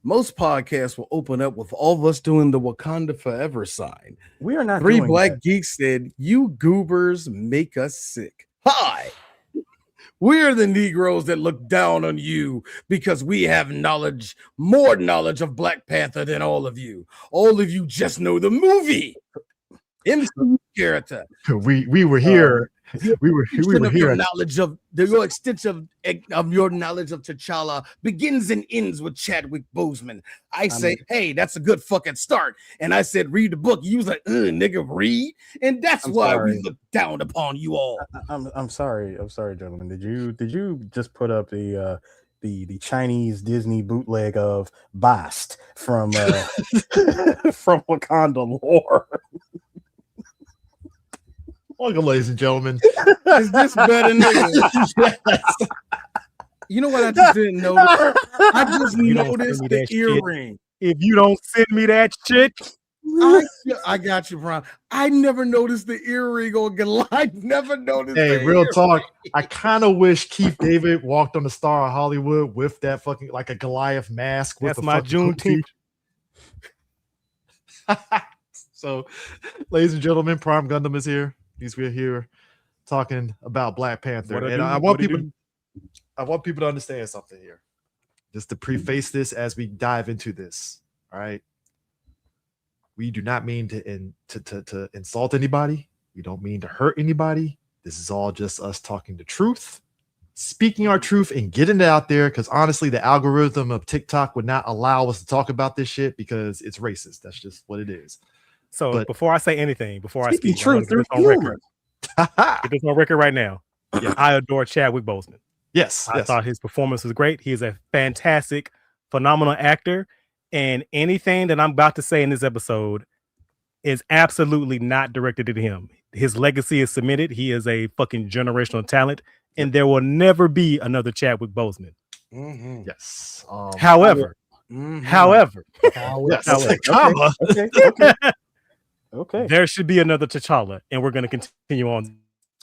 Most podcasts will open up with all of us doing the Wakanda Forever sign. We are not Three doing black that. geeks said, "You goobers make us sick." Hi. We're the Negroes that look down on you because we have knowledge, more knowledge of Black Panther than all of you. All of you just know the movie. MCU character. We were here. We were Your here. knowledge of your extension of your knowledge of T'Challa begins and ends with Chadwick Boseman. I say, hey, that's a good fucking start. And I said, read the book. You was like, nigga, read. And that's why we look down upon you all. I'm sorry, gentlemen. Did you just put up the Chinese Disney bootleg of Bast from from Wakanda lore? Welcome, ladies and gentlemen. Is this better, nigga? Yes. You know what I just didn't notice? I just noticed the earring. If you don't send me that shit, I got you, Brian. I never noticed the earring on Goliath. I never noticed. Hey, real talk. I kind of wish Keith David walked on the Star of Hollywood with that fucking like a Goliath mask. That's my Juneteenth. So, ladies and gentlemen, Prime Gundam is here. We're here talking about Black Panther, and I want people to understand something here, just to preface this as we dive into this. All right, we do not mean to insult anybody. We don't mean to hurt anybody. This is all just us talking the truth, speaking our truth, and getting it out there. Because honestly, the algorithm of TikTok would not allow us to talk about this shit because it's racist. That's just what it is. So before I say anything, before I speak, truth, get this on record. Get this on record right now. Yeah. I adore Chadwick Boseman. Yes, I thought his performance was great. He is a fantastic, phenomenal actor. And anything that I'm about to say in this episode is absolutely not directed at him. His legacy is cemented. He is a fucking generational talent, and there will never be another Chadwick Boseman. Mm-hmm. Yes. However, okay. There should be another T'Challa, and we're going to continue on.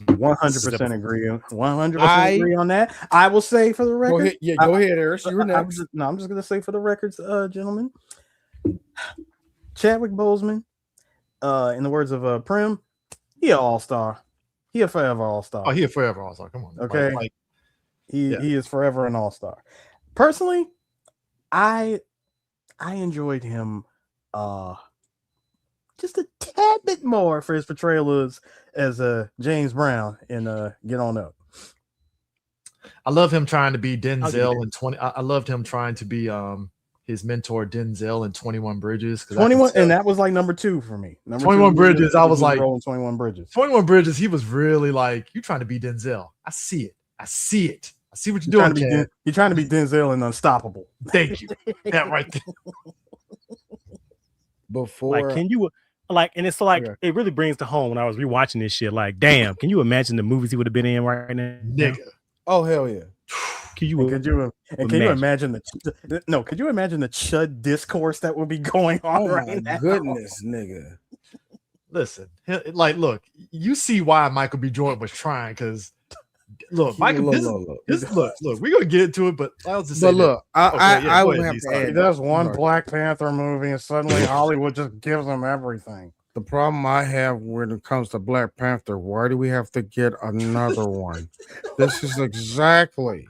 100% agree. 100% agree on that. I will say for the record. Go ahead, Eris. You're next. I'm just going to say for the records, gentlemen. Chadwick Boseman, in the words of Prim, he an all-star. He a forever all-star. Oh, he a forever all-star. Come on. Okay. He is forever an all-star. Personally, I enjoyed him just a tad bit more for his portrayal as James Brown in Get On Up. I love him trying to be Denzel in 20. I loved him trying to be his mentor Denzel in 21 Bridges. 21, and that was like number 2 for me. 21 Bridges, I was like 21 Bridges. 21 Bridges, he was really like, you trying to be Denzel. I see it. I see what you're doing. You're trying to be Denzel in Unstoppable. Thank you. That right there. Before, can you? And it's it really brings to home when I was rewatching this shit. Like, damn, can you imagine the movies he would have been in right now? Nigga. Oh, hell yeah. Can you imagine the chud discourse that would be going on right now? Goodness, nigga. Listen, look, you see why Michael B. Jordan was trying, because look, Michael, look, we're gonna get into it, but I'll just say, I would have to add. He does one Black Panther movie, and suddenly Hollywood just gives him everything. The problem I have when it comes to Black Panther, why do we have to get another one? This is exactly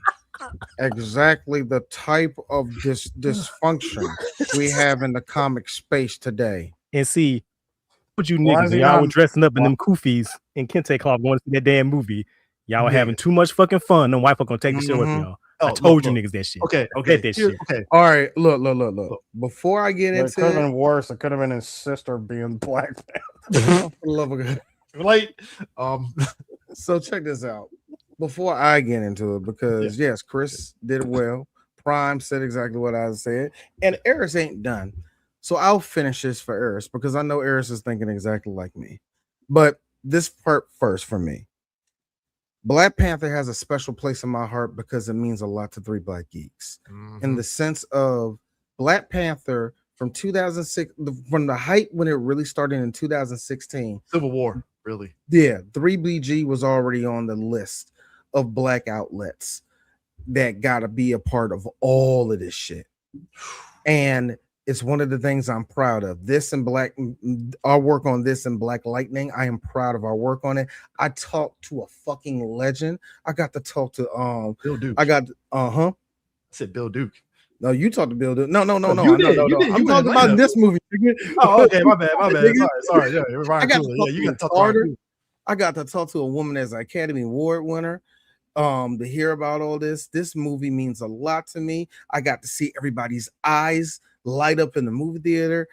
the type of dysfunction we have in the comic space today. And see, what you niggas, y'all were dressing up in them koofies and kente cloth going to see that damn movie. Y'all were having too much fucking fun. Them white folk gonna take the shit with y'all. I told you niggas that shit. Okay. Okay. All right. Look. Before I get into it, could have been worse. It could have been his sister being Black Panther. Love a good. So check this out. Before I get into it, because yes, Chris did well. Prime said exactly what I said, and Eris ain't done. So I'll finish this for Eris because I know Eris is thinking exactly like me. But this part first for me. Black Panther has a special place in my heart because it means a lot to Three Black Geeks. In the sense of Black Panther from 2006, from the height when it really started in 2016. Civil War, really. Yeah, 3BG was already on the list of Black outlets. that got to be a part of all of this shit. And it's one of the things I'm proud of. This and our work on this and Black Lightning. I am proud of our work on it. I talked to a fucking legend. I got to talk to Bill Duke. I said Bill Duke. No, you talked to Bill Duke. No. You did. I'm talking about this movie. Oh, okay, my bad. Sorry. Yeah, Ryan Coogler. You got to talk to Ryan Coogler. I got to talk to a woman as an Academy Award winner. To hear about all this movie means a lot to me. I got to see everybody's eyes light up in the movie theater,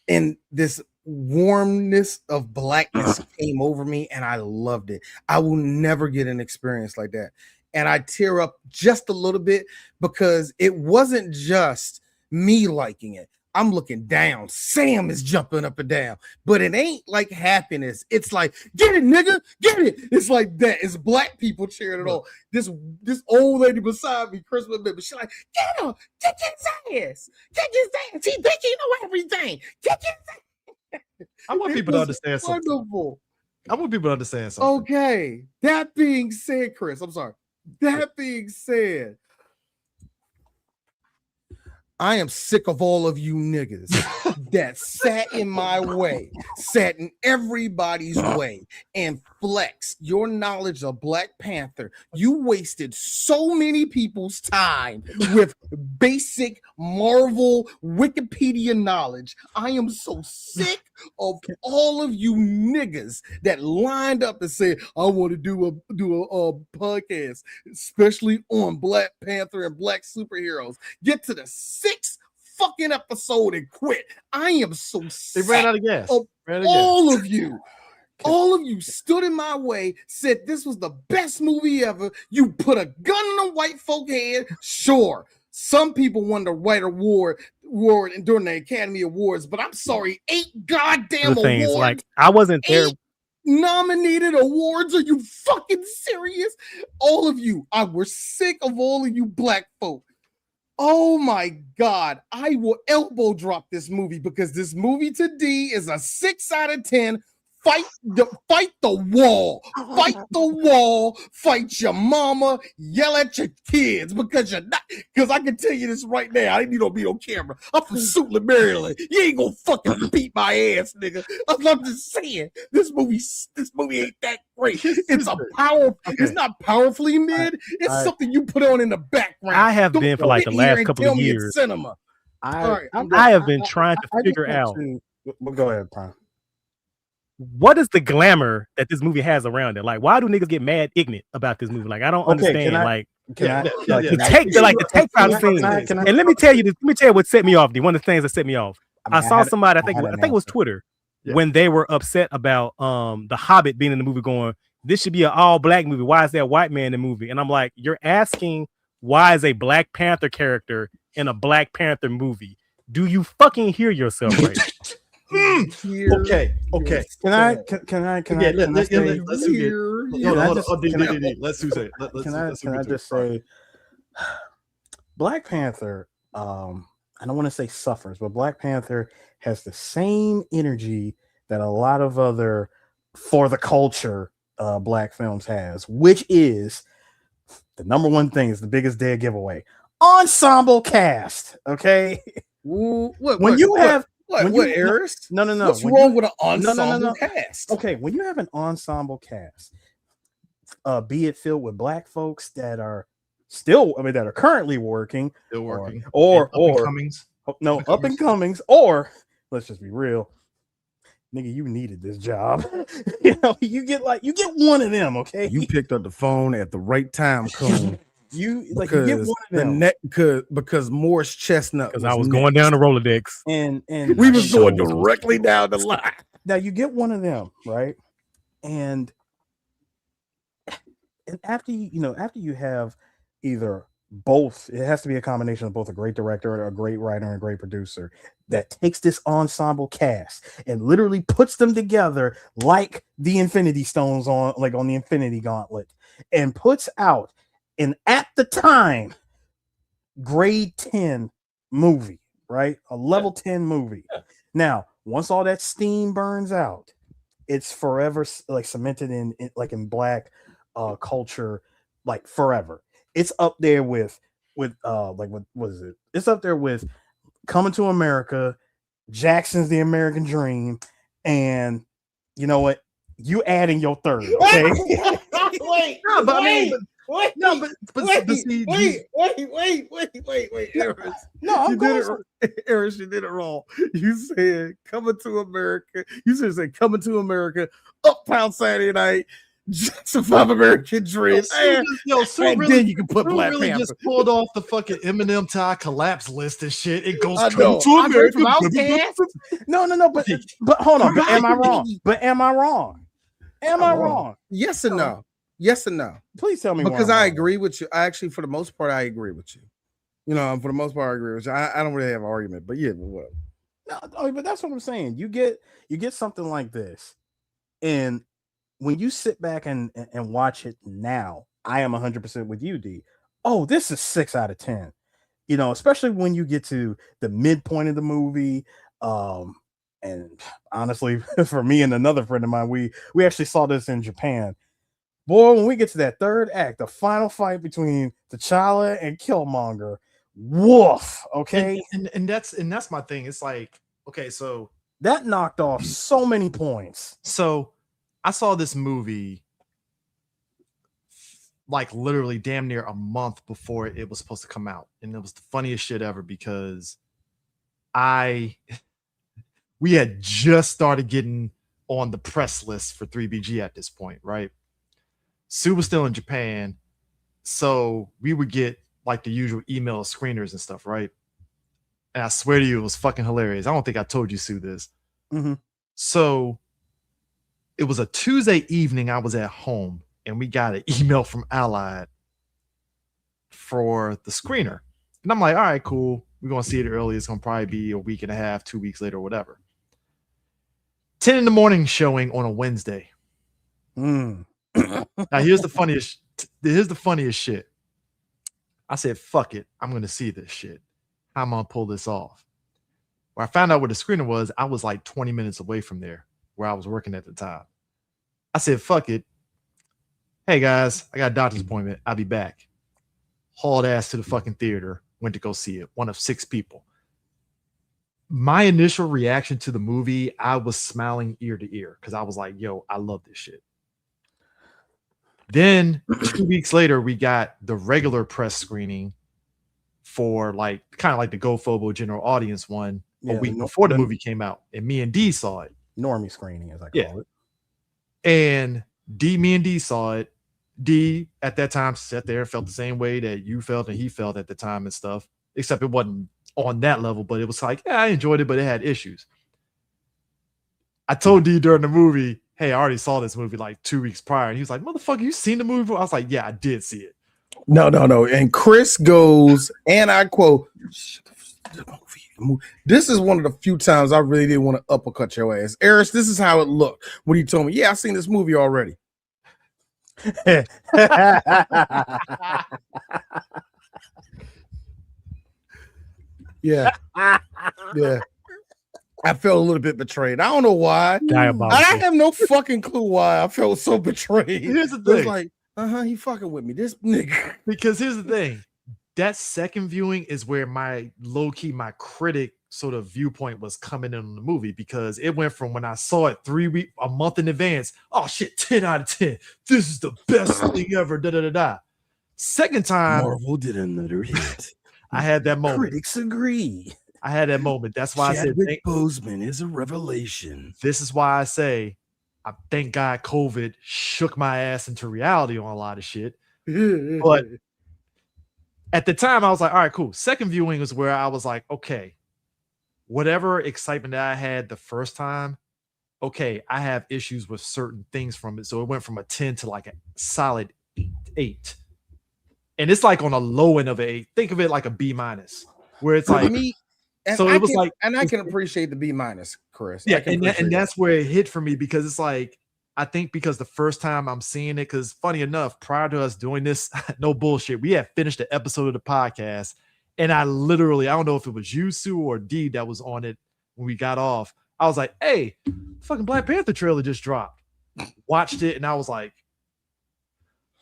and this warmness of blackness came over me, and I loved it. I will never get an experience like that. And I tear up just a little bit because it wasn't just me liking it. I'm looking down. Sam is jumping up and down, but it ain't like happiness. It's like, get it, nigga, get it. It's like that. It's black people cheering it all. This old lady beside me, Christmas baby, she's like, get him, kick his ass, He think he know everything. Kick his ass. I want people to understand something. Wonderful. I want people to understand something. Okay. That being said, Chris, I'm sorry. That being said, I am sick of all of you niggas that sat in my way, sat in everybody's way, and flexed your knowledge of Black Panther. You wasted so many people's time with basic Marvel Wikipedia knowledge. I am so sick of all of you niggas that lined up and said, I want to do a podcast, especially on Black Panther and Black superheroes. Get to the 6th fucking episode and quit. I am so sick. They ran out of gas. All of you. All of you stood in my way, said this was the best movie ever. You put a gun in a white folk head. Sure, some people won the White Award during the Academy Awards, but I'm sorry, 8 goddamn the thing awards. Is, like, I wasn't there. 8 nominated awards. Are you fucking serious? All of you. I was sick of all of you black folk. Oh my God. I will elbow drop this movie because this movie to D is a 6 out of 10. Fight the wall. Fight the wall. Fight your mama. Yell at your kids because you're not. Because I can tell you this right now. I didn't need to be on camera. I'm from Suitland, Maryland. You ain't gonna fucking beat my ass, nigga. I'm just saying. This movie ain't that great. It's a power. It's not powerfully mid. It's something you put on in the background. I have been for like the last couple of years. Cinema. I have been trying to figure out. Go ahead, Prime. What is the glamour that this movie has around it? Like, why do niggas get mad ignorant about this movie? Like, I don't understand. The take crowd scene. And let me tell you what set me off. One of the things that set me off. I saw somebody. I think it was Twitter when they were upset about the Hobbit being in the movie. Going, this should be an all black movie. Why is there a white man in the movie? And I'm like, you're asking why is a Black Panther character in a Black Panther movie? Do you fucking hear yourself right? Okay. Can I just say Black Panther, I don't want to say suffers, but Black Panther has the same energy that a lot of other for the culture black films has, which is the number one thing is the biggest dead giveaway. Ensemble cast. Okay. What, Eris? No. What's wrong with an ensemble cast? Okay, when you have an ensemble cast, be it filled with black folks that are that are currently working, or up and comings, or let's just be real, nigga, you needed this job. You get one of them. Okay, you picked up the phone at the right time, Coon. You get one of them because Morris Chestnut. Because I was going down the Rolodex, and we was going directly down the line. Now you get one of them, right? And after you have either both, it has to be a combination of both a great director, a great writer, and a great producer that takes this ensemble cast and literally puts them together like the Infinity Stones on the Infinity Gauntlet, and puts out an at the time grade 10 movie, right? A level 10 movie. Now, once all that steam burns out, it's forever like cemented in black culture, like forever. it's up there with like what is it? It's up there with Coming to America, Jackson's The American Dream, and you know what? You adding your third, okay? Wait, No, but I mean, wait, no, but see, wait, Eris. No, I'm You going. did it, Eris. You did it wrong. You said Coming to America. You said Coming to America, Uptown Saturday Night, Jackson 5 American Dream. Sue And really, then you can put Sue Black really Panther. just pulled off the fucking Eminem tie collapse list and shit. It goes I Come know. to I heard America. from Outkast. No, but hold on. But am I wrong? Am I wrong? Yes and no. Yes and no. Please tell me Because why I'm I wrong. agree with you. I actually, for the most part, I agree with you. You know, for the most part, I agree with you. I don't really have an argument, but yeah, but what? No, but that's what I'm saying. You get something like this, and when you sit back and watch it now, I am 100% with you, D. Oh, this is 6 out of 10. You know, especially when you get to the midpoint of the movie. And honestly, for me and another friend of mine, we actually saw this in Japan. Boy, when we get to that third act, the final fight between T'Challa and Killmonger, woof. Okay, and that's my thing. It's like, okay, so that knocked off so many points. So I saw this movie like literally damn near a month before it was supposed to come out, and it was the funniest shit ever because we had just started getting on the press list for 3BG at this point, right? Sue was still in Japan, so we would get like the usual email screeners and stuff, right? And I swear to you, it was fucking hilarious. I don't think I told you, Sue, this. Mm-hmm. So it was a Tuesday evening. I was at home, and we got an email from Allied for the screener. And I'm like, all right, cool. We're going to see it early. It's going to probably be a week and a half, 2 weeks later, whatever. 10 in the morning showing on a Wednesday. Mm. Now here's the funniest shit. I said, fuck it. I'm going to see this shit. How am I going to pull this off? When I found out where the screener was, I was like 20 minutes away from there where I was working at the time. I said, fuck it. Hey guys, I got a doctor's appointment. I'll be back. Hauled ass to the fucking theater. Went to go see it. One of 6 people. My initial reaction to the movie, I was smiling ear to ear because I was like, yo, I love this shit. Then 2 weeks later, we got the regular press screening for like kind of like the GoFobo general audience one a week before the movie came out. And me and D saw it. Normie screening, as I call it. And me and D saw it. D at that time sat there and felt the same way that you felt and he felt at the time and stuff, except it wasn't on that level, but it was like, yeah, I enjoyed it, but it had issues. I told D during the movie, hey, I already saw this movie like 2 weeks prior. And he was like, motherfucker, you seen the movie? I was like, yeah, I did see it. No. And Chris goes, and I quote, this is one of the few times I really didn't want to uppercut your ass. Eris, this is how it looked when he told me, yeah, I seen this movie already. Yeah. I felt a little bit betrayed. I don't know why. I have no fucking clue why I felt so betrayed. Here's the thing. It's like, he fucking with me. This nigga. Because here's the thing. That second viewing is where my low-key, my critic sort of viewpoint was coming in on the movie, because it went from when I saw it a month in advance, oh shit, 10 out of 10. This is the best thing ever. Second time, Marvel did another hit. I had that moment. Critics agree. I had that moment. That's why Chadwick I said Boseman is a revelation. This is why I say I thank God COVID shook my ass into reality on a lot of shit. But at the time, I was like, all right, cool. Second viewing was where I was like, okay, whatever excitement that I had the first time, okay, I have issues with certain things from it. So it went from a 10 to like a solid 8. And it's like on a low end of an 8. Think of it like a B-, where it's like, so it was like, and I can appreciate the B-, Chris. Yeah, and that's where it hit for me, because it's like, I think because the first time I'm seeing it, because funny enough, prior to us doing this, no bullshit, we had finished the episode of the podcast, and I don't know if it was you, Sue, or D that was on it when we got off. I was like, hey, fucking Black Panther trailer just dropped. Watched it, and I was like,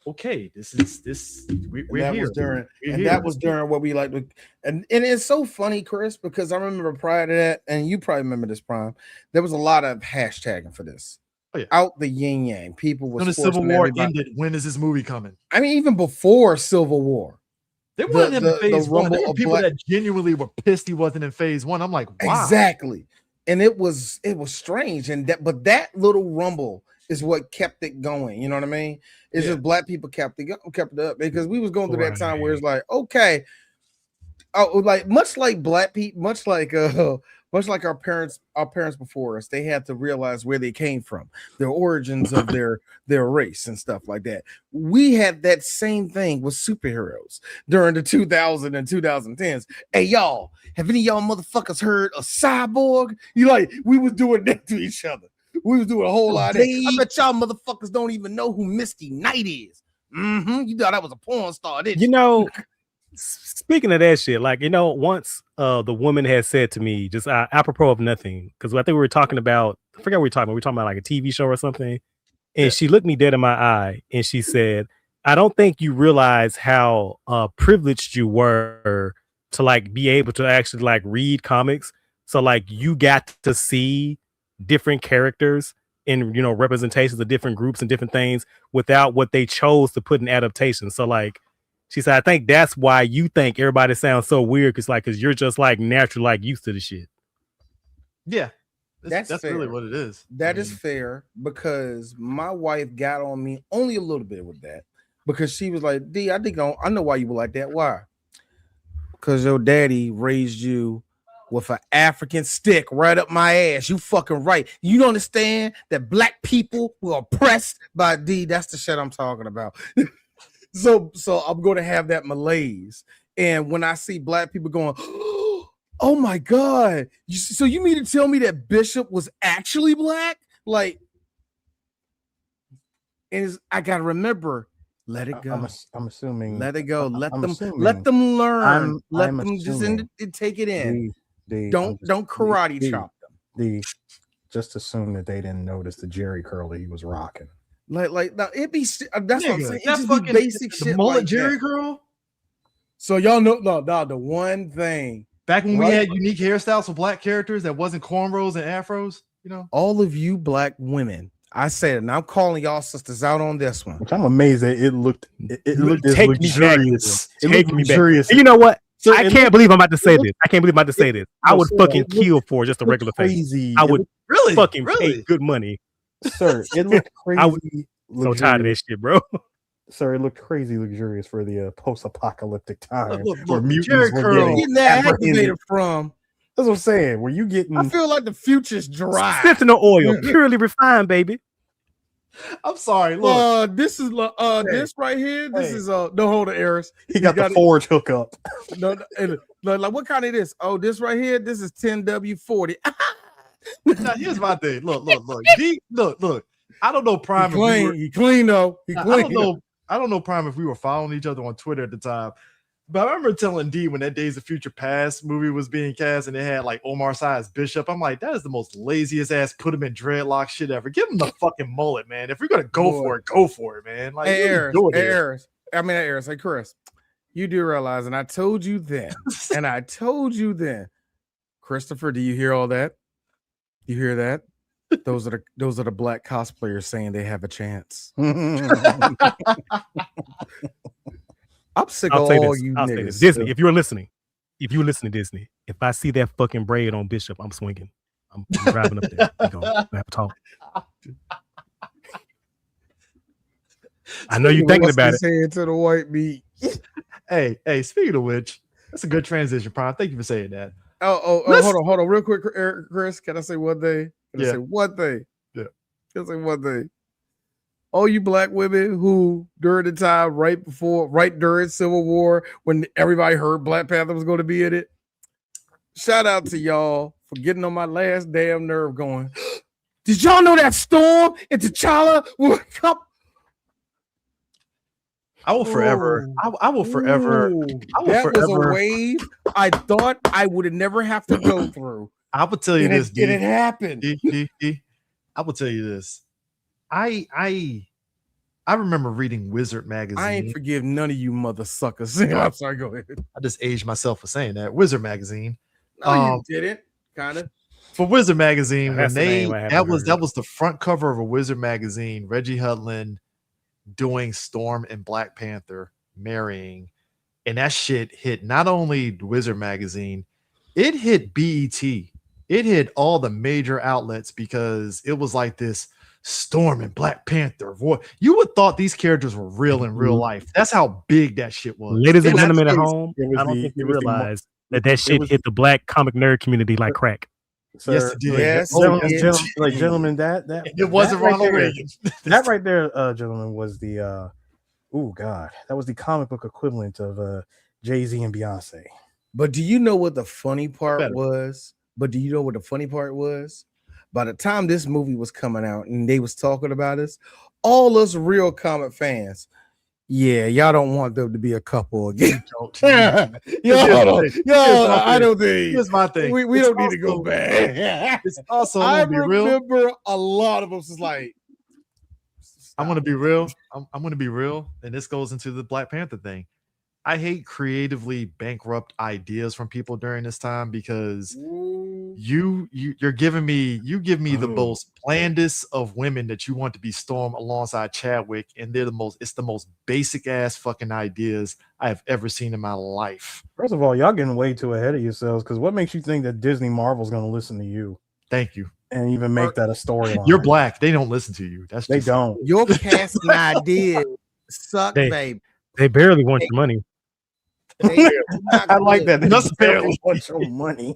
okay, we're here. That was during what we like, and it's so funny, Chris, because I remember prior to that, and you probably remember this, Prime. There was a lot of hashtagging for this. Oh, yeah. Out the yin yang, people was when the Civil War ended. When is this movie coming? I mean, even before Civil War, there wasn't in phase one. There were people that genuinely were pissed he wasn't in phase one. I'm like, wow, exactly. And it was strange, but that little rumble is what kept it going. You know what I mean? It's just black people kept it up because we was going through that time where it's like, okay, like much like black people, much like our parents before us, they had to realize where they came from, their origins of their race and stuff like that. We had that same thing with superheroes during the 2000s and 2010s. Hey, y'all, have any of y'all motherfuckers heard of Cyborg? We was doing that to each other. We was doing a whole lot of that. I bet y'all motherfuckers don't even know who Misty Knight is. You thought that was a porn star, didn't you? You know, speaking of that shit, once the woman had said to me, just apropos of nothing, because I think we were talking about, I forgot what we were talking about. We were talking about like a TV show or something. And she looked me dead in my eye and she said, I don't think you realize how privileged you were to like be able to actually like read comics. So like you got to see different characters in, representations of different groups and different things without what they chose to put in adaptations. So like, she said, I think that's why you think everybody sounds so weird, because you're just like naturally like used to the shit. Yeah, that's really what it is. That is fair, because my wife got on me only a little bit with that, because she was like, D, I know why you were like that. Why? Because your daddy raised you with an African stick right up my ass. You fucking right. You don't understand that black people were oppressed by D. That's the shit I'm talking about. So I'm going to have that malaise. And when I see black people going, oh my God. So you mean to tell me that Bishop was actually black? Like, I got to remember, let it go. I'm assuming. Let it go. Let them learn. Let them just take it in. Don't karate chop them. Just assume that they didn't notice the Jerry curl that he was rocking. Like now it be that's what I'm saying. That fucking basic shit, mullet like Jerry curl. So y'all know the one thing back when we had unique hairstyles for black characters that wasn't cornrows and afros, all of you black women, I said, and I'm calling y'all sisters out on this one. Which I'm amazed that it looked luxurious. It looked luxurious. And you know what? So I can't believe I'm about to say this. I would fucking kill for just a regular face. I would fucking pay good money. Sir, it looked crazy. I was so tired of this shit, bro. Sir, it looked crazy luxurious for the post-apocalyptic time. Look, where mutants were getting that activated from. That's what I'm saying. Were you getting? I feel like the future's dry. Sentinel oil, purely refined, baby. I'm sorry. Look, this is this right here. This is no hold on, Eris. He got the Forge hookup. No, like what kind of this? Oh, this right here. This is 10W40. Now here's my thing. Look. Look. I don't know Prime. He clean though. I don't know Prime if we were following each other on Twitter at the time. But I remember telling D when that Days of Future Past movie was being cast and they had like Omar Sy as Bishop. I'm like, that is the most laziest ass put him in dreadlock shit ever. Give him the fucking mullet, man. If we're gonna go for it, man. Like, Eris. Hey, Chris, you do realize, and I told you then, Christopher, do you hear all that? You hear that? Those are the black cosplayers saying they have a chance. I'm sick of all you niggas. Disney, if you're listening, Disney, if I see that fucking braid on Bishop, I'm swinging. I'm driving up there. We're gonna have to talk. I know you're thinking about it. Head to the white meat. Hey, speaking of which, that's a good transition, Prime. Thank you for saying that. Oh, hold on, real quick, Chris. Can I say one thing? Yeah. Say one thing? Yeah. Can I say one thing? All you black women who during the time right during Civil War, when everybody heard Black Panther was going to be in it, shout out to y'all for getting on my last damn nerve going, did y'all know that Storm and T'Challa will come? I will forever. That was a wave I thought I would never have to go through. I will tell you this. It happened. I will tell you this. I I remember reading Wizard magazine. I ain't forgive none of you mother suckers. I'm sorry, go ahead. I just aged myself for saying that. Wizard magazine. No, you didn't. Kind of. For Wizard magazine, when that was the front cover of a Wizard magazine, Reggie Hudlin doing Storm and Black Panther marrying, and that shit hit not only Wizard magazine, it hit BET, it hit all the major outlets because it was like this Storm and Black Panther. You would thought these characters were real in real life. That's how big that shit was. Ladies and gentlemen at home, I don't think you realize that shit hit the Black comic nerd community like crack. Sir, yes, it did. Yes, gentlemen, that it wasn't right Ronald there, Reagan. That right there, gentlemen, was the that was the comic book equivalent of Jay-Z and Beyonce. But do you know what the funny part was? By the time this movie was coming out and they was talking about us, all us real comic fans, y'all don't want them to be a couple again. I don't think. Here's my thing. We don't need to go back. It's also. I remember a lot of us is like. I'm gonna be real. I'm gonna be real, and this goes into the Black Panther thing. I hate creatively bankrupt ideas from people during this time because you give me the most blandest of women that you want to be Storm alongside Chadwick, and it's the most basic ass fucking ideas I have ever seen in my life. First of all, y'all getting way too ahead of yourselves because what makes you think that Disney Marvel's gonna listen to you? Thank you. And even make that a storyline. You're Black. They don't listen to you. They don't. Your casting ideas suck, baby. They barely want your money. I like that. They just barely want your money.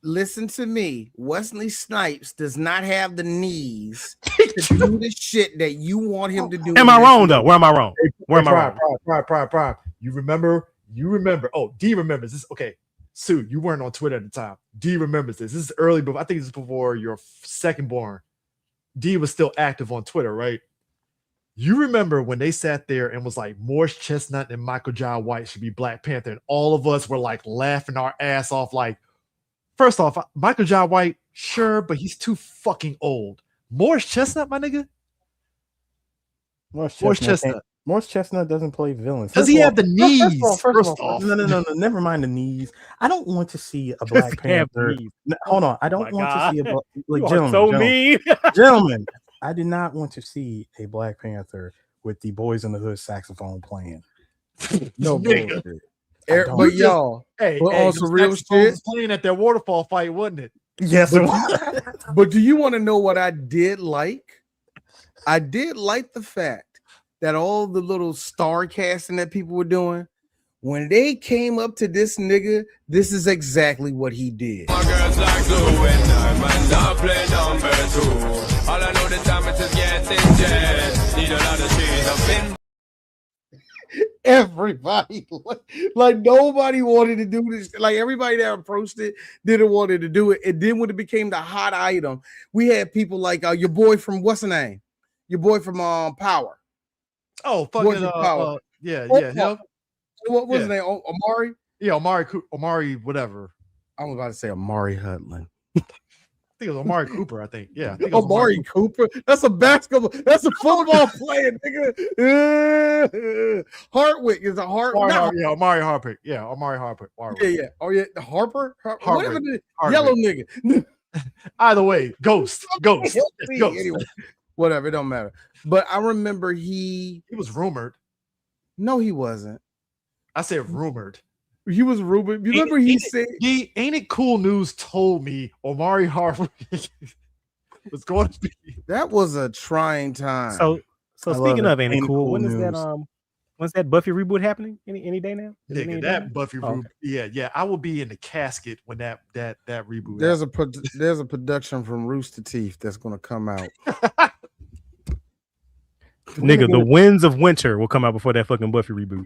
Listen to me. Wesley Snipes does not have the knees to do the shit that you want him to do. Am I wrong though? Where am I wrong? Where am I wrong? Prime. You remember? Oh, D remembers this. Okay. Sue, you weren't on Twitter at the time. D remembers this. This is early, but I think this is before your second born. D was still active on Twitter, right? You remember when they sat there and was like, Morris Chestnut and Michael Jai White should be Black Panther, and all of us were like laughing our ass off. Like, first off, Michael Jai White, sure, but he's too fucking old. Morris Chestnut, my nigga. Morris Chestnut doesn't play villains. Does he have the knees? First off, no. Never mind the knees. I don't want to see a Black Panther. Hold on. I don't want to see gentlemen. I did not want to see a Black Panther with the Boys in the Hood saxophone playing. No bullshit. But y'all, on some real shit, playing at their waterfall fight, wasn't it? Yes. But do you want to know what I did like? I did like the fact that all the little star casting that people were doing, when they came up to this nigga, this is exactly what he did. My girls like to when I'm play number 2. All I know the time is just getting jet. Need a lot of cheese. I've been everybody like nobody wanted to do this. Like everybody that approached it didn't want to do it. And then when it became the hot item, we had people like your boy from what's the name? Your boy from Power. Oh, fucking Power. Yeah. What was his name? Amari? Yeah, Amari, whatever. I was about to say Amari Hudlin. I think it was Amari Cooper, I think. Yeah. Amari Cooper. That's a basketball. That's a football player, nigga. Hartwick is a Hartwick. Yeah, Amari Harper. Yeah, Amari Harper. Yeah. Oh, yeah. Harper? Whatever the yellow nigga. Either way, Ghost. Anyway, whatever. It don't matter. But I remember he was rumored. No, he wasn't. I said rumored. He was rumored. You remember he said, "Ain't it cool news?" Told me Omari Harper was going to be. That was a trying time. So speaking of ain't it cool? When is that? When's that Buffy reboot happening? Any day now? Buffy reboot. Yeah. I will be in the casket when that reboot. There's a production from Rooster Teeth that's going to come out. Nigga, the Winds of Winter will come out before that fucking Buffy reboot.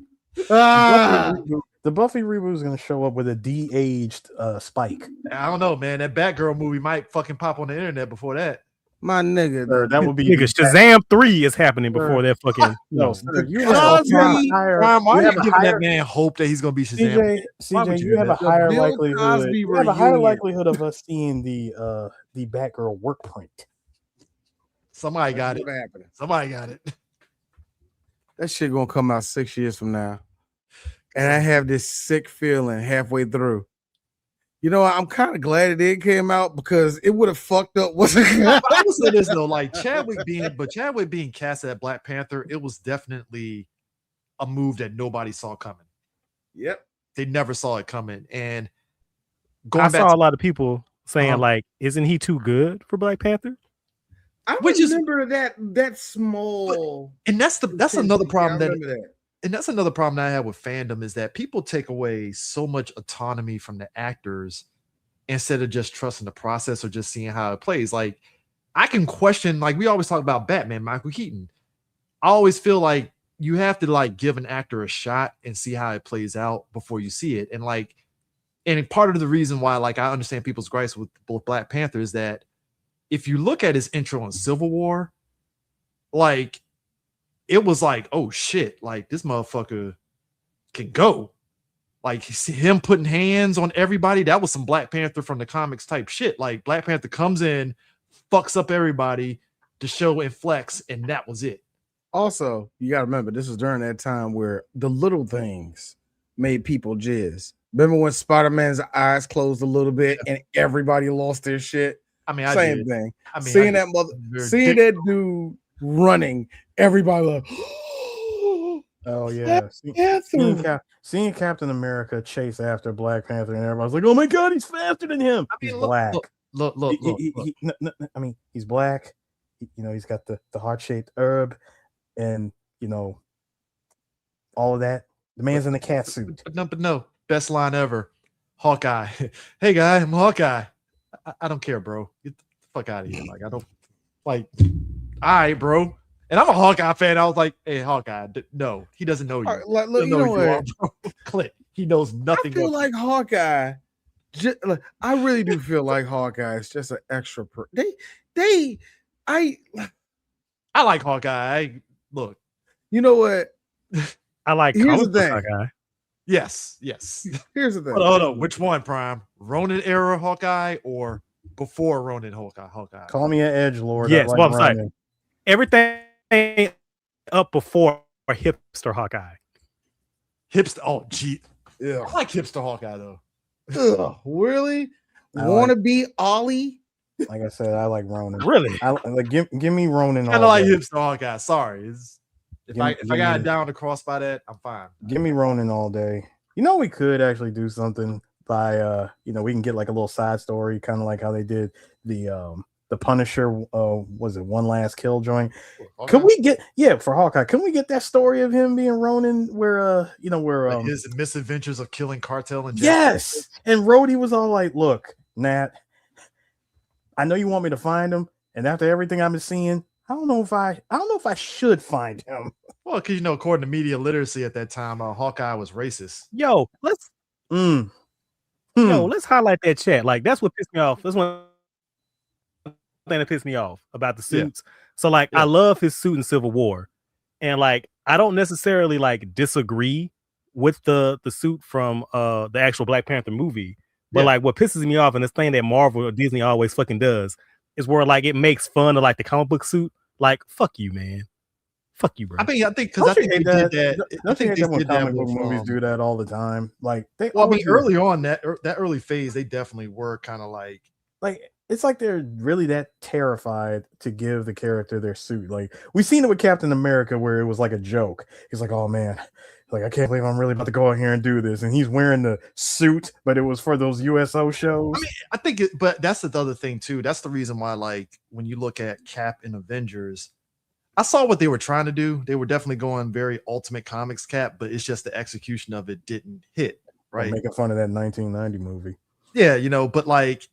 The Buffy reboot is going to show up with a de-aged Spike. I don't know, man. That Batgirl movie might fucking pop on the internet before that. My nigga, that would be nigga. Shazam 3 is happening before that fucking. No, you have why are you giving that man hope that he's going to be Shazam? CJ, you have a higher likelihood. You have a higher likelihood of us seeing the Batgirl work print. Somebody got it. Somebody got it. that shit gonna come out 6 years from now. And I have this sick feeling halfway through. You know, I'm kind of glad it did came out because it would have fucked up. I will say this though, like Chadwick being cast at Black Panther, it was definitely a move that nobody saw coming. Yep, they never saw it coming. And I saw a lot of people saying like, "Isn't he too good for Black Panther?" I remember that small, and that's another problem that. And that's another problem that I have with fandom is that people take away so much autonomy from the actors instead of just trusting the process or just seeing how it plays. Like, I can question, like we always talk about Batman, Michael Keaton. I always feel like you have to like give an actor a shot and see how it plays out before you see it. And like, and part of the reason why like I understand people's gripes with both Black Panther is that if you look at his intro in Civil War, like, it was like, oh shit, like this motherfucker can go. Like him putting hands on everybody, that was some Black Panther from the comics type shit. Like Black Panther comes in, fucks up everybody, the show inflects, and that was it. Also, you gotta remember, this was during that time where the little things made people jizz. Remember when Spider-Man's eyes closed a little bit and everybody lost their shit? I mean, same thing. I mean, seeing that dude running, everybody like, oh yeah, seeing Captain America chase after Black Panther, and everybody's like, "Oh my god, he's faster than him." I mean, he's black. Look. I mean, he's black. You know, he's got the heart-shaped herb, and you know, all of that. The man's in the cat suit. But no, best line ever. Hawkeye. Hey guy, I'm Hawkeye. I don't care, bro. Get the fuck out of here. Like, I don't like. All right, bro. And I'm a Hawkeye fan. I was like, hey, Hawkeye. No, he doesn't know you. Right, look, you know what? Click. He knows nothing. I feel like Hawkeye. I really do feel like Hawkeye is just an extra. I like Hawkeye. Look. You know what? I like. Here's the thing. Hawkeye. Yes. Here's the thing. Hold on. Which one, Prime? Ronin era Hawkeye or before Ronin Hawkeye? Call me an edgelord. Yes. Well, I'm sorry. Everything up before hipster Hawkeye. Hipster. Oh, gee. Yeah. I like hipster Hawkeye though. Ugh, really? Want to be Ollie? Like I said, I like Ronin. Really? I like give me Ronin. I like hipster Hawkeye. Sorry. If I got down to cross by that, I'm fine. Give me Ronin all day. You know, we could actually do something by we can get like a little side story, kind of like how they did the Punisher. Was it One Last Kill joint? Could we get for Hawkeye? Can we get that story of him being Ronin, where like his misadventures of killing Cartel and yes, and Rhodey was all like, "Look, Nat, I know you want me to find him, and after everything I've been seeing, I don't know if I should find him." Well, because according to media literacy at that time, Hawkeye was racist. Yo, let's highlight that chat. Like that's what pissed me off. That's one thing that pissed me off about the suits. Yeah. So like I love his suit in Civil War, and like I don't necessarily like disagree with the suit from the actual Black Panther movie, but like what pisses me off, and this thing that Marvel or Disney always fucking does, is where like it makes fun of like the comic book suit. Like fuck you, man. Fuck you, bro. I think because I think they did that. I think they did comic book movies do that all the time. Like early on that early phase, they definitely were kind of like it's like they're really that terrified to give the character their suit. Like we've seen it with Captain America, where it was like a joke. He's like, "Oh man, like I can't believe I'm really about to go out here and do this," and he's wearing the suit, but it was for those USO shows. I mean, I think, but that's the other thing too. That's the reason why, like, when you look at Cap and Avengers. I saw what they were trying to do. They were definitely going very Ultimate Comics Cap, but it's just the execution of it didn't hit, right? I'm making fun of that 1990 movie. Yeah, but like,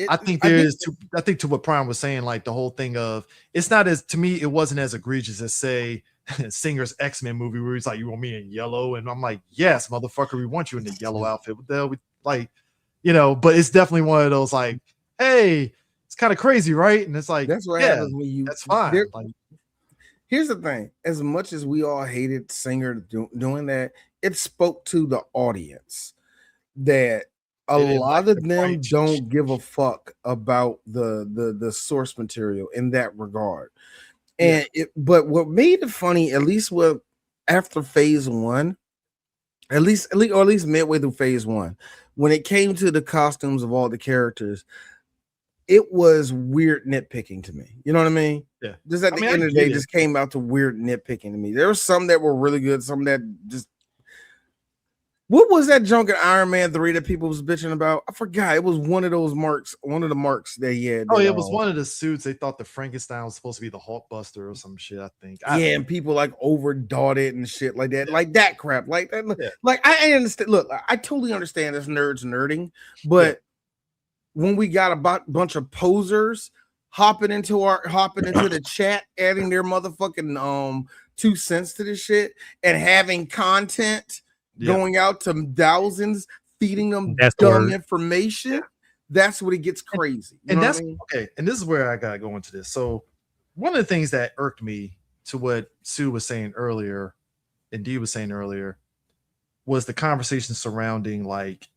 I think to what Prime was saying, like the whole thing of it's not as, to me, it wasn't as egregious as say Singer's X-Men movie where he's like, "You want me in yellow?" And I'm like, "Yes, motherfucker, we want you in the yellow outfit." What the hell? Like, but it's definitely one of those like, "Hey, it's kind of crazy, right?" And it's like, that's what happens when you. That's fine. Here's the thing: as much as we all hated Singer doing that, it spoke to the audience that a lot of them don't give a fuck about the source material in that regard. And but what made it funny, at least after phase one, at least midway through phase one, when it came to the costumes of all the characters, it was weird nitpicking to me. You know what I mean? Yeah. Just at the end of the day, it just came out to weird nitpicking to me. There were some that were really good, some that just. What was that junk in Iron Man 3 that people was bitching about? I forgot. It was one of those marks, one of the marks that he had. Oh, it was one of the suits. They thought the Frankenstein was supposed to be the Hulkbuster or some shit, I think. And people like overdought it and shit like that. Like that crap. Like that. Like I understand. Look, I totally understand this nerds nerding, but when we got a bunch of posers hopping into the chat, adding their motherfucking 2 cents to this shit and having content going out to thousands, feeding them dumb information. That's what it gets crazy. And that's okay. And this is where I gotta go into this. So one of the things that irked me to what Sue was saying earlier, and Dee was saying earlier, was the conversation surrounding like,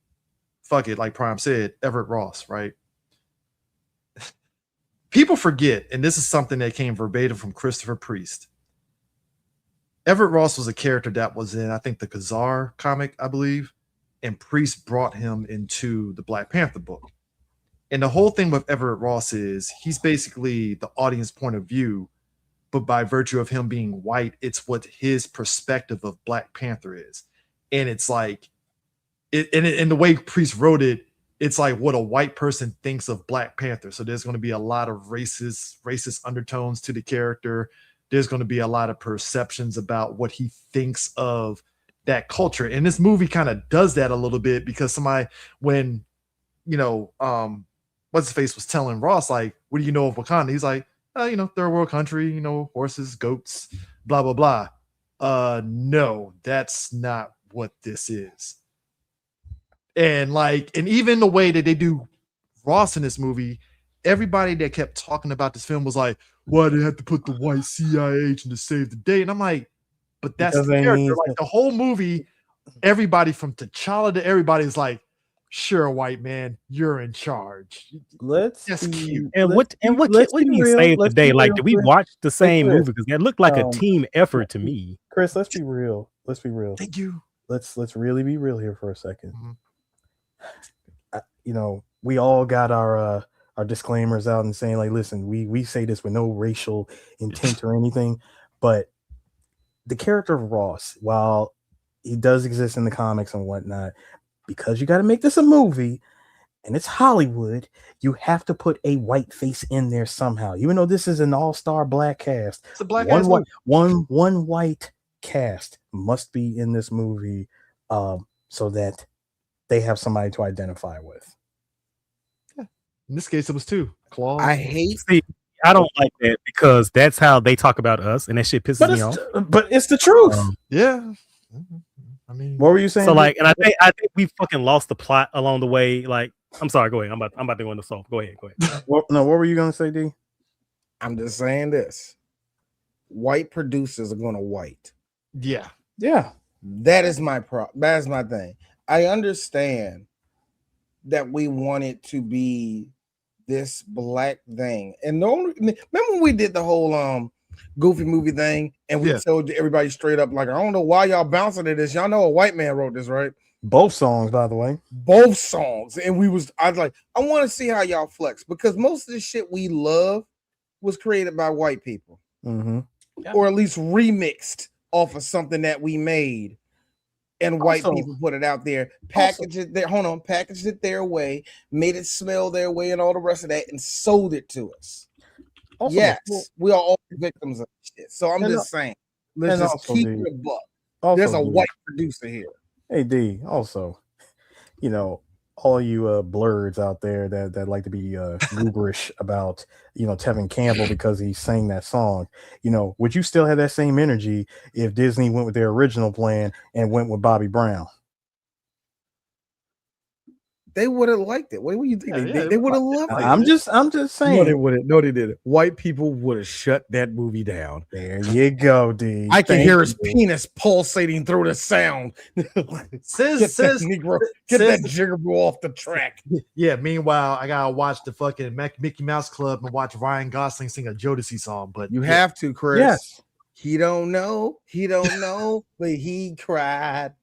fuck it, like Prime said, Everett Ross, right? People forget, and this is something that came verbatim from Christopher Priest. Everett Ross was a character that was in, I think, the Khazar comic, I believe, and Priest brought him into the Black Panther book. And the whole thing with Everett Ross is he's basically the audience point of view, but by virtue of him being white, it's what his perspective of Black Panther is. And it's like, and the way Priest wrote it, it's like what a white person thinks of Black Panther. So there's going to be a lot of racist undertones to the character. There's going to be a lot of perceptions about what he thinks of that culture. And this movie kind of does that a little bit because when, what's his face was telling Ross, like, what do you know of Wakanda? He's like, third world country, horses, goats, blah, blah, blah. No, that's not what this is. And even the way that they do Ross in this movie, everybody that kept talking about this film was like, why they have to put the white CIA agent to save the day? And I'm like, but that's the character. Like the whole movie, everybody from T'Challa to everybody is like, sure, white man, you're in charge. That's cute. And what can you save the day? Like, did we watch the same movie? Because it looked like a team effort to me. Chris, let's be real. Thank you. Let's really be real here for a second. We all got our disclaimers out and saying, like, listen, we say this with no racial intent or anything, but the character of Ross, while he does exist in the comics and whatnot, because you got to make this a movie and it's Hollywood, you have to put a white face in there somehow. Even though this is an all-star black cast, it's a black one white cast must be in this movie so that they have somebody to identify with. In this case, it was 2. Claw. I don't like that because that's how they talk about us, and that shit pisses me off. But it's the truth. Yeah. I mean, what were you saying? So, like, and I think we fucking lost the plot along the way. Like, I'm sorry. Go ahead. I'm about to go into soft. Go ahead. What were you gonna say, D? I'm just saying this: white producers are gonna white. Yeah. That is my That is my thing. I understand that we want it to be this black thing, and remember when we did the whole Goofy movie thing, and we told everybody straight up, like, I don't know why y'all bouncing at this. Y'all know a white man wrote this, right? Both songs, by the way. Both songs, and I was like, I want to see how y'all flex because most of the shit we love was created by white people, or at least remixed off of something that we made. And white people put it out there, packaged it their way, made it smell their way, and all the rest of that, and sold it to us. Yes, we are all victims of shit. So I'm just saying, let's just keep it a buck. There's a white producer here. Hey D, also, all you blurs out there that like to be gooberish about Tevin Campbell because he sang that song, would you still have that same energy if Disney went with their original plan and went with Bobby Brown? they would have liked it. What do you think? They would have loved it. I'm just saying. No, they wouldn't. No, they didn't. White people would have shut that movie down. There you go, D. I can hear his penis pulsating through the sound. Says Negro, get that jigaboo off the track. Yeah. Meanwhile, I gotta watch the fucking Mickey Mouse Club and watch Ryan Gosling sing a Jodeci song. But you have to, Chris. Yes. He don't know, but he cried.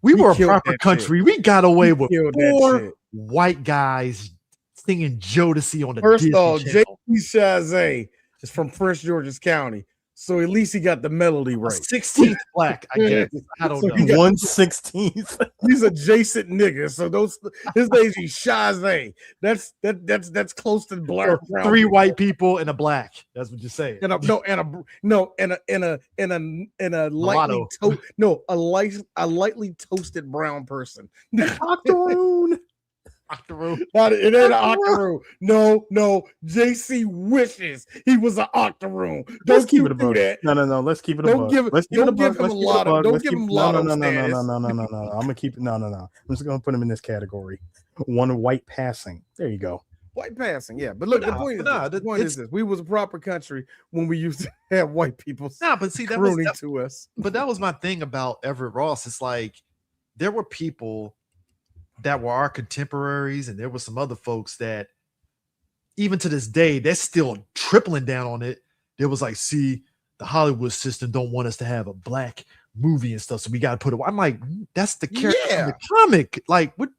We were a proper country. We got away with 4 white guys singing Jodeci on the First Disney of all, Channel. J.C. Chazé is from Prince George's County, so at least he got the melody right. 16th black, I guess. I don't know. 1/16. He's adjacent nigga, so his name is Chazé. That's close to black. 3 white people and a black. That's what you're saying. And a lightly toasted brown person. Octoroon. It ain't an octoroon. No. JC wishes he was an octoroon. Let's keep it a bug. No. Let's keep it a bug. Let's keep it a bug. Don't give him lotto status. No. I'm gonna keep it. No. I'm just gonna put him in this category. One white passing. There you go. White passing, yeah. But look, the point is this: we was a proper country when we used to have white people. But see, to us. But that was my thing about Everett Ross. It's like there were people that were our contemporaries, and there were some other folks that, even to this day, they're still tripling down on it. There was like, see, the Hollywood system don't want us to have a black movie and stuff, so we got to put it. I'm like, that's the character in the comic. Like, what?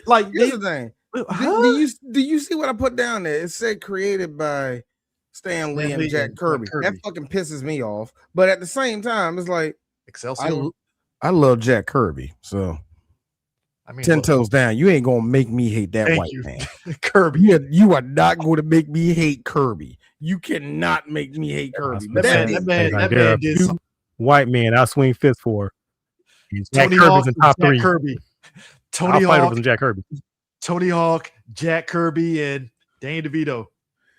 Like, here's the thing. Do you see what I put down there? It said created by Stan Lee and Jack Kirby. That fucking pisses me off. But at the same time, it's like Excelsior. I love Jack Kirby, so I mean, 10 toes down. You ain't gonna make me hate that white man. Kirby. You are not going to make me hate Kirby. You cannot make me hate Kirby. That man did something. White man, I'll swing fists for. Jack Kirby's in top 3. Kirby. Tony Hawk and Jack Kirby. Tony Hawk, Jack Kirby, and Danny DeVito.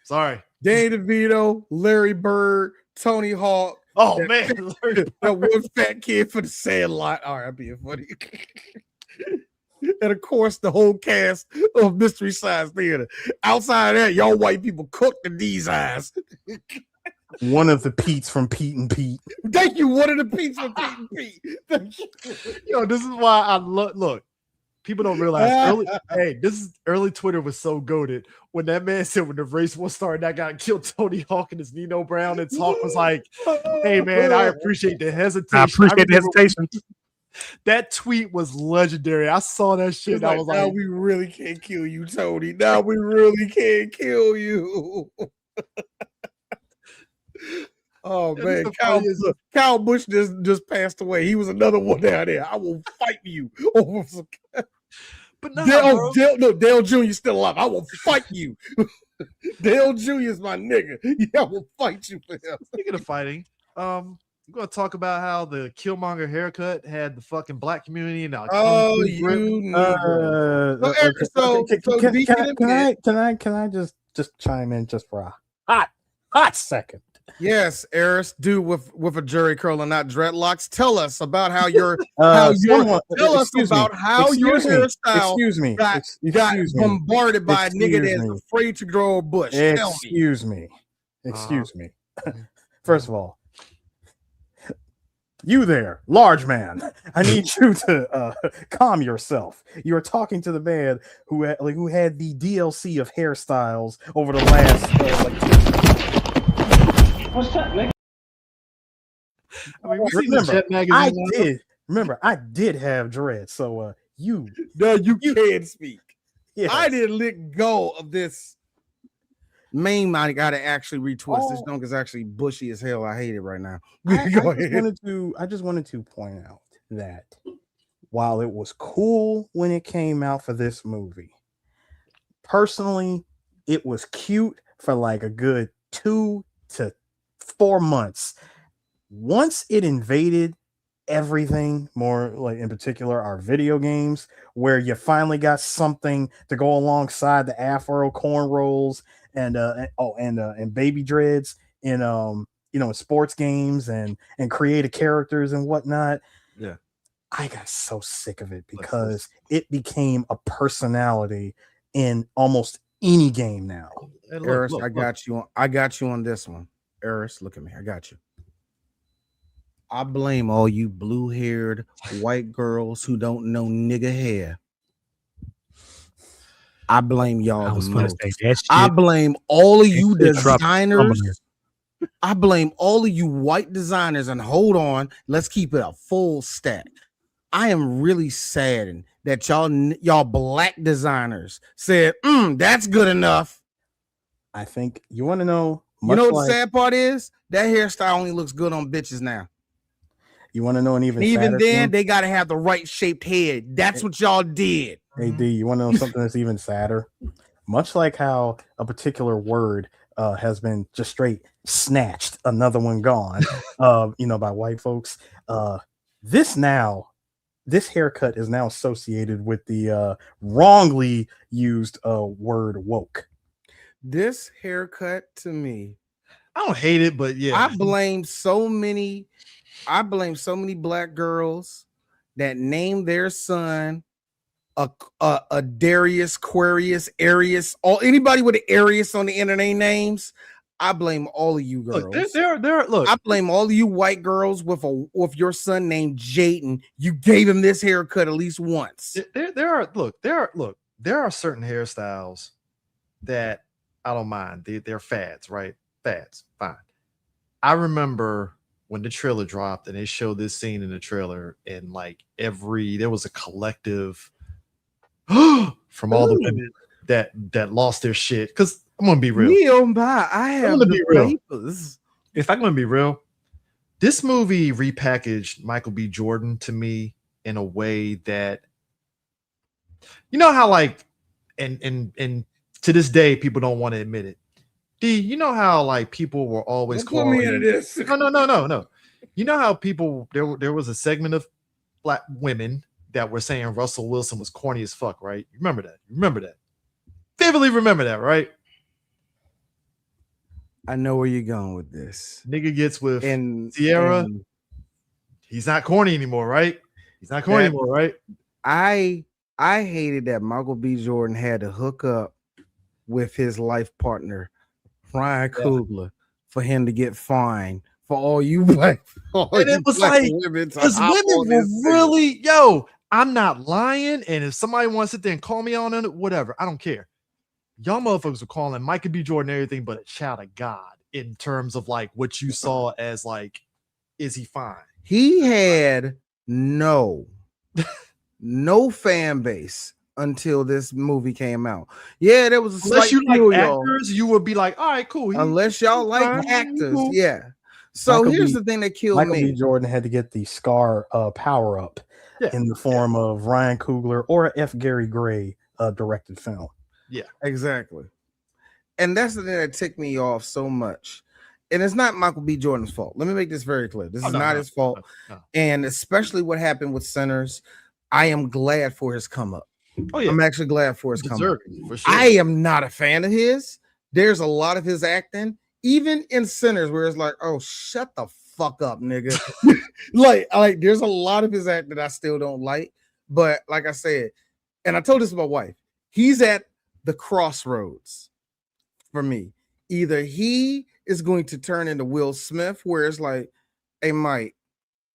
Sorry. Danny DeVito, Larry Bird, Tony Hawk. Oh, man. That one fat kid for the Sandlot. All right, I'm being funny. And of course, the whole cast of Mystery Science Theater. Outside of that, y'all white people cooked in these eyes. One of the Pete's from Pete and Pete. Thank you. One of the Pete's from Pete and Pete. Thank you. Yo, this is why I look. People don't realize early Twitter was so goated when that man said when the race war started, that guy killed Tony Hawk and his Nino Brown, and Hawk was like, "Hey man, I appreciate the hesitation. I appreciate the hesitation." That tweet was legendary. I saw that shit. I was now we really can't kill you, Tony. Now we really can't kill you. Oh man, Kyle Busch just passed away. He was another one down there. I will fight you over some. But no, Dale Jr. still alive. I will fight you. Dale Jr. is my nigga. Yeah, I will fight you for him. Speaking of fighting, we're gonna talk about how the Killmonger haircut had the fucking black community and can I just chime in just for a hot second? Yes, Eris, dude with a jerry curl and not dreadlocks. Tell us about how your hairstyle got bombarded by a nigga that's afraid to grow a bush. Excuse me. First of all, you there, large man. I need you to calm yourself. You're talking to the man who had the DLC of hairstyles over the last. What's that, nigga? I did have dread, so you can speak. Yes. I didn't let go of this meme. I gotta actually retwist. This junk is actually bushy as hell. I hate it right now. I just wanted to point out that while it was cool when it came out for this movie, personally, it was cute for like a good 2 to 4 months. Once it invaded everything, more like in particular our video games, where you finally got something to go alongside the afro cornrows and baby dreads in sports games and creative characters and whatnot. Yeah, I got so sick of it because it became a personality in almost any game now. And Eris, I got you on this one. Eris, look at me. I got you. I blame all you blue-haired white girls who don't know nigga hair. I blame y'all the most. I blame all of you designers. I blame all of you white designers. And hold on, let's keep it a full stack. I am really saddened that y'all black designers said, that's good enough. I think you want to know. You know what the sad part is? That hairstyle only looks good on bitches now. You want to know an even then thing? They got to have the right shaped head. That's what y'all did. Hey, D, you want to know something that's even sadder? Much like how a particular word has been just straight snatched, another one gone, by white folks. This haircut is now associated with the wrongly used word woke. This haircut to me, I don't hate it, but yeah, I blame so many black girls that named their son a Darius, Quarius, Arius, anybody with an Arius on the end of their names. I blame all of you girls. Look, I blame all of you white girls with your son named Jayden. You gave him this haircut at least once. There are certain hairstyles that I don't mind. They're fads, right? Fads, fine. I remember when the trailer dropped and they showed this scene in the trailer, and there was a collective from all the women that lost their shit. Because I'm gonna be real. I have the papers. If I'm gonna be real, this movie repackaged Michael B. Jordan to me in a way that, you know how and to this day people don't want to admit it. D, you know how people were always calling me into this. No. You know how people there was a segment of black women that were saying Russell Wilson was corny as fuck, right? You remember that? Vividly remember that, right? I know where you're going with this. Nigga gets with Sierra. He's not corny anymore, right? I hated that Michael B. Jordan had to hook up with his life partner, Ryan Coogler, for him to get fined for all you black. And it was women, because women were really, I'm not lying. And if somebody wants to sit there and call me on it, whatever, I don't care. Y'all motherfuckers were calling Michael B. Jordan everything but a child of God in terms of what you saw as is he fine? He had no fan base until this movie came out. Yeah, there was a unless you like actors, you would be like, all right, cool. Unless y'all like actors, yeah. So here's the thing that killed me. Michael B. Jordan had to get the Scar power up in the form of Ryan Coogler or a F. Gary Gray directed film. Yeah, exactly. And that's the thing that ticked me off so much. And it's not Michael B. Jordan's fault. Let me make this very clear. This is not his fault. No. And especially what happened with Sinners, I am glad for his come up. Oh, yeah. I'm actually glad for his come up. For sure. I am not a fan of his. There's a lot of his acting, even in Sinners, where it's oh, shut the fuck up, nigga. There's a lot of his acting that I still don't like. But like I said, and I told this to my wife, he's at the crossroads for me. Either he is going to turn into Will Smith, where it's hey, Mike,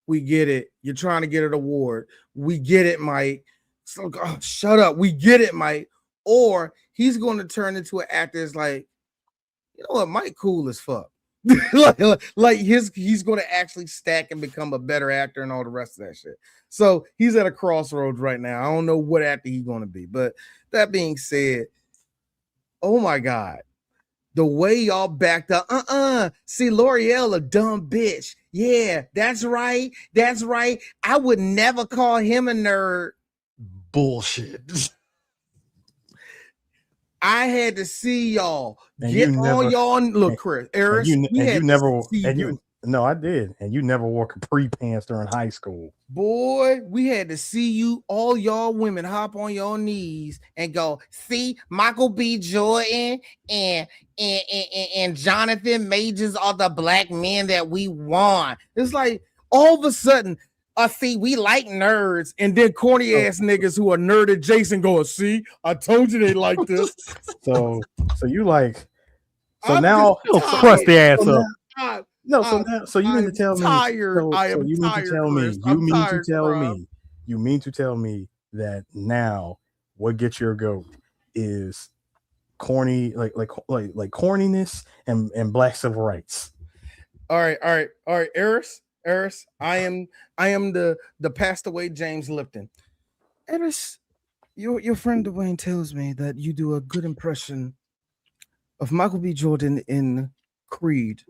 we get it. You're trying to get an award. We get it, Mike. So, shut up. We get it, Mike. Or he's going to turn into an actor that's you know what, Mike cool as fuck. He's going to actually stack and become a better actor and all the rest of that shit. So he's at a crossroads right now. I don't know what actor he's going to be. But that being said, oh my God, the way y'all backed up, see, L'Oreal a dumb bitch. Yeah, that's right. I would never call him a nerd. Bullshit. I had to see y'all get on y'all. Look, Chris, Eris, no, I did, and you never wore capri pants during high school. Boy, we had to see you, all y'all women, hop on your knees and go, see, Michael B. Jordan and Jonathan Majors are the black men that we want. It's all of a sudden, see, we like nerds, and then corny ass niggas who are nerd adjacent going, see, I told you they like this. So you like. So I'm now, crust the ass up. So you mean to tell me? Tired. I am you mean tired, to tell Chris. me? I'm tired, You mean to tell me that now what gets your goat is corny, like corniness and black civil rights. All right, Eris, I am the passed away James Lipton. Eris, your friend Dwayne tells me that you do a good impression of Michael B. Jordan in Creed,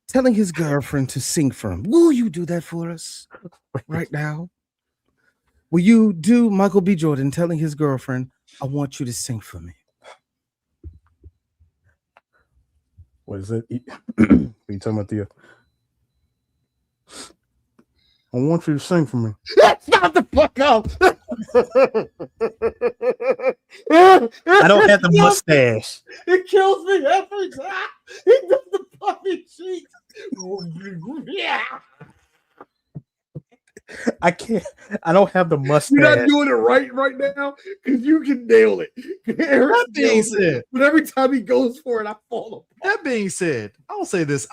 telling his girlfriend to sing for him. Will you do that for us right now? Will you do Michael B. Jordan telling his girlfriend, I want you to sing for me? What is it? What are you talking about, Theo? I want you to sing for me. Stop the fuck up! I don't have the mustache. It kills me every time. He does the puffy cheeks. Yeah. I can't. I don't have the mustache. You're not doing it right now because you can nail it. That being said, but every time he goes for it, I fall apart. That being said, I'll say this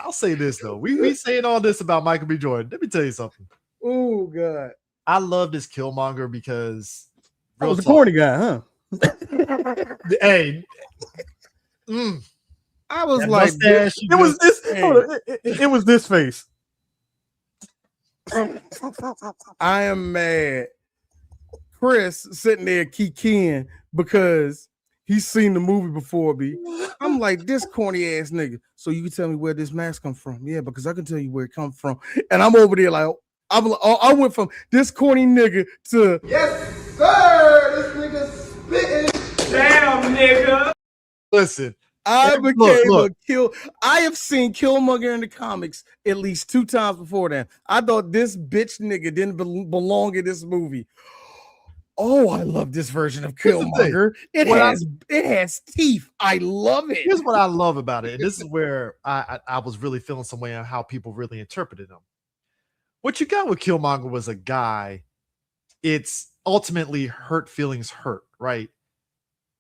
though. We saying all this about Michael B. Jordan. Let me tell you something. Oh God. I love this Killmonger because I was a corny guy, huh? Hey. I was like, it was this. It was this face. I am mad. Chris sitting there kikiing because he's seen the movie before me. I'm like, this corny ass nigga. So you can tell me where this mask come from? Yeah, because I can tell you where it comes from. And I'm over there like, I went from this corny nigga to yes, sir. This nigga spitting. Damn, nigga. Listen. I became a kill. I have seen Killmonger in the comics at least 2 times before that. I thought this bitch nigga didn't belong in this movie. Oh, I love this version of Killmonger. It has teeth. I love it. Here's what I love about it. And this is where I was really feeling some way on how people really interpreted him. What you got with Killmonger was a guy. It's ultimately hurt feelings hurt, right?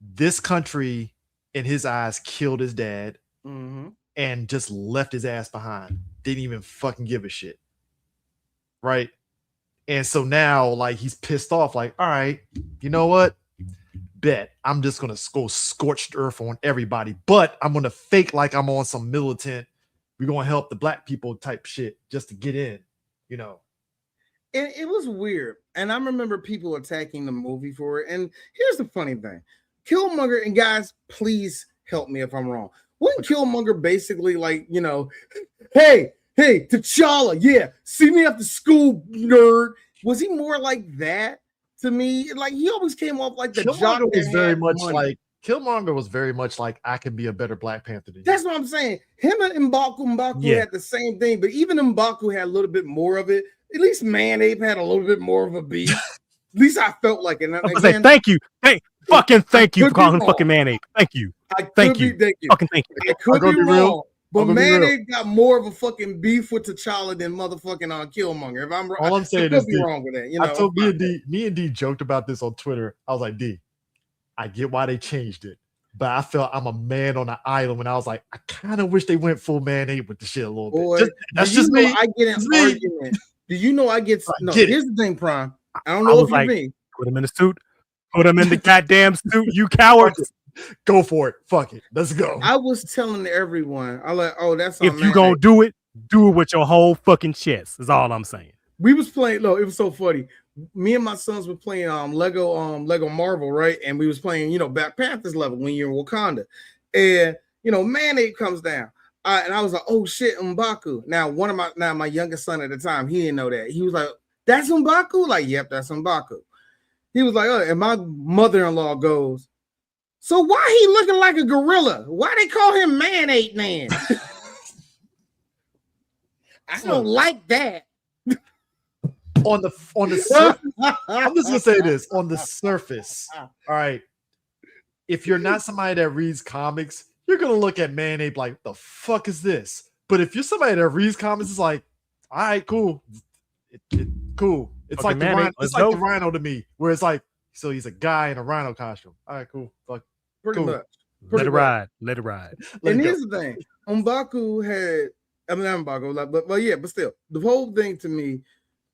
This country, in his eyes, killed his dad and just left his ass behind. Didn't even fucking give a shit. Right? And so now, like, he's pissed off, like, all right, you know what? Bet I'm just gonna go scorched earth on everybody, but I'm gonna fake like I'm on some militant, we're gonna help the black people type shit just to get in, you know. And it was weird. And I remember people attacking the movie for it. And here's the funny thing. Killmonger, and guys, please help me if I'm wrong. Wasn't Killmonger basically like, you know, hey, T'Challa, yeah, see me after school, nerd. Was he more like that to me? Like, he always came off like the jock was very much money. Like Killmonger was very much like, I can be a better Black Panther than you. That's what I'm saying. Him and M'Baku had the same thing, but even M'Baku had a little bit more of it. At least Man-Ape had a little bit more of a beat. At least I felt like it. And again, thank you. Thank you for calling him fucking Man-Ape. Thank you. Thank you. Fucking thank you. I could be wrong, but Man-Ape got more of a fucking beef with T'Challa than motherfucking Killmonger. If I'm wrong, all I'm saying is wrong with that. You know, I told me and D joked about this on Twitter. I was like, D, I get why they changed it, but I felt I'm a man on an island when I was like, I kind of wish they went full Man-Ape with the shit a little bit. That's just me. I get an argument. Do you know I get no? Here's the thing, Prime. I don't know if you're me. Put him in the suit. Put him in the goddamn suit. You cowards. Go for it. Fuck it. Let's go. I was telling everyone, I like, oh, that's if you gonna do it with your whole fucking chest. Is all I'm saying. We was playing. Look, it was so funny. Me and my sons were playing Lego Marvel, right? And we was playing, you know, Black Panthers level when you're in Wakanda, and you know, Man-Ape comes down. And I was like, oh shit, M'Baku. Now, my youngest son at the time, he didn't know that. He was like, that's M'Baku? Like, yep, that's M'Baku. He was like, oh, and my mother-in-law goes, so why he looking like a gorilla? Why they call him Man-Ape Man? I don't like that. On the surface, I'm just gonna say this. On the surface, all right. If you're not somebody that reads comics, you're gonna look at Man-Ape like, the fuck is this? But if you're somebody that reads comics, it's like, all right, cool. Cool. It's Okay, like the man, rhino. let's It's like go. the rhino to me, where it's like, so he's a guy in a rhino costume. All right, cool. Fuck. Pretty Cool. much. Let it ride. Let it ride. Let And it go. here's the thing: M'Baku had, I mean, not M'Baku, like, but yeah, but still, the whole thing to me,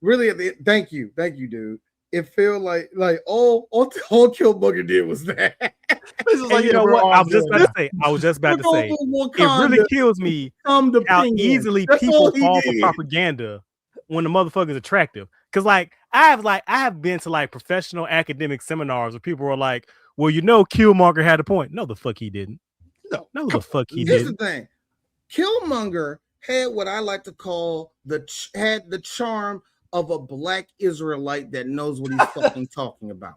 really, thank you, dude. It felt like all Killmonger did was that. This is And you know bro, what? I was just about to say. It really kills me how easily people fall for propaganda when the motherfucker's attractive. Because I have been to like professional academic seminars where people were like, well, you know, Killmonger had a point. No, the fuck he didn't. No, the fuck he didn't. Here's the thing: Killmonger had what I like to call had the charm of a black Israelite that knows what he's fucking talking about.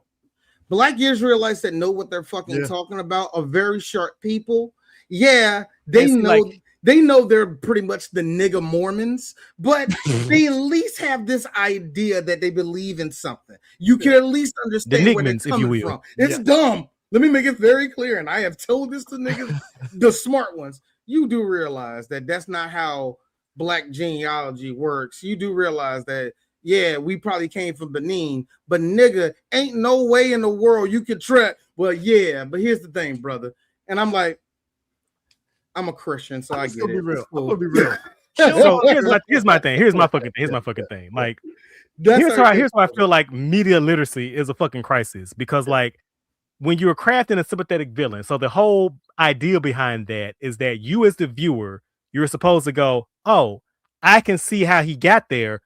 Black Israelites that know what they're fucking talking about are very sharp people. Yeah, they know they're pretty much the nigga Mormons, but they at least have this idea that they believe in something. You can at least understand where they're coming from. It's dumb. Let me make it very clear, and I have told this to niggas, the smart ones. You do realize that that's not how black genealogy works. You do realize that, yeah, we probably came from Benin, but nigga, ain't no way in the world you could track. Well, yeah, but here's the thing, brother. And I'm like, I'm a Christian, so I get it. I'm gonna be real. So here's my thing. Here's my fucking thing. Like, here's why I feel like media literacy is a fucking crisis. Because like when you're crafting a sympathetic villain, so the whole idea behind that is that you as the viewer, you're supposed to go, oh, I can see how he got there.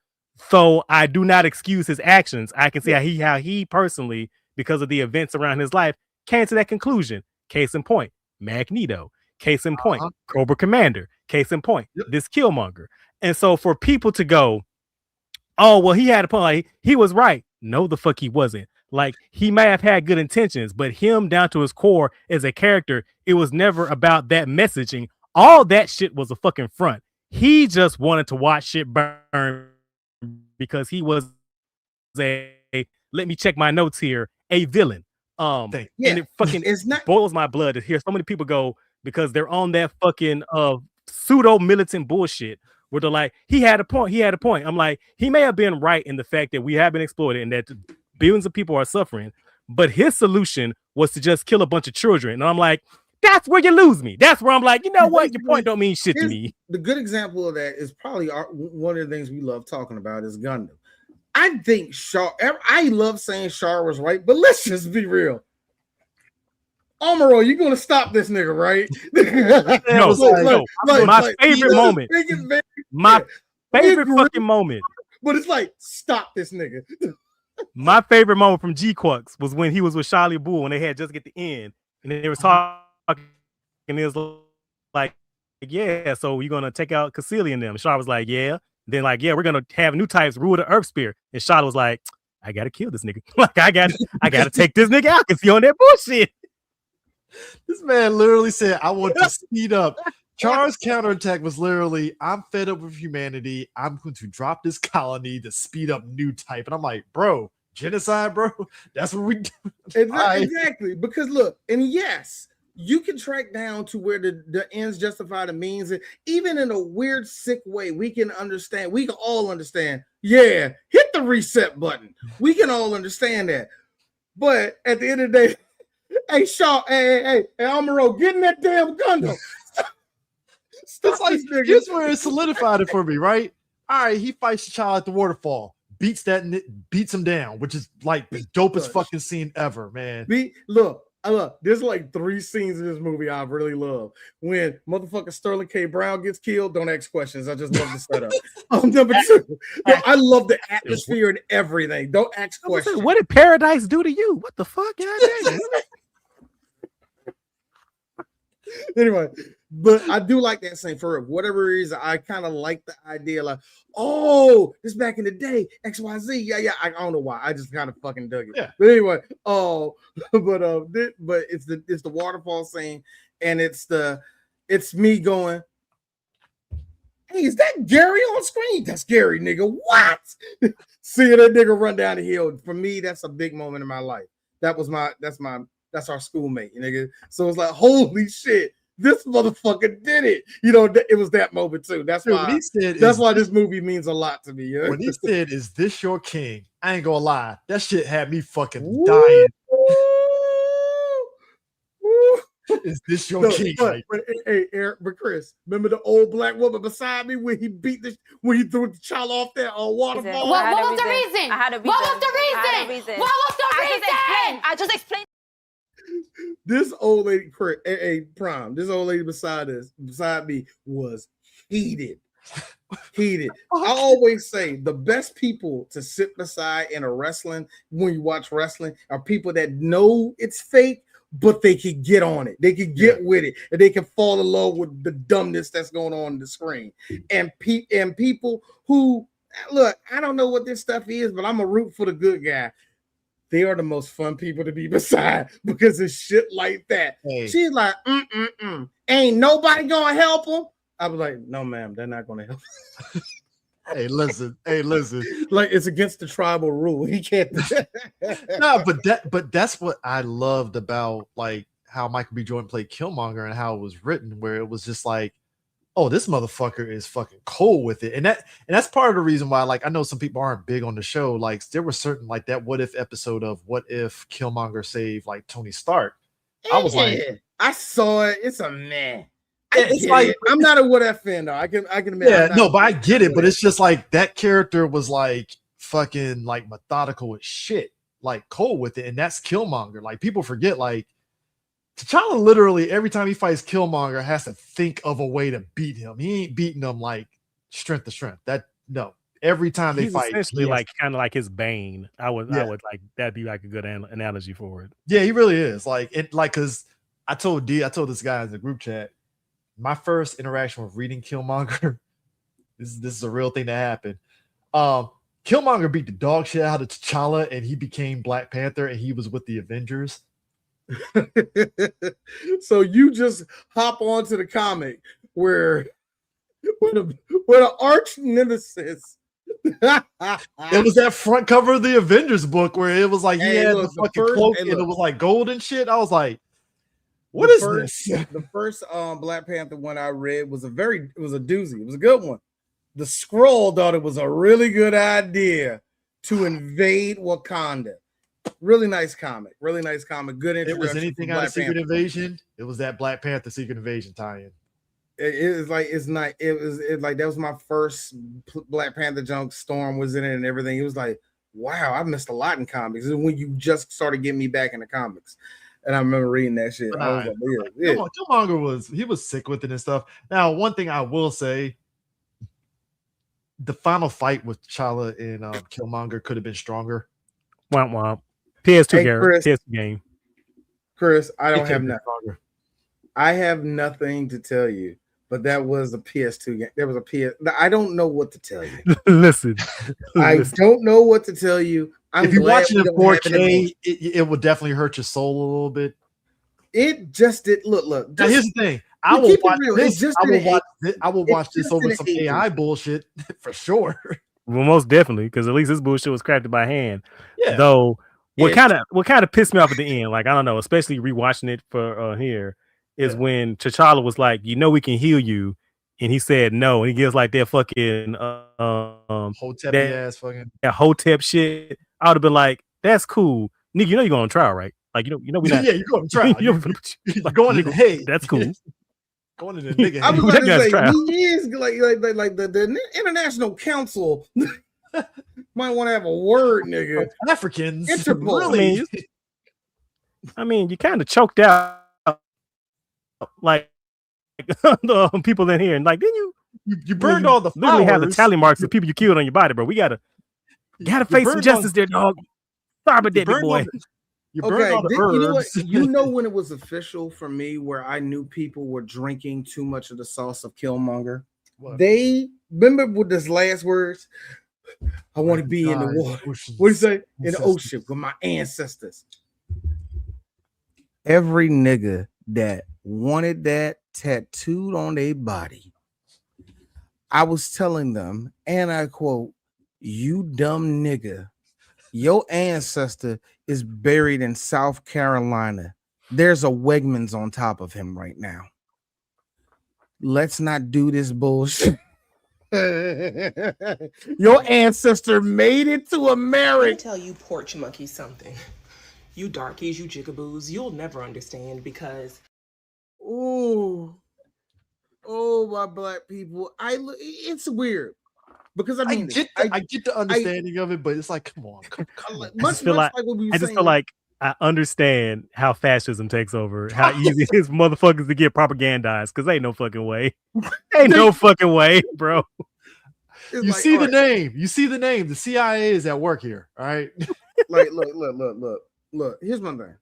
So I do not excuse his actions. I can see how he personally, because of the events around his life, came to that conclusion. Case in point, Magneto. Case in point, Cobra Commander. Case in point, this Killmonger. And so for people to go, oh, well, he had a point. Like, he was right. No, the fuck he wasn't. Like, he may have had good intentions, but him down to his core as a character, it was never about that messaging. All that shit was a fucking front. He just wanted to watch shit burn because he was let me check my notes here, a villain. And it fucking boils my blood to hear so many people go, because they're on that fucking pseudo militant bullshit where they're like, he had a point. I'm like, he may have been right in the fact that we have been exploited and that billions of people are suffering, but his solution was to just kill a bunch of children. And I'm like, that's where you lose me. That's where I'm like, you know what? Your point don't mean shit to me. The good example of that is probably one of the things we love talking about is Gundam. I think I love saying Char was right, but let's just be real. Amuro, you're gonna stop this nigga, right? My favorite moment. My favorite fucking moment. But it's like, stop this nigga. My favorite moment from G-Quux was when he was with Charlie Bull and they had just get the end and they were talking and it was like, yeah, so you're gonna take out Cassilia and them. And Char was like, yeah. Then like, yeah, we're gonna have new types rule the Earth Spear. And Charlie was like, I gotta kill this nigga. Like, I gotta take this nigga out because he on that bullshit. This man literally said, I want to speed up. Char's counterattack was literally, I'm fed up with humanity. I'm going to drop this colony to speed up new type. And I'm like, bro, genocide, bro? That's what we do. Exactly. Because look, and yes, you can track down to where the ends justify the means. And even in a weird, sick way, we can all understand. Yeah, hit the reset button. We can all understand that. But at the end of the day, hey, Shaw, hey, Amuro, get in that damn Gundam. It's like, here's where it solidified it for me, right? All right, he fights the child at the waterfall, beats him down, which is like the dopest fucking scene ever, man. Look, there's like 3 scenes in this movie I really love. When motherfucker Sterling K. Brown gets killed, don't ask questions. I just love the setup. Number 2, I love the atmosphere and everything. Don't ask questions. What did Paradise do to you? What the fuck? Anyway, but I do like that scene for whatever reason. I kind of like the idea, like, oh, this back in the day, XYZ. Yeah. I don't know why. I just kind of fucking dug it. Yeah. But anyway, but it's the waterfall scene, and it's me going, hey, is that Gary on screen? That's Gary, nigga. What? Seeing that nigga run down the hill, for me, that's a big moment in my life. That's our schoolmate, nigga. So it's like, holy shit. this motherfucker did it. You know, it was that moment too. That's Dude, why. Said, that's why this movie means a lot to me. Yeah? When he said, "Is this your king?" I ain't gonna lie, that shit had me fucking dying. Is this your king? Hey, Eric, but Chris, remember the old black woman beside me when he when he threw the child off that waterfall? What was the reason? What was the reason? What was the reason? I just explained. This old lady, Chris, Prime, this old lady beside me was heated. I always say the best people to sit beside in a wrestling when you watch wrestling are people that know it's fake, but they can get on it. They can get with it, and they can fall in love with the dumbness that's going on the screen. And people who look, I don't know what this stuff is, but I'm a root for the good guy. They are the most fun people to be beside because it's shit like that. Hey. She's like, ain't nobody gonna help them. I was like, no, ma'am, they're not gonna help. Hey, listen. Like it's against the tribal rule. He can't. No, but that's what I loved about like how Michael B. Jordan played Killmonger and how it was written, where it was just like, oh, this motherfucker is fucking cold with it. And that's part of the reason why, like, I know some people aren't big on the show. Like, there were certain like that what if episode of what if Killmonger saved like Tony Stark. I was like, I saw it. It's a man. It's like I'm not a what if fan though. I can admit. Yeah, no, but I get it. But it's just like that character was like fucking like methodical as shit, like cold with it, and that's Killmonger. Like people forget, like T'Challa literally every time he fights Killmonger has to think of a way to beat him. He ain't beating him like strength to strength. Every time they fight, essentially like kind of like his Bane. I would like that'd be like a good analogy for it. Yeah, he really is. Like it, like because I told this guy in the group chat. My first interaction with reading Killmonger, this is a real thing that happened. Killmonger beat the dog shit out of T'Challa, and he became Black Panther, and he was with the Avengers. So you just hop onto the comic where the arch nemesis. It was that front cover of the Avengers book where it was like he had the fucking cloak and it was like gold and shit. I was like, what is this? The first Black Panther one I read was a doozy. It was a good one. The Skrull thought it was a really good idea to invade Wakanda. Really nice comic. Good introduction. It was anything out of Secret Invasion. It was that Black Panther Secret Invasion tie-in. It was like that was my first Black Panther junk. Storm was in it and everything. It was like, wow, I missed a lot in comics. This is when you just started getting me back into comics. And I remember reading that shit. I was like, Killmonger was sick with it and stuff. Now, one thing I will say, the final fight with T'Challa and Killmonger could have been stronger. Womp womp. PS2 game. Chris, I don't have nothing. I have nothing to tell you, but that was a PS2 game. There was a PS. I don't know what to tell you. Listen. I don't know what to tell you. If you're watching it in 4K, it would definitely hurt your soul a little bit. It just did. Look. Now, here's the thing. I will watch this. I will watch this over some AI bullshit for sure. Well, most definitely, because at least this bullshit was crafted by hand. Yeah. Though, what kind of pissed me off at the end, like I don't know, especially rewatching it for here, is when T'Challa was like, we can heal you, and he said no, and he gives like that fucking Hotep ass fucking Hotep shit. I would have been like, that's cool, nigga. You're going on trial, right? Like we not. Yeah, you're going to trial. You're going to hey, that's cool. Going to the nigga. I was going to say he is like the International Council might want to have a word, nigga. Africans, Interpol. Really? I mean, you kind of choked out like the people in here, and like, didn't you burned all the flowers. Literally have the tally marks of people you killed on your body, bro. We gotta face some justice there, dog. Sorry about that, boy. You burned all the herbs. You know when it was official for me where I knew people were drinking too much of the sauce of Killmonger? What? They remember with his last words, I want to be in the water. What do you say? In the ocean with my ancestors. Every nigga that wanted that tattooed on their body, I was telling them, and I quote, "You dumb nigga, your ancestor is buried in South Carolina. There's a Wegmans on top of him right now. let's not do this bullshit. Your ancestor made it to America. Let me tell you porch monkeys something. You darkies, you jigaboos, you'll never understand because oh my black people. It's weird because I get the understanding of it, but it's like, come on. I just feel like I understand how fascism takes over, how easy it is motherfuckers to get propagandized, because ain't no fucking way. Ain't no fucking way, bro. You see the name. You see the name. The CIA is at work here. All right. Like, look. Here's my thing.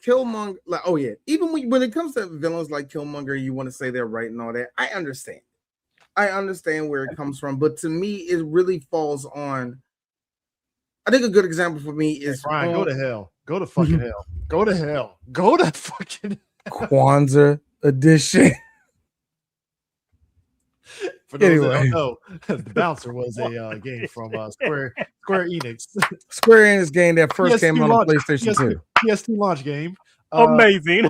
Killmonger, like, oh yeah. Even when it comes to villains like Killmonger, you want to say they're right and all that. I understand. I understand where it comes from, but to me, it really falls on. I think a good example for me is Brian. Go to hell. Go to fucking hell. Go to hell. Go to fucking Kwanzaa edition. For those that don't know, the Bouncer was a game from Square Enix. Square Enix game that first came on the PlayStation 2. PS2 launch game. Amazing.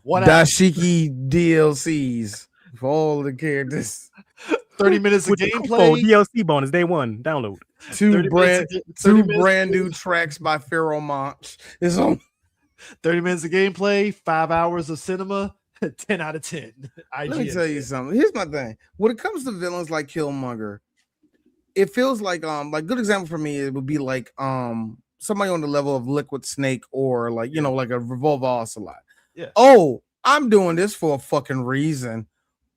Dashiki DLCs for all the characters. 30 minutes of gameplay. DLC bonus day one. Download. Two brand new tracks by Pharaoh Monch. It's on 30 minutes of gameplay, 5 hours of cinema. 10 out of 10. Let me tell you something. Here's my thing. When it comes to villains like Killmonger, it feels like good example for me, it would be like somebody on the level of Liquid Snake or like like a Revolver Ocelot. Yeah. Oh, I'm doing this for a fucking reason.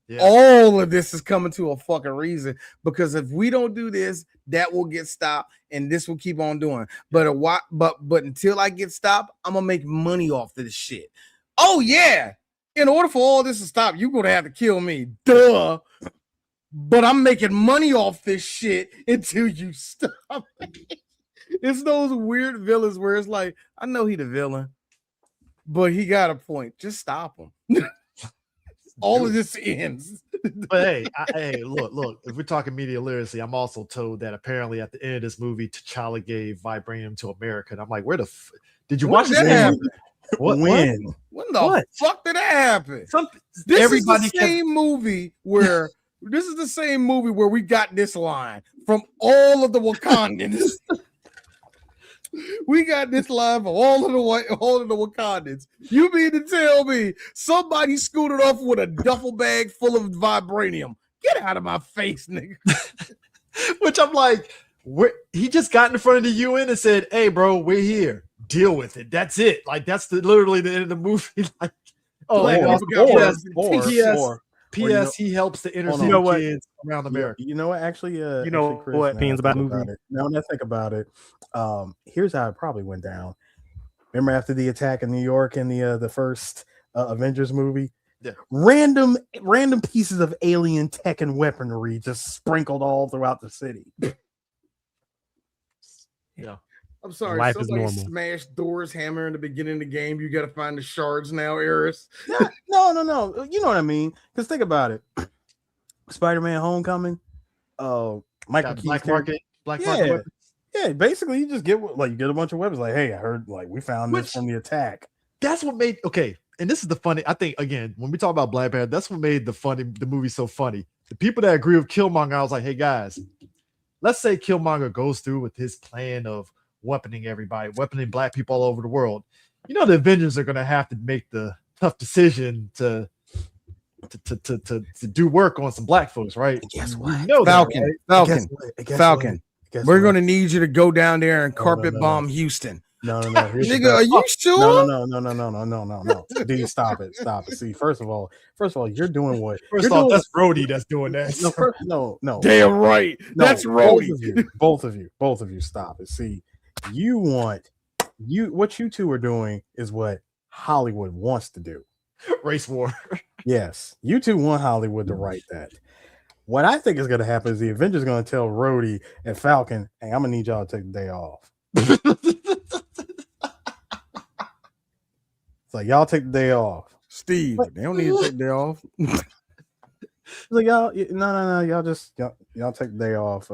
Yeah. All of this is coming to a fucking reason, because if we don't do this, that will get stopped and this will keep on doing. But until I get stopped, I'm gonna make money off of this shit. Oh yeah. In order for all this to stop, you're going to have to kill me. Duh. But I'm making money off this shit until you stop. It's those weird villains where it's like, I know he the villain, but he got a point. Just stop him. All of this ends. But hey, look. If we're talking media literacy, I'm also told that apparently at the end of this movie, T'Challa gave vibranium to America. And I'm like, did you watch this? When the fuck did that happen? This is the same movie where we got this line from all of the Wakandans. We got this line from all of the Wakandans. You mean to tell me somebody scooted off with a duffel bag full of vibranium? Get out of my face, nigga. Which I'm like, he just got in front of the UN and said, "Hey, bro, we're here. Deal with it." That's it. Like that's literally the end of the movie. Like, P.S. He helps the inner city kids around America. You know what? Actually, Chris, what opinions about the movie? Now when I think about it, here's how it probably went down. Remember after the attack in New York in the first Avengers movie? Yeah. Random pieces of alien tech and weaponry just sprinkled all throughout the city. Yeah. I'm sorry. Life somebody is normal. smashed Thor's hammer in the beginning of the game. You got to find the shards now, Eris. No. You know what I mean? Because think about it. Spider-Man: Homecoming. Michael Keaton's Black Market. Yeah, basically you just get you get a bunch of weapons. Like, hey, I heard we found this from the attack. That's what made and this is the funny. I think again when we talk about Black Panther, that's what made the movie so funny. The people that agree with Killmonger, I was like, hey guys, let's say Killmonger goes through with his plan of weaponing everybody, weaponing black people all over the world. The Avengers are going to have to make the tough decision to do work on some black folks, right? And guess what? Falcon. We're going to need you to go down there and carpet bomb Houston. No. Nigga, are you sure? No. Dude, stop it. See, first of all, you're doing what? First off, that's Rhodey that's doing that. No. Damn right. That's Rhodey. Both of you, stop it. See, what you two are doing is what Hollywood wants to do. Race war. Yes, you two want Hollywood to write that. What I think is going to happen is the Avengers are going to tell Rhodey and Falcon, hey, I'm going to need y'all to take the day off. It's like, y'all take the day off. Steve, they don't need to take the day off. It's like, y'all, no, y'all take the day off.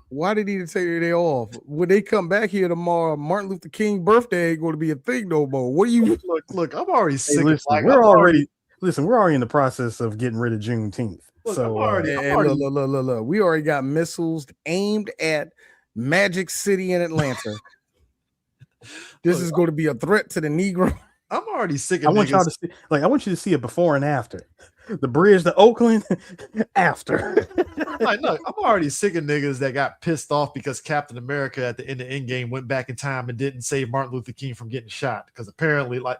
Why did he take the day off? When they come back here tomorrow, Martin Luther King birthday ain't going to be a thing no more. What do you look? I'm already sick. Listen, we're already Listen, we're already in the process of getting rid of Juneteenth. Look, So look. We already got missiles aimed at Magic City in Atlanta. This is going to be a threat to the Negro. I'm already sick of I want y'all to see, I want you to see a before and after. The bridge to Oakland after. Like, look, I'm already sick of niggas that got pissed off because Captain America at the end of Endgame went back in time and didn't save Martin Luther King from getting shot because apparently, like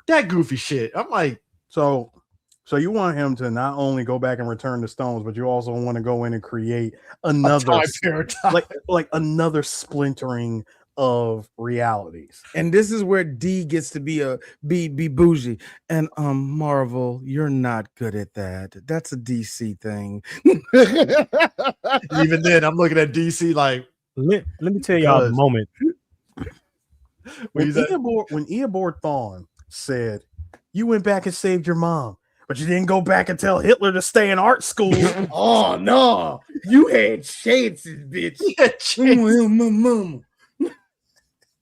that goofy shit. I'm like, so you want him to not only go back and return the stones, but you also want to go in and create another like another splintering of realities. And this is where D gets to be bougie. And Marvel, you're not good at that. That's a DC thing. even then, I'm looking at DC like, let me tell y'all a moment. When Eobard Thawne said, "You went back and saved your mom, but you didn't go back and tell Hitler to stay in art school." Oh no, you had chances, bitch. Mama.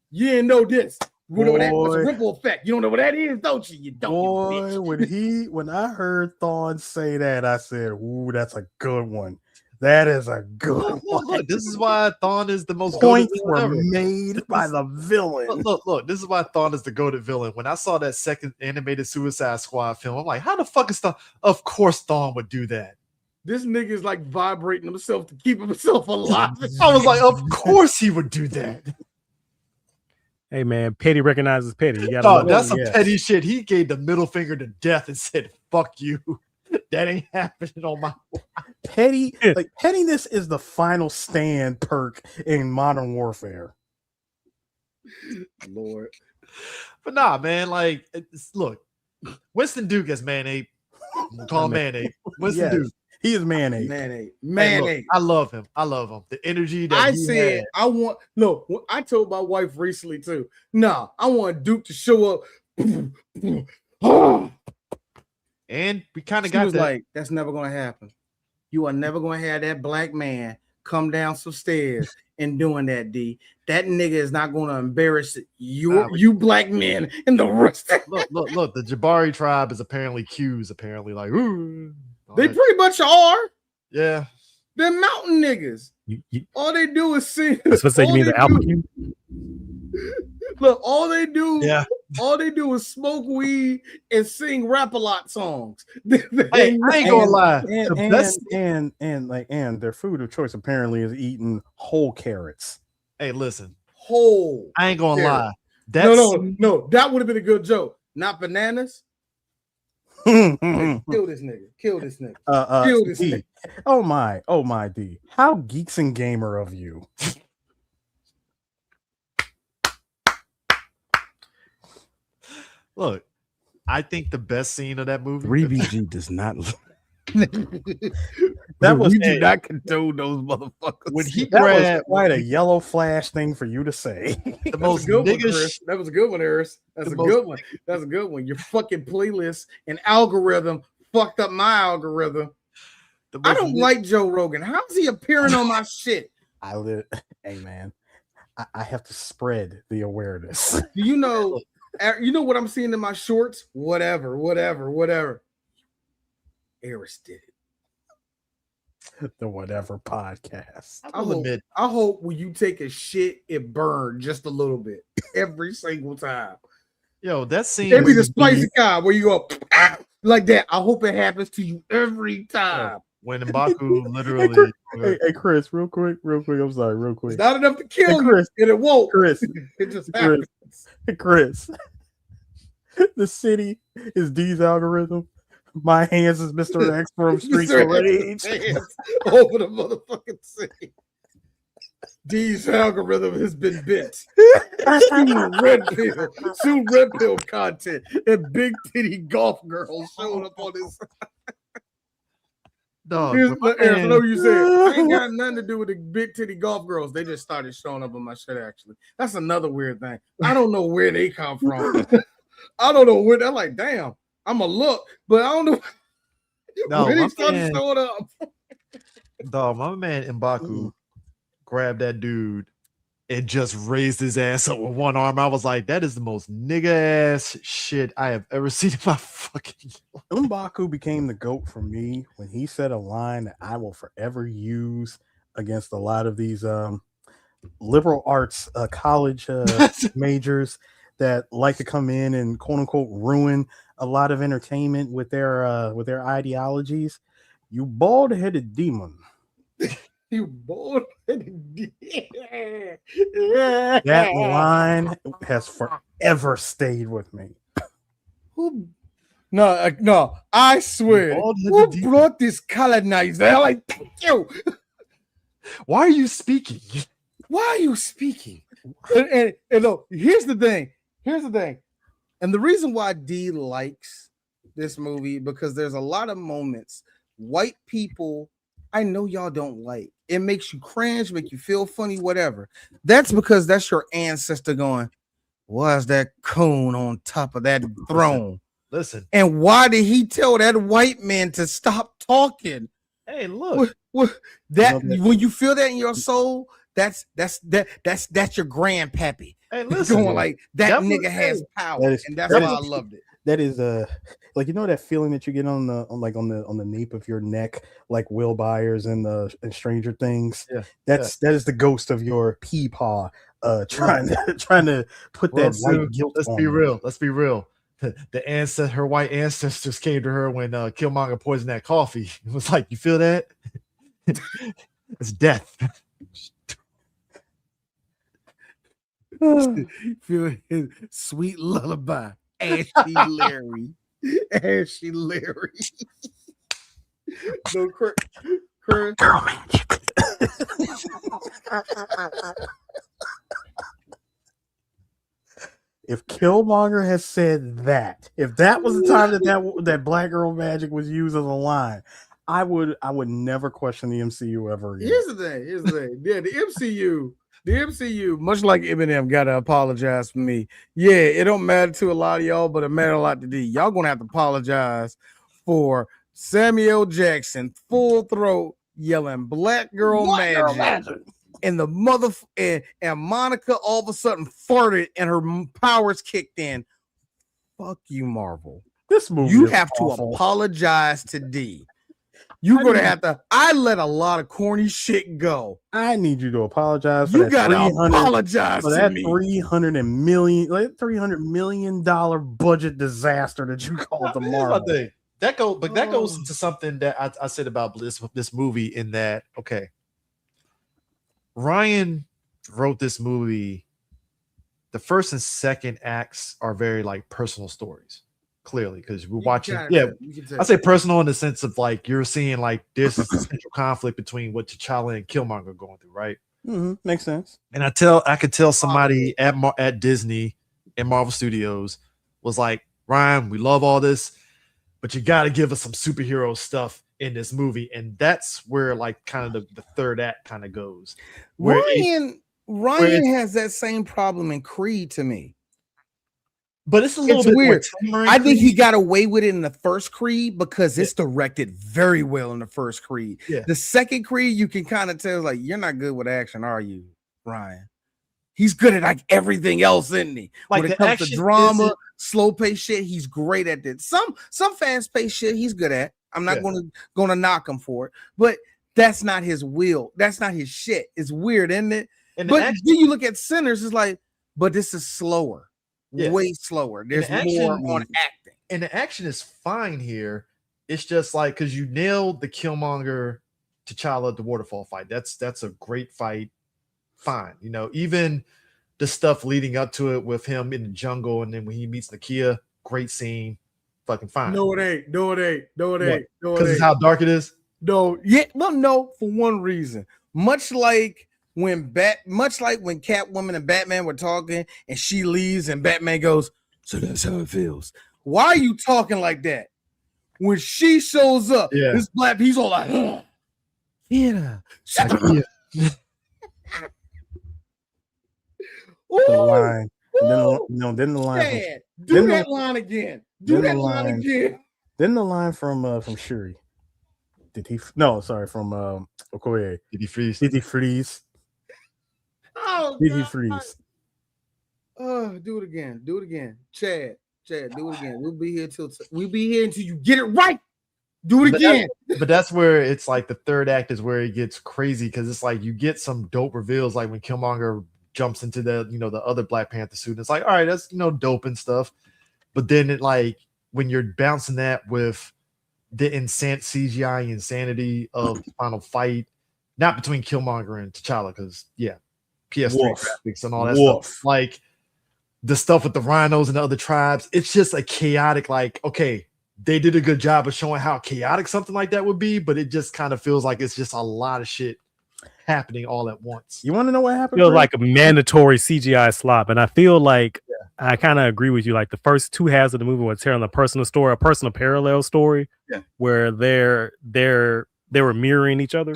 You didn't know this. You know that was a ripple effect. You don't know what that is, don't you? You don't. Boy, you bitch. when I heard Thawne say that, I said, "Ooh, that's a good one. That is a good one." Look, this is why Thawne is the most points were ever made by the villain. Look, this is why Thawne is the goated villain. When I saw that second animated Suicide Squad film, I'm like, how the fuck is Thawne? Of course Thawne would do that. This nigga is like vibrating himself to keep himself alive. I was like, of course he would do that. Hey man, petty recognizes petty. You gotta that's some petty shit. He gave the middle finger to death and said, "Fuck you." That ain't happening on my petty. Like pettiness is the final stand perk in Modern Warfare. Lord, but nah, man. Like, look, Winston Duke as Mayonnaise. We'll call him Mayonnaise. Winston Duke. He is mayonnaise. Mayonnaise. I love him. The energy that I said, I told my wife recently too. Nah, I want Duke to show up. And we kind of got that. Like, that's never gonna happen. You are never gonna have that black man come down some stairs and doing that, D. That nigga is not gonna embarrass you black men and the rest. Look, the Jabari tribe is apparently Q's, like, ooh. They pretty much are. Yeah. They're mountain niggas. All they do is sing. I was supposed to say you mean the Alpha Q? Look, all they do is smoke weed and sing rap-a-lot songs. I ain't gonna lie. And their food of choice apparently is eating whole carrots. Hey, listen. Whole. I ain't gonna lie. No. That would have been a good joke. Not bananas. Kill this nigga. Kill this nigga. Oh my D. How geeks and gamer of you. Look, I think the best scene of that movie. 3BG does not. We do not condone those motherfuckers. When he grabbed quite a yellow flash thing for you to say. The most good one, niggas. Chris. That was a good one, Eris. That's a good one. That's a good one. Your fucking playlist and algorithm fucked up my algorithm. I don't like Joe Rogan. How's he appearing on my shit? Hey man, I have to spread the awareness. Do you know what I'm seeing in my shorts? Whatever. Eris did it. The Whatever podcast. I hope when you take a shit, it burned just a little bit every single time. Yo, that scene. Maybe the spicy kind where you go like that. I hope it happens to you every time. When M'Baku literally. Hey, Chris, real quick. I'm sorry, real quick. It's not enough to kill you, and it won't. Chris, it just happens. Chris. The city is D's algorithm. My hands is Mr. X from Streets of Rage. Over the motherfucking city. D's algorithm has been bit. Soon red pill content and big titty golf girls showing up on this. No, I know you said I ain't got nothing to do with the big titty golf girls. They just started showing up on my shit. Actually, that's another weird thing. I don't know where they come from. I don't know where they're like. Damn, I'm a look, but I don't know where they started showing up. Dog, my man M'Baku grabbed that dude and just raised his ass up with one arm. I was like, that is the most nigga ass shit I have ever seen in my fucking life. M'Baku became the GOAT for me when he said a line that I will forever use against a lot of these liberal arts college majors that like to come in and quote unquote ruin a lot of entertainment with their ideologies. You bald-headed demon. You bald-headed demon. That line has forever stayed with me. No, I swear. Who brought this colonizer? Like, thank you. Why are you speaking? Why are you speaking? And no, here's the thing. And the reason why D likes this movie, because there's a lot of moments white people, I know y'all don't like. It makes you cringe, make you feel funny, whatever. That's because that's your ancestor going, why is that cone on top of that throne? Listen. And why did he tell that white man to stop talking? Hey, look. When you feel that in your soul, that's your grandpappy. Hey, listen, going like that nigga has power, and that's why I loved it. That is like, you know, that feeling that you get on the nape of your neck, like Will Byers in Stranger Things. Yeah, that is the ghost of your peepaw trying to put that white guilt. Let's be real. Let's be real. Her white ancestors came to her when Killmonger poisoned that coffee. It was like, you feel that? It's death. Feel his sweet lullaby. Ashy Larry. No, girl magic. If Killmonger has said that, if that was the time that Black Girl Magic was used as a line, I would never question the MCU ever again. Here's the thing. Yeah, the MCU, much like Eminem, gotta apologize for me. Yeah, it don't matter to a lot of y'all, but it matter a lot to D. Y'all gonna have to apologize for Samuel Jackson full throat yelling "Black Girl Magic." And the mother and Monica all of a sudden farted and her powers kicked in. Fuck you, Marvel. This movie, you have to apologize to D. You're gonna have to. I let a lot of corny shit go. I need you to apologize. For you gotta apologize for to that me. $300 million budget disaster that you called the Marvel. That goes into something that I said about this movie. In that, okay, Ryan wrote this movie. The first and second acts are very like personal stories. Clearly, because we're watching. I say personal in the sense of like you're seeing like there's this central conflict between what T'Challa and Killmonger are going through, right? Mm-hmm. Makes sense. And I could tell somebody at Disney and Marvel Studios was like, Ryan, we love all this, but you got to give us some superhero stuff in this movie, and that's where like kind of the third act kind of goes. Ryan has that same problem in Creed to me. But it's a little bit weird. I think Creed. he got away with it in the first Creed because it's directed very well in the first Creed. Yeah. The second Creed, you can kind of tell, like, you're not good with action, are you, Ryan? He's good at like everything else, isn't he? Like when it comes to drama, slow pace shit, he's great at it. Some fast paced shit he's good at. I'm not gonna knock him for it, but that's not his will. That's not his shit. It's weird, isn't it? But then you look at Sinners, it's like, but this is slower. Yeah. Way slower. There's more on acting, and the action is fine here. It's just like because you nailed the Killmonger T'Challa the waterfall fight. That's a great fight. Fine, you know, even the stuff leading up to it with him in the jungle, and then when he meets Nakia, great scene. Fucking fine. No, it ain't. Because it's how dark it is. No, for one reason. Much like when Catwoman and Batman were talking and she leaves and Batman goes, so that's how it feels. Why are you talking like that? When she shows up, this black, he's all like, yeah. The line. Then the line. Do that line again. Then the line from Shuri. Did he? No, sorry, from Okoye. Did he freeze? Did he freeze? Oh, PG God. freeze. Do it again. Do it again. Chad, do it again. We'll be here until you get it right. Do it again. But that's where it's like the third act is where it gets crazy because it's like you get some dope reveals, like when Killmonger jumps into the the other Black Panther suit. And it's like, all right, that's dope and stuff. But then it like when you're bouncing that with the CGI insanity of the final fight, not between Killmonger and T'Challa, because PS3 graphics and all that stuff. Like the stuff with the rhinos and the other tribes, it's just a chaotic, like, okay, they did a good job of showing how chaotic something like that would be, but it just kind of feels like it's just a lot of shit happening all at once. You want to know what happened? Feels like a mandatory CGI slop, and I feel like I kind of agree with you. Like the first two halves of the movie were telling a personal story, a personal parallel story, where they were mirroring each other.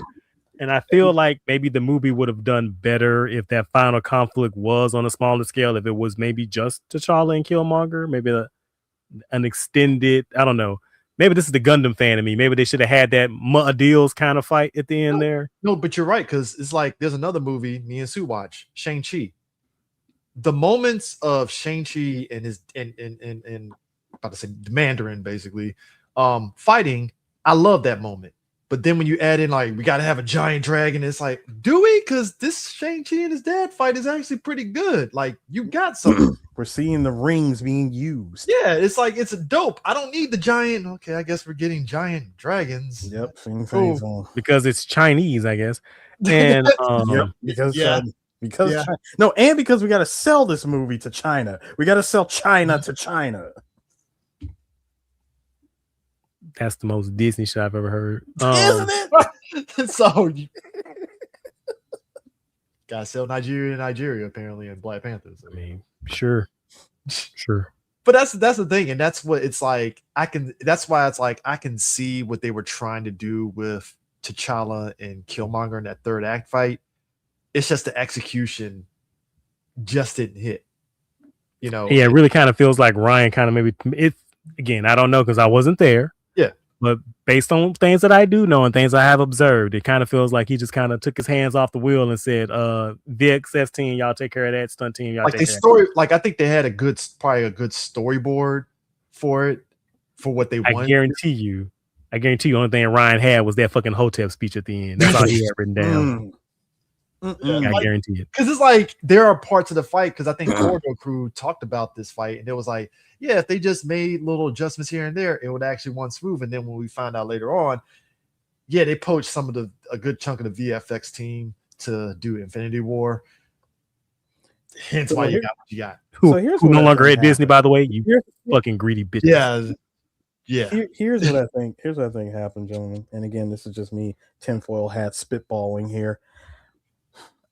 And I feel like maybe the movie would have done better if that final conflict was on a smaller scale. If it was maybe just T'Challa and Killmonger, maybe an extended, I don't know. Maybe this is the Gundam fan of me. Maybe they should have had that Deals kind of fight at the end there. No, but you're right, because it's like there's another movie me and Sue watch, Shang-Chi. The moments of Shang-Chi and his and about to say the Mandarin basically fighting, I love that moment. But then when you add in like we got to have a giant dragon, it's like, do we? Because this Shang-Chi and his dad fight is actually pretty good. Like you got something. We're seeing the rings being used. Yeah, it's like it's a dope. I don't need the giant. Okay, I guess we're getting giant dragons. Yep, because it's Chinese, I guess. And because we got to sell this movie to China. We got to sell China to China. That's the most Disney shit I've ever heard. Isn't it? So you gotta sell Nigeria apparently in Black Panthers. I mean, sure. But that's the thing, and that's what it's like. That's why it's like I can see what they were trying to do with T'Challa and Killmonger in that third act fight. It's just the execution just didn't hit. Yeah, it really kind of feels like Ryan kind of maybe it again. I don't know because I wasn't there. Yeah, but based on things that I do know and things I have observed, it kind of feels like he just kind of took his hands off the wheel and said, VXS team, y'all take care of that. Stunt team, y'all like take the care story. Like I think they had probably a good storyboard for it, for what they wanted. I guarantee you, the only thing Ryan had was that fucking Hotep speech at the end. That's all he had written down. I guarantee it. Because it's like there are parts of the fight, because I think Corridor Crew talked about this fight, and it was like, yeah, if they just made little adjustments here and there, it would actually run smooth. And then when we find out later on, yeah, they poached a good chunk of the VFX team to do Infinity War. Hence why you got what you got. Who no longer at Disney, by the way, you fucking greedy bitch. Yeah. Here's what I think. Here's what I think happened, gentlemen. And again, this is just me tinfoil hat spitballing here.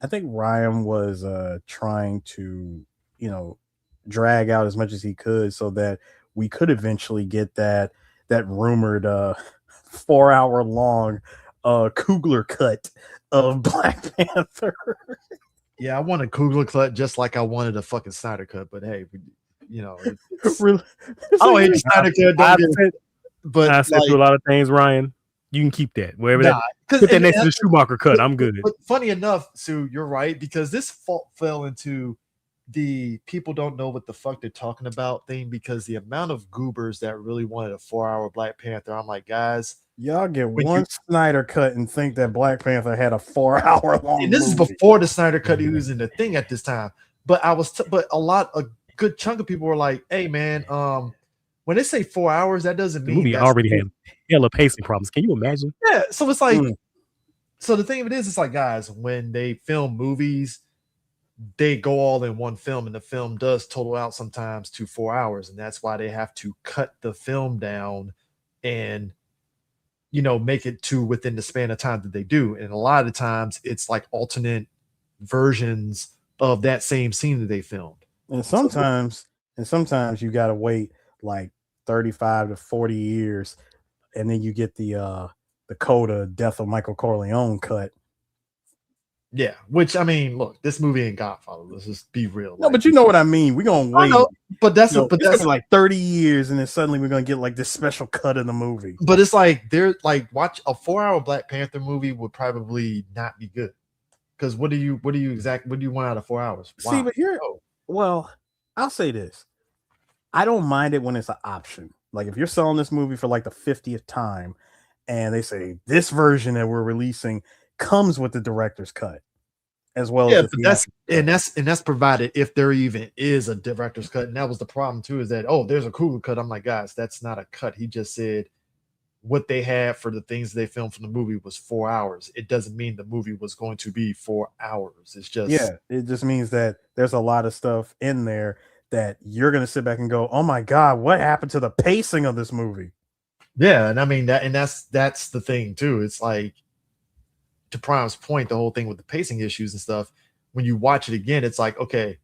I think Ryan was trying to, drag out as much as he could so that we could eventually get that rumored 4-hour long Coogler cut of Black Panther. Yeah, I want a Coogler cut just like I wanted a fucking Snyder cut, but hey, really, I don't hate the Snyder cut. But I said through a lot of things, Ryan. You can keep that. Wherever put that next to the Schumacher cut. I'm good. But funny enough, Sue, you're right, because this fell into the people don't know what the fuck they're talking about thing, because the amount of goobers that really wanted a 4-hour Black Panther, I'm like, guys, y'all get one Snyder cut and think that Black Panther had a 4-hour long. And this is before the Snyder cut he was in the thing at this time. But but a good chunk of people were like, hey man, when they say 4 hours, that doesn't mean the movie already had hella pacing problems. Can you imagine? Yeah, so it's like, so the thing of it is, it's like, guys, when they film movies, they go all in one film, and the film does total out sometimes to 4 hours, and that's why they have to cut the film down and make it to within the span of time that they do. And a lot of the times, it's like alternate versions of that same scene that they filmed. And sometimes you gotta wait like 35 to 40 years, and then you get the Coda Death of Michael Corleone cut. Yeah, which I mean, look, this movie ain't Godfather. Let's just be real. No, but you know what I mean. We're gonna wait. But that's like 30 years, and then suddenly we're gonna get like this special cut of the movie. But it's like watch a 4-hour Black Panther movie would probably not be good. Because what do you want out of 4 hours? Why? See, but here, well, I'll say this. I don't mind it when it's an option. Like if you're selling this movie for like the 50th time and they say this version that we're releasing comes with the director's cut as well. Yeah, as but that's provided if there even is a director's cut. And that was the problem too, is that there's a Coogler cut. I'm like, guys, that's not a cut. He just said what they had for the things they filmed from the movie was 4 hours. It doesn't mean the movie was going to be 4 hours. It's just it just means that there's a lot of stuff in there that you're gonna sit back and go, oh my god, what happened to the pacing of this movie? Yeah, and I mean that's the thing too. It's like, to Prime's point, the whole thing with the pacing issues and stuff, when you watch it again, it's like, okay,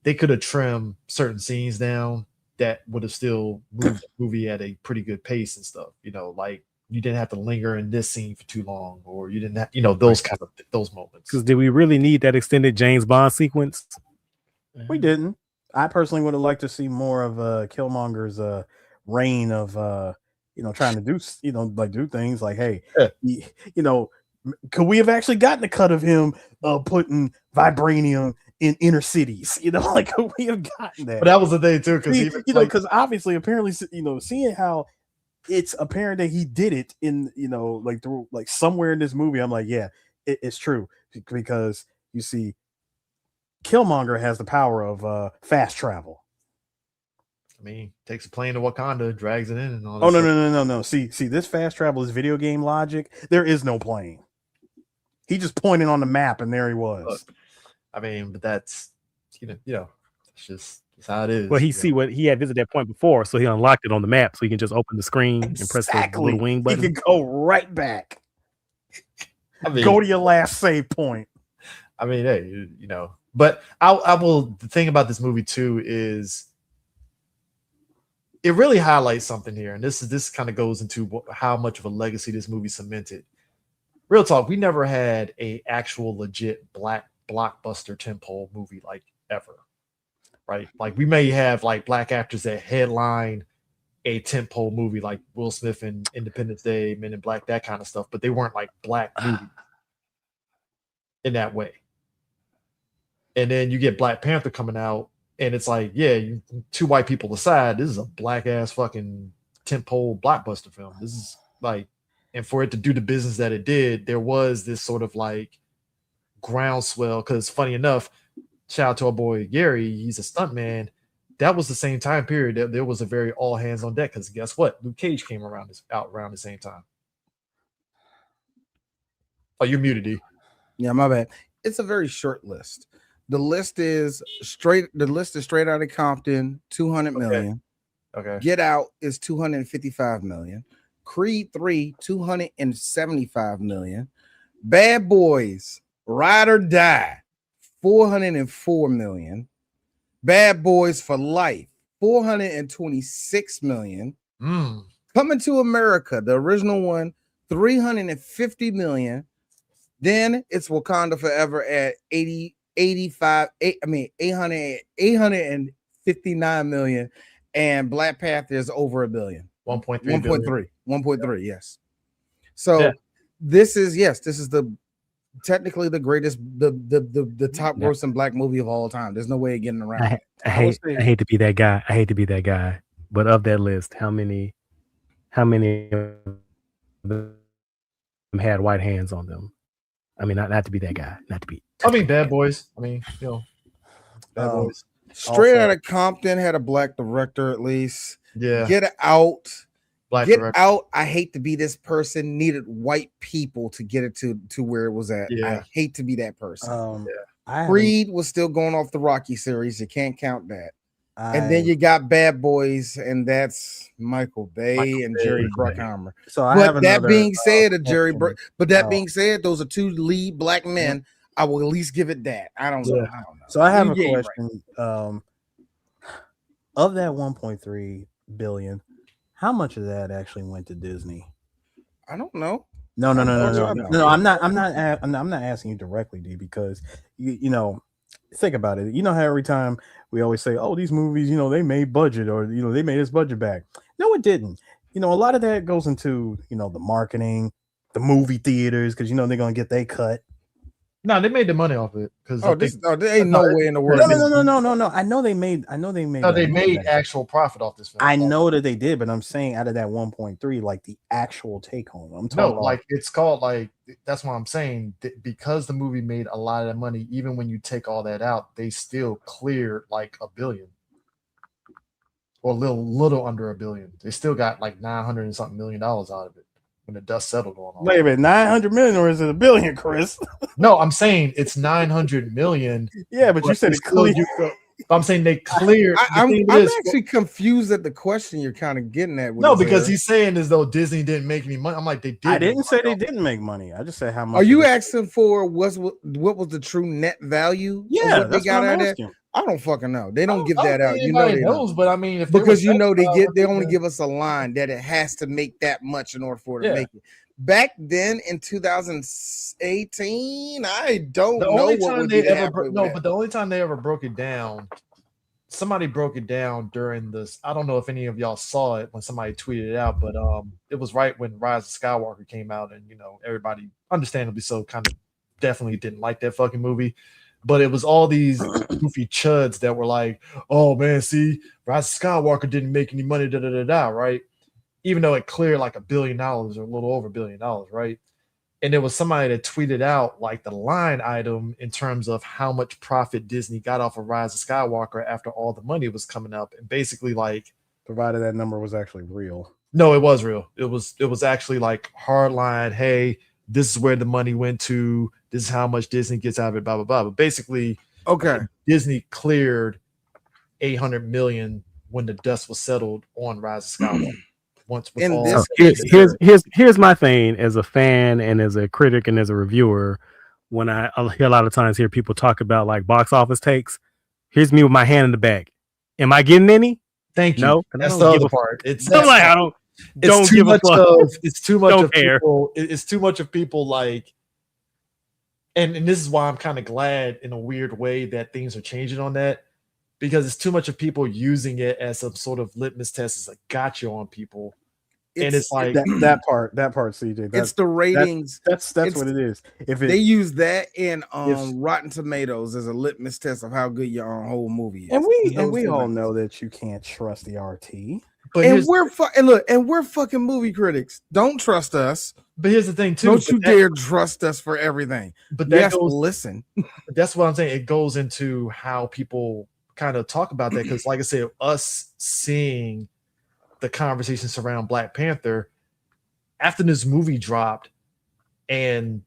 they could have trimmed certain scenes down that would have still moved the movie at a pretty good pace and stuff. Like you didn't have to linger in this scene for too long, or you didn't have, those kind of those moments. Because did we really need that extended James Bond sequence? We didn't. I personally would have liked to see more of Killmonger's reign of trying to do do things like, hey, could we have actually gotten a cut of him putting vibranium in inner cities? Like could we have gotten that? But that was the thing too, because obviously, apparently, seeing how it's apparent that he did it in through somewhere in this movie, I'm like, yeah, it's true, because you see, Killmonger has the power of fast travel. I mean, takes a plane to Wakanda, drags it in, and all. Oh no! See, this fast travel is video game logic. There is no plane. He just pointed on the map, and there he was. Look, I mean, but that's it's just how it is. Well, he had visited that point before, so he unlocked it on the map, so he can just open the screen and press the little wing button. He can go right back. Go to your last save point. I mean, hey, But I will. The thing about this movie too is it really highlights something here, and this kind of goes into how much of a legacy this movie cemented. Real talk, we never had a actual legit black blockbuster tentpole movie like ever, right? Like we may have like black actors that headline a tentpole movie like Will Smith in Independence Day, Men in Black, that kind of stuff, but they weren't like black movies in that way. And then you get Black Panther coming out, and it's like, yeah, two white people aside, this is a black ass fucking tentpole blockbuster film. This is like, and for it to do the business that it did, there was this sort of like groundswell. Because funny enough, shout out to our boy Gary, he's a stuntman. That was the same time period that there was a very all hands on deck. Because guess what, Luke Cage came around the same time. Oh, you're muted, D. Yeah, my bad. It's a very short list. The list is straight out of Compton, 200 million. Okay. Get Out is 255 million. Creed 3, 275 million. Bad Boys, Ride or Die, 404 million. Bad Boys for Life, 426 million. Coming to America, the original one, 350 million. Then it's Wakanda Forever at 859 million, and Black Panther is over $1 billion. 1.3, yes. So yeah. This is technically the greatest, the top grossing black movie of all time. There's no way of getting around it. I hate to be that guy. But of that list, how many of them had white hands on them? I mean, not to be that guy. Bad Boys. I mean, Bad Boys. Straight Outta Compton had a black director at least. Yeah. Get Out. Black Get director. Out. I hate to be this person. Needed white people to get it to where it was at. Yeah. I hate to be that person. Yeah. Creed was still going off the Rocky series. You can't count that. And then you got Bad Boys, and that's Michael Bay and Jerry Bruckheimer. So that being said, those are two lead black men. I will at least give it that. I don't know. So I have a question. Right. Of that 1.3 billion, how much of that actually went to Disney? I don't know. No. I'm not asking you directly, D, because you know, think about it. You know how every time we always say, "Oh, these movies, they made budget, or they made this budget back." No, it didn't. A lot of that goes into the marketing, the movie theaters, because they're gonna get their cut. No, they made the money off it because there ain't no way in the world. No. I know they made. No, they made actual profit off this film. I know that they did, but I'm saying out of that 1.3, like the actual take home. I'm talking like it's called like that's what I'm saying. Because the movie made a lot of that money, even when you take all that out, they still cleared like $1 billion. Or a little under $1 billion. They still got like $900 and something million out of it when the dust settled on all. Wait a minute, 900 million or is it $1 billion, Chris? No, I'm saying it's 900 million. Yeah, but you said it cleared. I'm saying they cleared. I'm actually confused at the question you're kind of getting at. No, because he's saying as though Disney didn't make any money. I'm like, they did. I didn't say they didn't make money. I just said how much. Are you asking for what was the true net value? Yeah, that's what I'm asking. I don't fucking know. They don't give that out. You know they knows, but I mean, if because they only give us a line that it has to make that much in order for it to make it. Back then in 2018, I don't know what would be but the only time they ever broke it down, somebody broke it down during this. I don't know if any of y'all saw it when somebody tweeted it out, but it was right when Rise of Skywalker came out, and everybody, understandably so, kind of definitely didn't like that fucking movie. But it was all these goofy chuds that were like, "Oh man, see, Rise of Skywalker didn't make any money, right?" Even though it cleared like $1 billion or a little over $1 billion, right? And there was somebody that tweeted out like the line item in terms of how much profit Disney got off of Rise of Skywalker after all the money was coming up, and basically like, provided that number was actually real. No, it was real. It was actually like hard line. Hey, this is where the money went to. This is how much Disney gets out of it, blah, blah, blah. But basically, Disney cleared $800 million when the dust was settled on Rise of Skywalker. Here's my thing as a fan and as a critic and as a reviewer. When I hear a lot of times hear people talk about like box office takes, here's me with my hand in the bag. Am I getting any? Thank you. No, that's the other part. It's too much of people like. And this is why I'm kind of glad in a weird way that things are changing on that, because it's too much of people using it as some sort of litmus test as a gotcha on people. And it's like that part, CJ. It's the ratings. That's what it is. They use that in Rotten Tomatoes as a litmus test of how good your whole movie is. And we all know that you can't trust the RT. But we're fucking movie critics. Don't trust us. But here's the thing, too. Don't you dare trust us for everything. But listen. That's what I'm saying. It goes into how people kind of talk about that. Because, like I said, us seeing the conversation surround Black Panther after this movie dropped and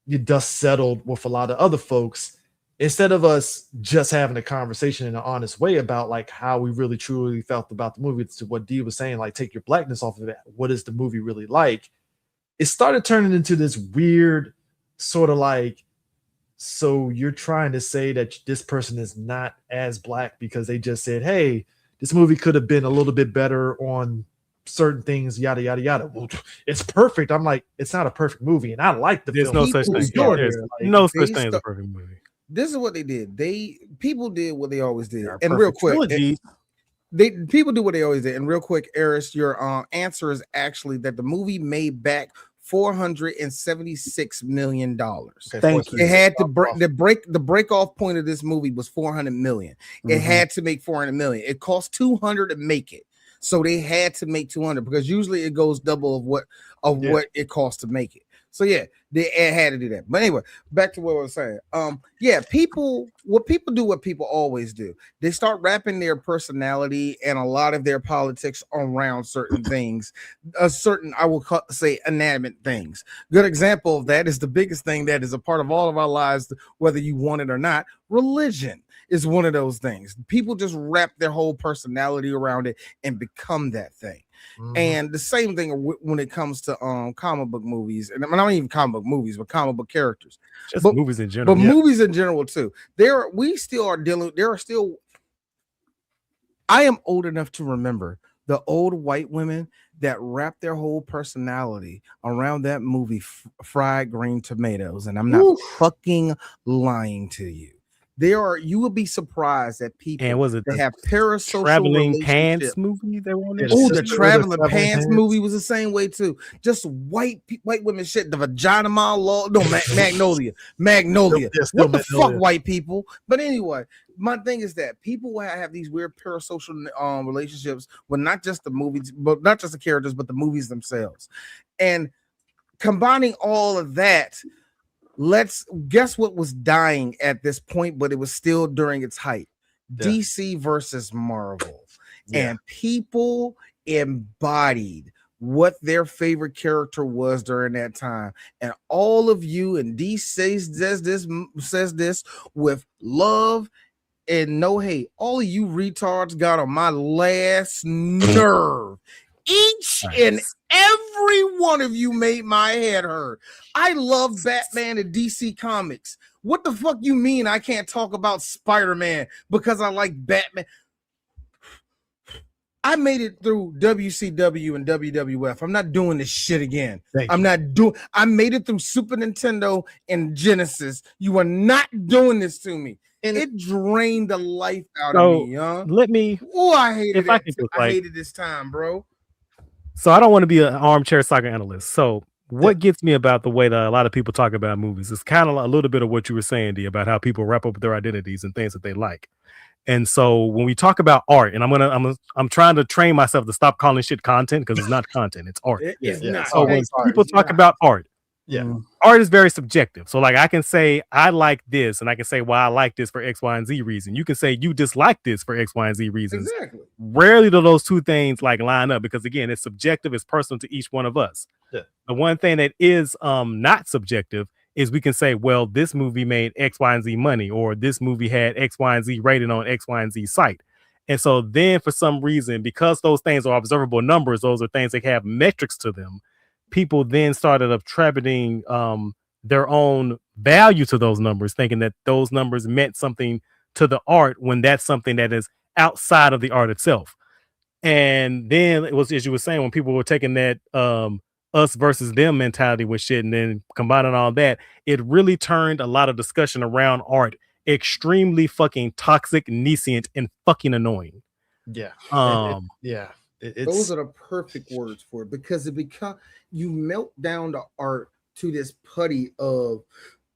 the dust settled with a lot of other folks, instead of us just having a conversation in an honest way about like how we really truly felt about the movie, to what Dee was saying, like take your blackness off of it. What is the movie really like? It started turning into this weird sort of like, so you're trying to say that this person is not as black because they just said, hey, this movie could have been a little bit better on certain things, yada, yada, yada. Well, it's perfect. I'm like, it's not a perfect movie. And I like the film. No such thing. There's no such thing as a perfect movie. This is what they did. People did what they always did. And real quick, people do what they always did. And real quick, Eris, your answer is actually that the movie made back $476 million. Thank you. It had to the break off point of this movie was $400 million. It had to make $400 million. It cost $200 to make it, so they had to make $200 because usually it goes double of what it costs to make it. So yeah, they had to do that. But anyway, back to what I was saying. People do what people always do. They start wrapping their personality and a lot of their politics around certain things, I will say inanimate things. Good example of that is the biggest thing that is a part of all of our lives, whether you want it or not. Religion is one of those things. People just wrap their whole personality around it and become that thing. And the same thing when it comes to comic book movies, and not even comic book movies, but comic book characters, movies in general. But movies in general too. I am old enough to remember the old white women that wrapped their whole personality around that movie, Fried Green Tomatoes, and I'm not fucking lying to you. You will be surprised at people And was it that have parasocial Traveling Pants relationships. movie they were on? Oh, the Traveling Pants movie was the same way too. Just white women shit. The vagina monologue. No, Magnolia. What the fuck, white people? But anyway, my thing is that people have these weird parasocial relationships with not just the movies, but not just the characters, but the movies themselves. And combining all of that, let's guess what was dying at this point, but it was still during its height. DC versus Marvel. And people embodied what their favorite character was during that time. And all of you, and DC says this with love and no hate. All of you retards got on my last nerve. Each and every one of you made my head hurt. I love Batman and DC Comics. What the fuck you mean I can't talk about Spider-Man because I like Batman? I made it through WCW and WWF. I'm not doing this shit again. I made it through Super Nintendo and Genesis. You are not doing this to me. And it drained the life out of me, young. Let me. Oh, I hated it. I hated this time, bro. So I don't want to be an armchair soccer analyst. So what gets me about the way that a lot of people talk about movies is kind of a little bit of what you were saying, D, about how people wrap up their identities and things that they like. And so when we talk about art, and I'm trying to train myself to stop calling shit content because it's not content, it's art. It's not. So when people talk about art, art is very subjective. So like I can say I like this, and I can say, well, I like this for X, Y, and Z reason. You can say you dislike this for X, Y, and Z reasons. Exactly. Rarely do those two things like line up because again, it's subjective, it's personal to each one of us. Yeah. The one thing that is not subjective is we can say, well, this movie made X, Y, and Z money, or this movie had X, Y, and Z rated on X, Y, and Z site. And so then for some reason, because those things are observable numbers, those are things that have metrics to them, people then started attributing their own value to those numbers, thinking that those numbers meant something to the art when that's something that is outside of the art itself. And then it was, as you were saying, when people were taking that us versus them mentality with shit and then combining all that, it really turned a lot of discussion around art extremely fucking toxic, nescient, and fucking annoying. Yeah. Those are the perfect words for it, because it becomes, you melt down the art to this putty of,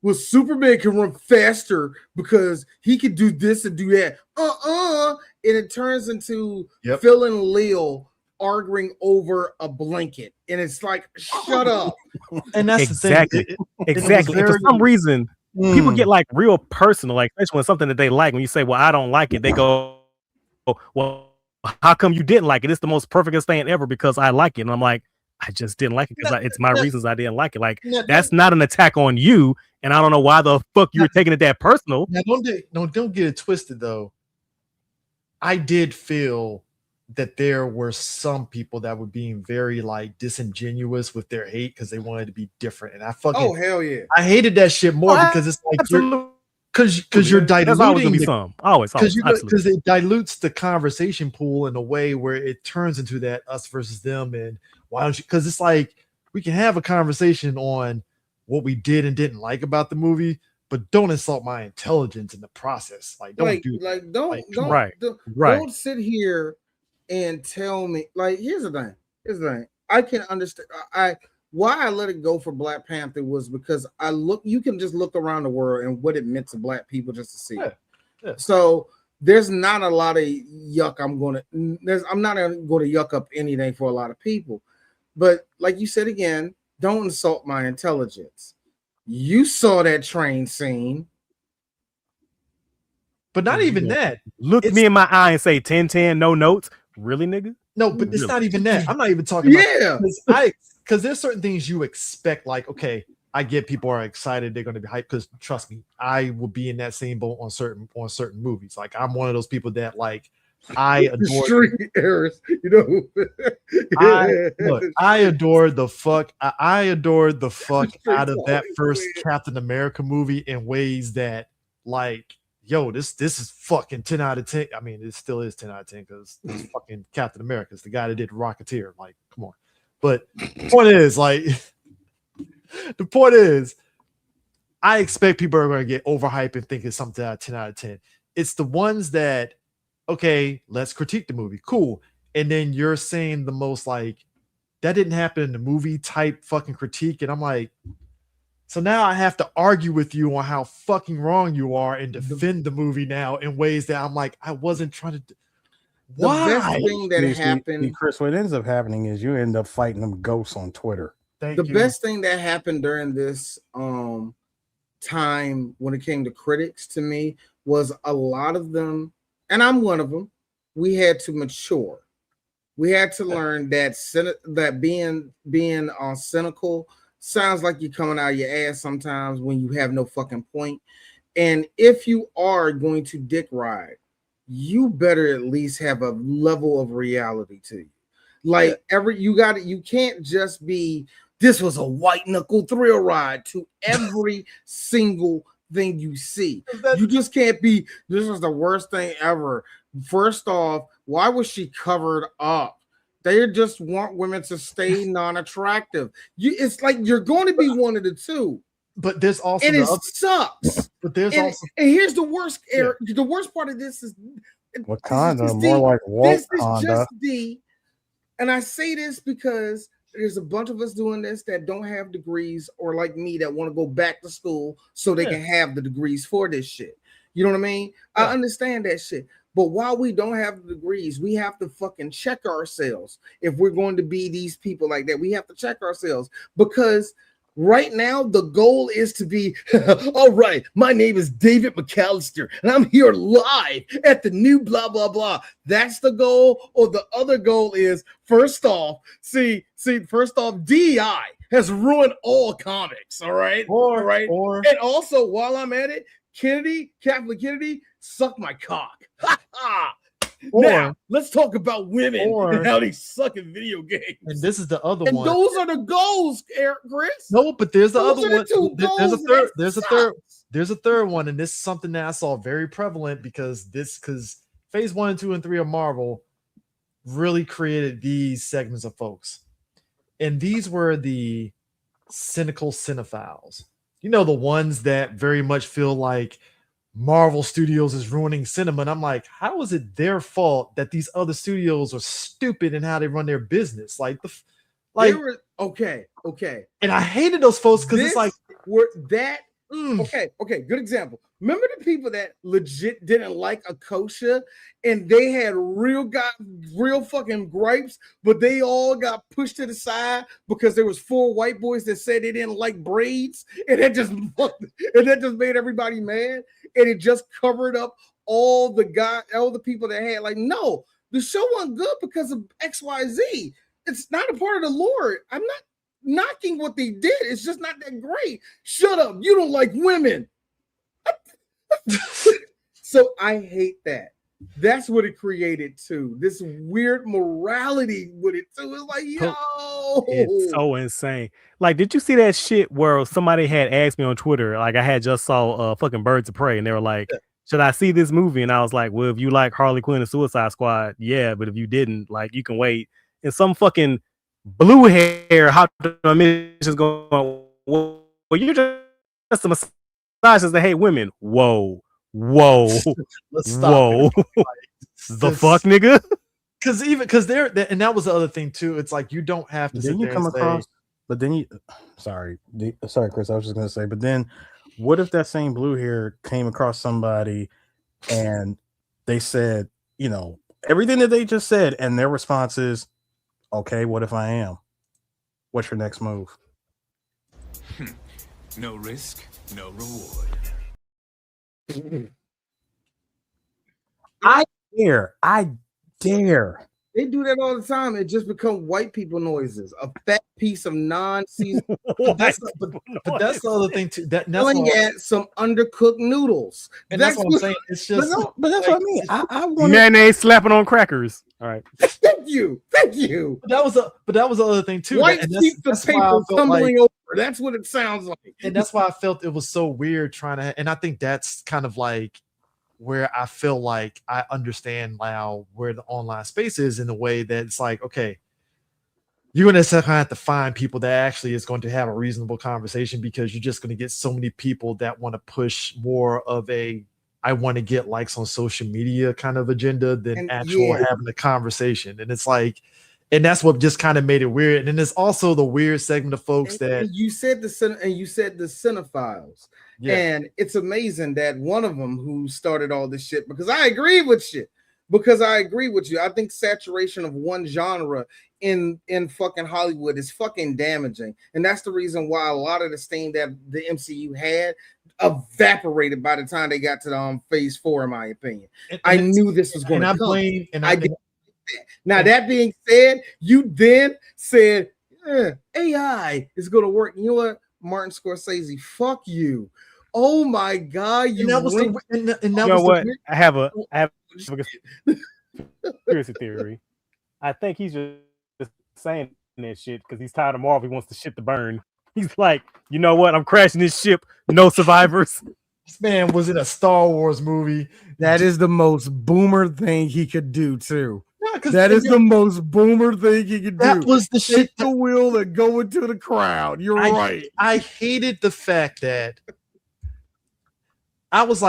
well, Superman can run faster because he can do this and do that. And it turns into Phil and Leo arguing over a blanket, and it's like, shut up. And that's exactly the thing. Exactly. And for some reason, people get like real personal, like especially when something that they like. When you say, "Well, I don't like it," they go, "Well, how come you didn't like it? It's the most perfectest thing ever because I like it." And I'm like, I just didn't like it because it's my reasons I didn't like it. Like that's not an attack on you, and I don't know why the fuck you're taking it that personal. Now, don't get it twisted though. I did feel that there were some people that were being very like disingenuous with their hate because they wanted to be different, and I fucking hell yeah, I hated that shit more because it's like because you're diluting. There's always gonna be some, always because it dilutes the conversation pool in a way where it turns into that us versus them, and why don't you? Because it's like we can have a conversation on what we did and didn't like about the movie, but don't insult my intelligence in the process. Like don't don't sit here and tell me, like, here's the thing. I can understand why I let it go for Black Panther was because you can just look around the world and what it meant to black people just to see. Yeah. So there's not a lot of yuck. I'm not going to yuck up anything for a lot of people. But like you said again, don't insult my intelligence. You saw that train scene. But not even that. Look me in my eye and say 10-10, no notes. Really, nigga? No, but it's not even that. I'm not even talking about because there's certain things you expect, like, okay, I get people are excited, they're gonna be hyped. Because trust me, I will be in that same boat on certain movies. Like I'm one of those people that like I adore Street Harris, you know. I adored the fuck out of that first Captain America movie in ways that like, yo, this is fucking 10 out of 10. I mean, it still is 10 out of 10 because it's fucking Captain America. It's the guy that did Rocketeer. Like, come on. But the point is, like, I expect people are going to get overhyped and think it's something out of 10 out of 10. It's the ones that, okay, let's critique the movie. Cool. And then you're saying the most like, that didn't happen in the movie type fucking critique. And I'm like, so now I have to argue with you on how fucking wrong you are and defend the movie now in ways that I'm like, I wasn't trying to. Why? The best thing that happened, Chris, what ends up happening is you end up fighting them ghosts on Twitter. The best thing that happened during this time when it came to critics to me was a lot of them, and I'm one of them, we had to mature. We had to learn that being cynical sounds like you're coming out of your ass sometimes when you have no fucking point. And if you are going to dick ride, you better at least have a level of reality to you. Like you can't just be, this was a white knuckle thrill ride to every single thing you see. You just can't be, this was the worst thing ever. First off, why was she covered up? They just want women to stay non-attractive. It's like you're going to be one of the two. But there's also and it sucks. But there's also, and here's the worst. Eric, the worst part of this is Wakanda, more like Wakanda. This is just and I say this because there's a bunch of us doing this that don't have degrees, or like me that want to go back to school so they can have the degrees for this shit. You know what I mean? Yeah. I understand that shit. But while we don't have the degrees, we have to fucking check ourselves. If we're going to be these people like that, we have to check ourselves, because right now the goal is to be, all right, my name is David McAllister and I'm here live at the new blah, blah, blah. That's the goal. Or the other goal is, first off, DEI has ruined all comics. All right. And also, while I'm at it, Kathleen Kennedy, suck my cock. Now, let's talk about women and how they suck in video games. And this is the other one. And those are the goals, Chris. No, but there's the other one. There's a third one, and this is something that I saw very prevalent because phase 1 and 2 and 3 of Marvel really created these segments of folks. And these were the cynical cinephiles. You know, the ones that very much feel like Marvel Studios is ruining cinema. And I'm like, how is it their fault that these other studios are stupid in how they run their business? Okay. And I hated those folks because it's like, okay, good example. Remember the people that legit didn't like Akosha and they had real fucking gripes, but they all got pushed to the side because there was 4 white boys that said they didn't like braids, and that just made everybody mad, and it just covered up all the people that had like, no, the show wasn't good because of XYZ. It's not a part of the lore. I'm not knocking what they did. It's just not that great. Shut up. You don't like women. So I hate that. That's what it created too. This weird morality with it too. It's like, yo, it's so insane. Like, did you see that shit where somebody had asked me on Twitter? Like, I had just saw fucking Birds of Prey, and they were like, should I see this movie? And I was like, well, if you like Harley Quinn and Suicide Squad, yeah, but if you didn't, like, you can wait. And some fucking blue hair hot is going, well, you're just a misogynist that hate women. Whoa. Let's stop. The fuck, nigga? Because they're and that was the other thing too. It's like you don't have to sit there and say, but then you sorry, Chris, I was just gonna say, but then what if that same blue hair came across somebody and they said, you know, everything that they just said, and their response is, okay, what if I am? What's your next move? No risk, no reward. I dare. They do that all the time. It just become white people noises. A fat piece of non-seasoned. but that's the other thing too. That's at some undercooked noodles. And that's what I'm saying. It's just, but that's what I mean. I want mayonnaise slapping on crackers. All right. Thank you. But that was the other thing too. White keep the paper tumbling over. That's what it sounds like. And that's why I felt it was so weird and I think that's kind of like where I feel like I understand now where the online space is, in the way that it's like, okay, you're going to have to find people that actually is going to have a reasonable conversation, because you're just going to get so many people that want to push more of a I want to get likes on social media kind of agenda than actual having a conversation. And it's like, and that's what just kind of made it weird. And then there's also the weird segment of folks that you said the cinephiles. Yeah. And it's amazing that one of them who started all this shit, because I agree with you. I think saturation of one genre in fucking Hollywood is fucking damaging. And that's the reason why a lot of the steam that the MCU had evaporated by the time they got to phase 4, in my opinion. I knew this was going to come. Now, that being said, you then said AI is going to work. You know what? Martin Scorsese, fuck you. Oh my God. You know what? I have a conspiracy theory. I think he's just saying that shit because he's tired of Marvel. He wants the shit to burn. He's like, you know what? I'm crashing this ship. No survivors. This man was in a Star Wars movie. That is the most boomer thing he could do, too. Yeah, that is the most boomer thing he could do. That was the shit. Take the wheel and go into the crowd. You're right. I hated the fact that I was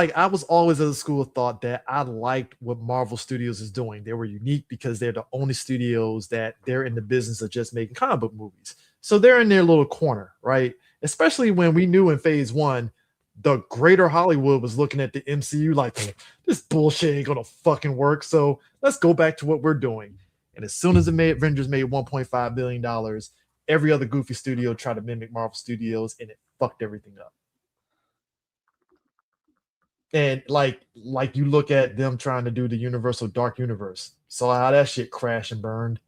always of the school of thought that I liked what Marvel Studios is doing. They were unique because they're the only studios that they're in the business of just making comic book movies. So they're in their little corner, right? Especially when we knew in phase 1, the greater Hollywood was looking at the MCU like, this bullshit ain't gonna fucking work. So let's go back to what we're doing. And as soon as Avengers made $1.5 billion, every other goofy studio tried to mimic Marvel Studios, and it fucked everything up. And like you look at them trying to do the Universal Dark Universe, saw how that shit crashed and burned.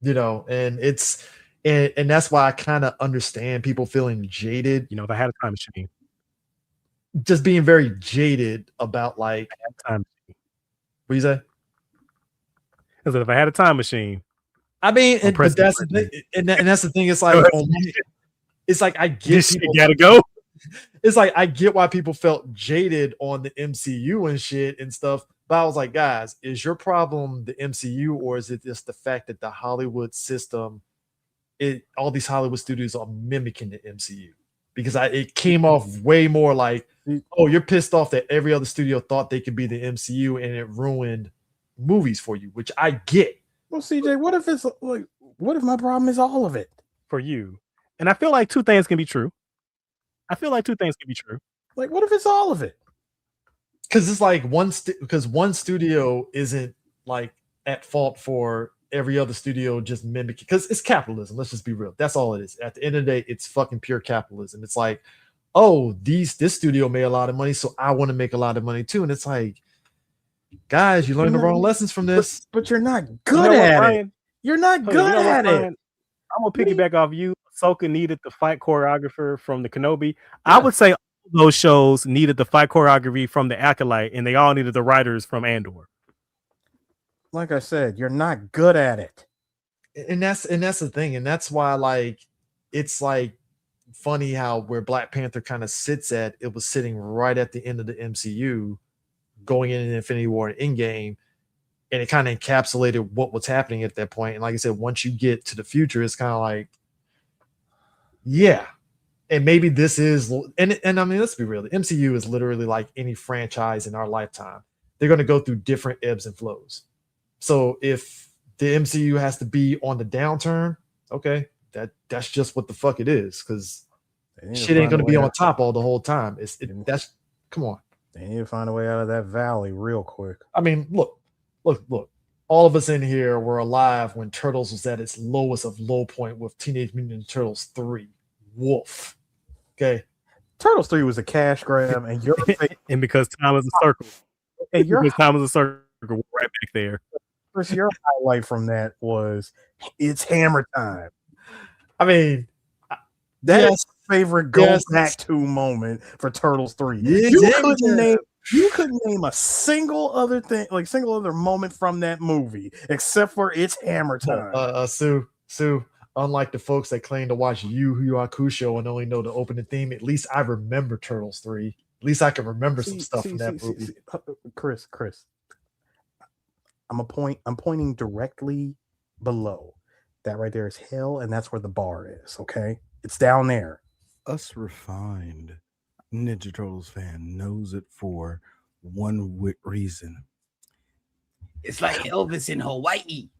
You know, and it's and that's why I kind of understand people feeling jaded. You know, if I had a time machine, just being very jaded about like time. What you say? Because if I had a time machine, I mean, but that's the thing, and that's the thing. It's like, it's like I get this people shit gotta go. It's like I get why people felt jaded on the MCU and shit and stuff. But I was like, guys, is your problem the MCU, or is it just the fact that the Hollywood system, all these Hollywood studios are mimicking the MCU? Because it came off way more like, oh, you're pissed off that every other studio thought they could be the MCU and it ruined movies for you, which I get. Well, CJ, what if it's like, what if my problem is all of it for you? And I feel like two things can be true. Like, what if it's all of it? Because it's like one studio isn't like at fault for every other studio just mimicking, because it's capitalism. Let's just be real. That's all it is. At the end of the day, it's fucking pure capitalism. It's like, oh, this studio made a lot of money, so I want to make a lot of money too. And it's like, guys, you learned the wrong lessons from this. But you're not good at it. You're not good at it. I'm gonna piggyback off you. Ahsoka needed the fight choreographer from the Kenobi. Yeah. I would say all those shows needed the fight choreography from the Acolyte, and they all needed the writers from Andor. Like I said, you're not good at it. And that's the thing. And that's why, like, it's like funny how where Black Panther kind of sits at, it was sitting right at the end of the MCU, going in Infinity War and Endgame, and it kind of encapsulated what was happening at that point. And like I said, once you get to the future, it's kind of like, yeah. And maybe this is, and I mean, let's be real. The MCU is literally like any franchise in our lifetime. They're going to go through different ebbs and flows. So if the MCU has to be on the downturn, okay, that's just what the fuck it is, because shit ain't going to be on top all the whole time. That's come on. They need to find a way out of that valley real quick. I mean, look. All of us in here were alive when Turtles was at its lowest of low point with Teenage Mutant Ninja Turtles 3. Woof. Okay. Turtles 3 was a cash grab, and you're and because time is a circle. And time is a circle, we're right back there. Chris, your highlight from that was it's hammer time. I mean, that is my favorite go back to moment for Turtles 3. You couldn't name a single other thing, like single other moment from that movie, except for it's hammer time. Sue, unlike the folks that claim to watch Yu Yu Hakusho and only know the opening theme, at least I remember Turtles 3. At least I can remember some stuff from that movie. Chris, I'm pointing directly below. That right there is hell, and that's where the bar is. Okay, it's down there. Us refined Ninja Turtles fan knows it for one reason. It's like Elvis in Hawaii.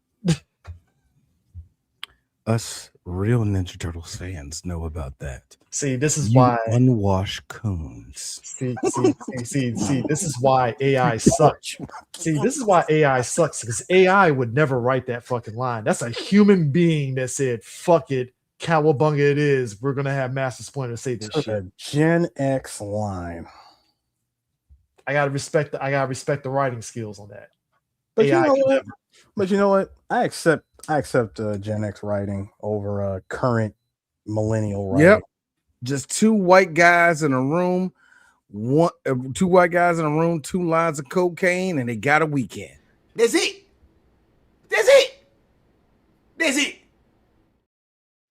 Us real Ninja Turtles fans know about that. See, this is You why unwashed coons. See. This is why AI sucks. See, this is why AI sucks, because AI would never write that fucking line. That's a human being that said, "Fuck it, cowabunga it is. We're gonna have Master Splinter say this shit." A Gen X line. I gotta respect the writing skills on that. But AI you know can what? never. But you know what? I accept Gen X writing over current millennial writing. Yep. Just two white guys in a room, two white guys in a room, 2 lines of cocaine, and they got a weekend. That's it.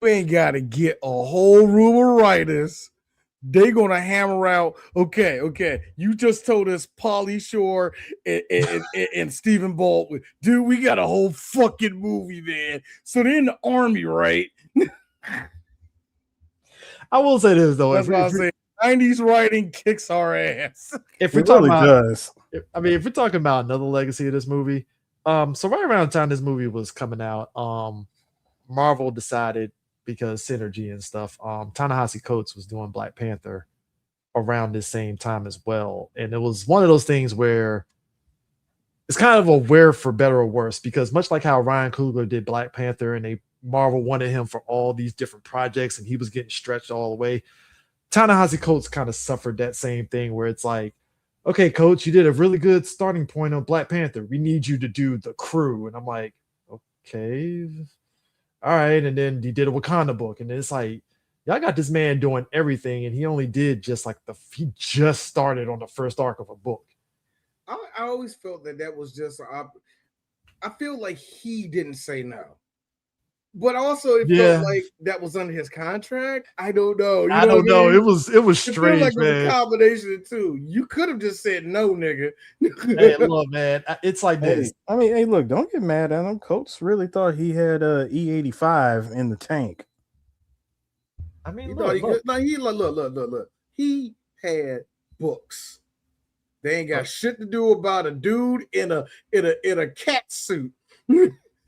We ain't got to get a whole room of writers. They gonna hammer out. Okay. You just told us Pauly Shore and Stephen Baldwin, dude. We got a whole fucking movie, man. So they're in the army, right? I will say this though. That's what I'm saying. 90s writing kicks our ass. If we're talking about, if we're talking about another legacy of this movie, so right around the time this movie was coming out, Marvel decided, because synergy and stuff, Ta-Nehisi Coates was doing Black Panther around this same time as well, and it was one of those things where it's kind of a wear for better or worse, because much like how Ryan Coogler did Black Panther and Marvel wanted him for all these different projects and he was getting stretched all the way, Ta-Nehisi Coates kind of suffered that same thing where it's like, okay, Coach, you did a really good starting point on Black Panther. We need you to do The Crew. And I'm like, okay, all right. And then he did a Wakanda book. And it's like, y'all got this man doing everything. And he only did he just started on the first arc of a book. I always felt that was just, I feel like he didn't say no. But also, it felt like that was under his contract. I don't know. I don't know. It was strange, like man. It was a combination of two. You could have just said no, nigga. Hey, look, man. It's like this. I mean, hey, look, don't get mad at him. Coates really thought he had E85 in the tank. I mean, look. He had books. They ain't got shit to do about a dude in a cat suit.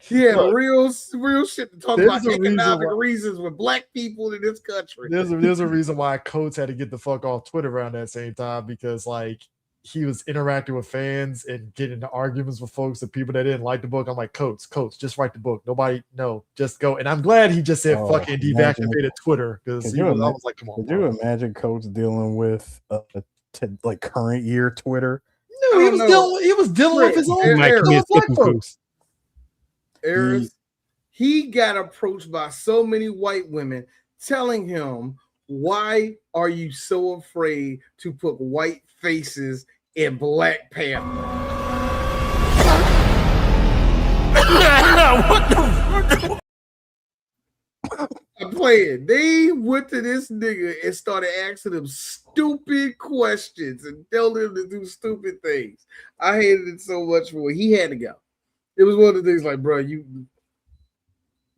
Yeah, real shit to talk about economic reasons with black people in this country. There's a reason why Coates had to get the fuck off Twitter around that same time, because like he was interacting with fans and getting into arguments with folks and people that didn't like the book. I'm like, Coates, just write the book. Just go. And I'm glad he just said fucking deactivated Twitter, because I was like, come on. Could you imagine Coates dealing with like current year Twitter? No, he was dealing with his own black folks. He got approached by so many white women telling him, why are you so afraid to put white faces in Black Panther? I'm playing. They went to this nigga and started asking him stupid questions and telling him to do stupid things. I hated it so much for he had to go. It was one of the things like, bro,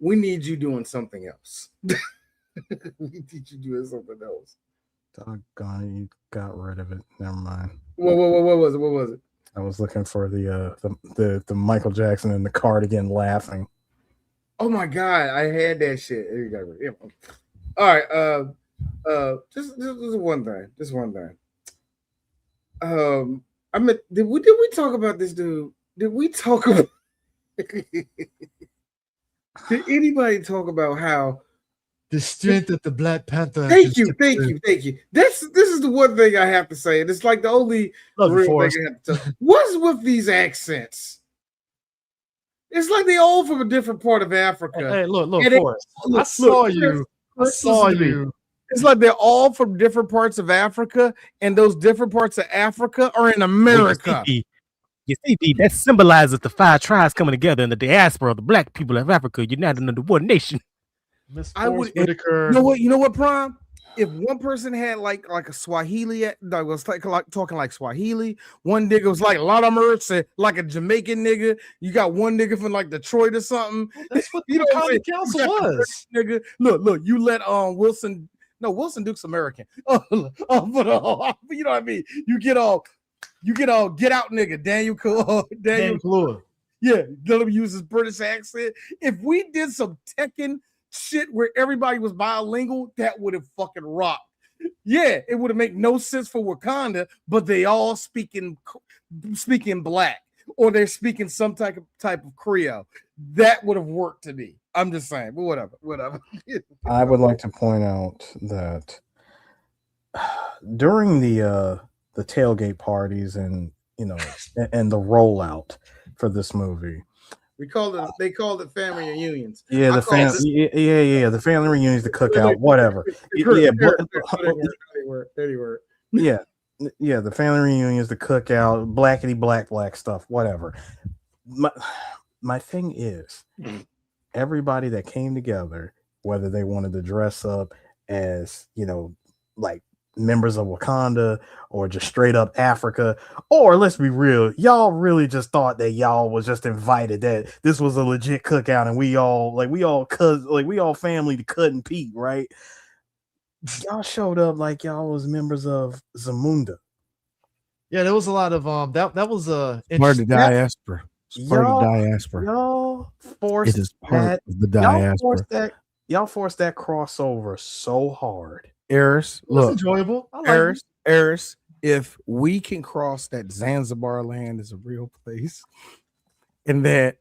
we need you doing something else. We need you doing something else. Doggone, you got rid of it. Never mind. What was it? What was it? I was looking for the Michael Jackson and the Cardigan laughing. Oh my God, I had that shit. There you go. All right. Just one thing. Just one thing. I mean, did we talk about this dude? Did we talk about? Did anybody talk about how the strength of the Black Panther? Thank you. This is the one thing I have to say, and it's like the only real thing I have to tell. What's with these accents? It's like they all from a different part of Africa. Hey, look, Forrest. I saw you. It's like they're all from different parts of Africa, and those different parts of Africa are in America. You see, D, that symbolizes the 5 tribes coming together in the diaspora of the black people of Africa united under one nation. Whitaker. You know what, Prime? if one person had like a Swahili that was like talking like Swahili, one nigga was like Latimer, like a Jamaican nigga. You got one nigga from like Detroit or something. That's what You know what I'm saying? Council You got the was. British nigga. Look, you let Wilson. No, Wilson Duke's American. But you know what I mean? You get all get out nigga. Daniel Kaluuya. Yeah, let him use his British accent. If we did some Tekken shit where everybody was bilingual, that would have fucking rocked. Yeah, it would have made no sense for Wakanda, but they all speaking black, or they're speaking some type of Creole. That would have worked to me. I'm just saying, but whatever. I would like to point out that during the tailgate parties and and the rollout for this movie, they called it family reunions. Yeah, the family reunions, the cookout, whatever. Yeah, the family reunions, the cookout, black stuff, whatever. My thing is, everybody that came together, whether they wanted to dress up as, like members of Wakanda or just straight up Africa, or let's be real, y'all really just thought that y'all was just invited, that this was a legit cookout and we all family to Cut and Pete, right? Y'all showed up like y'all was members of Zamunda. Yeah, there was a lot of that was part of the diaspora. Y'all forced y'all forced that crossover so hard. Eris, look, enjoyable. Eris, if we can cross that Zanzibar land is a real place, and that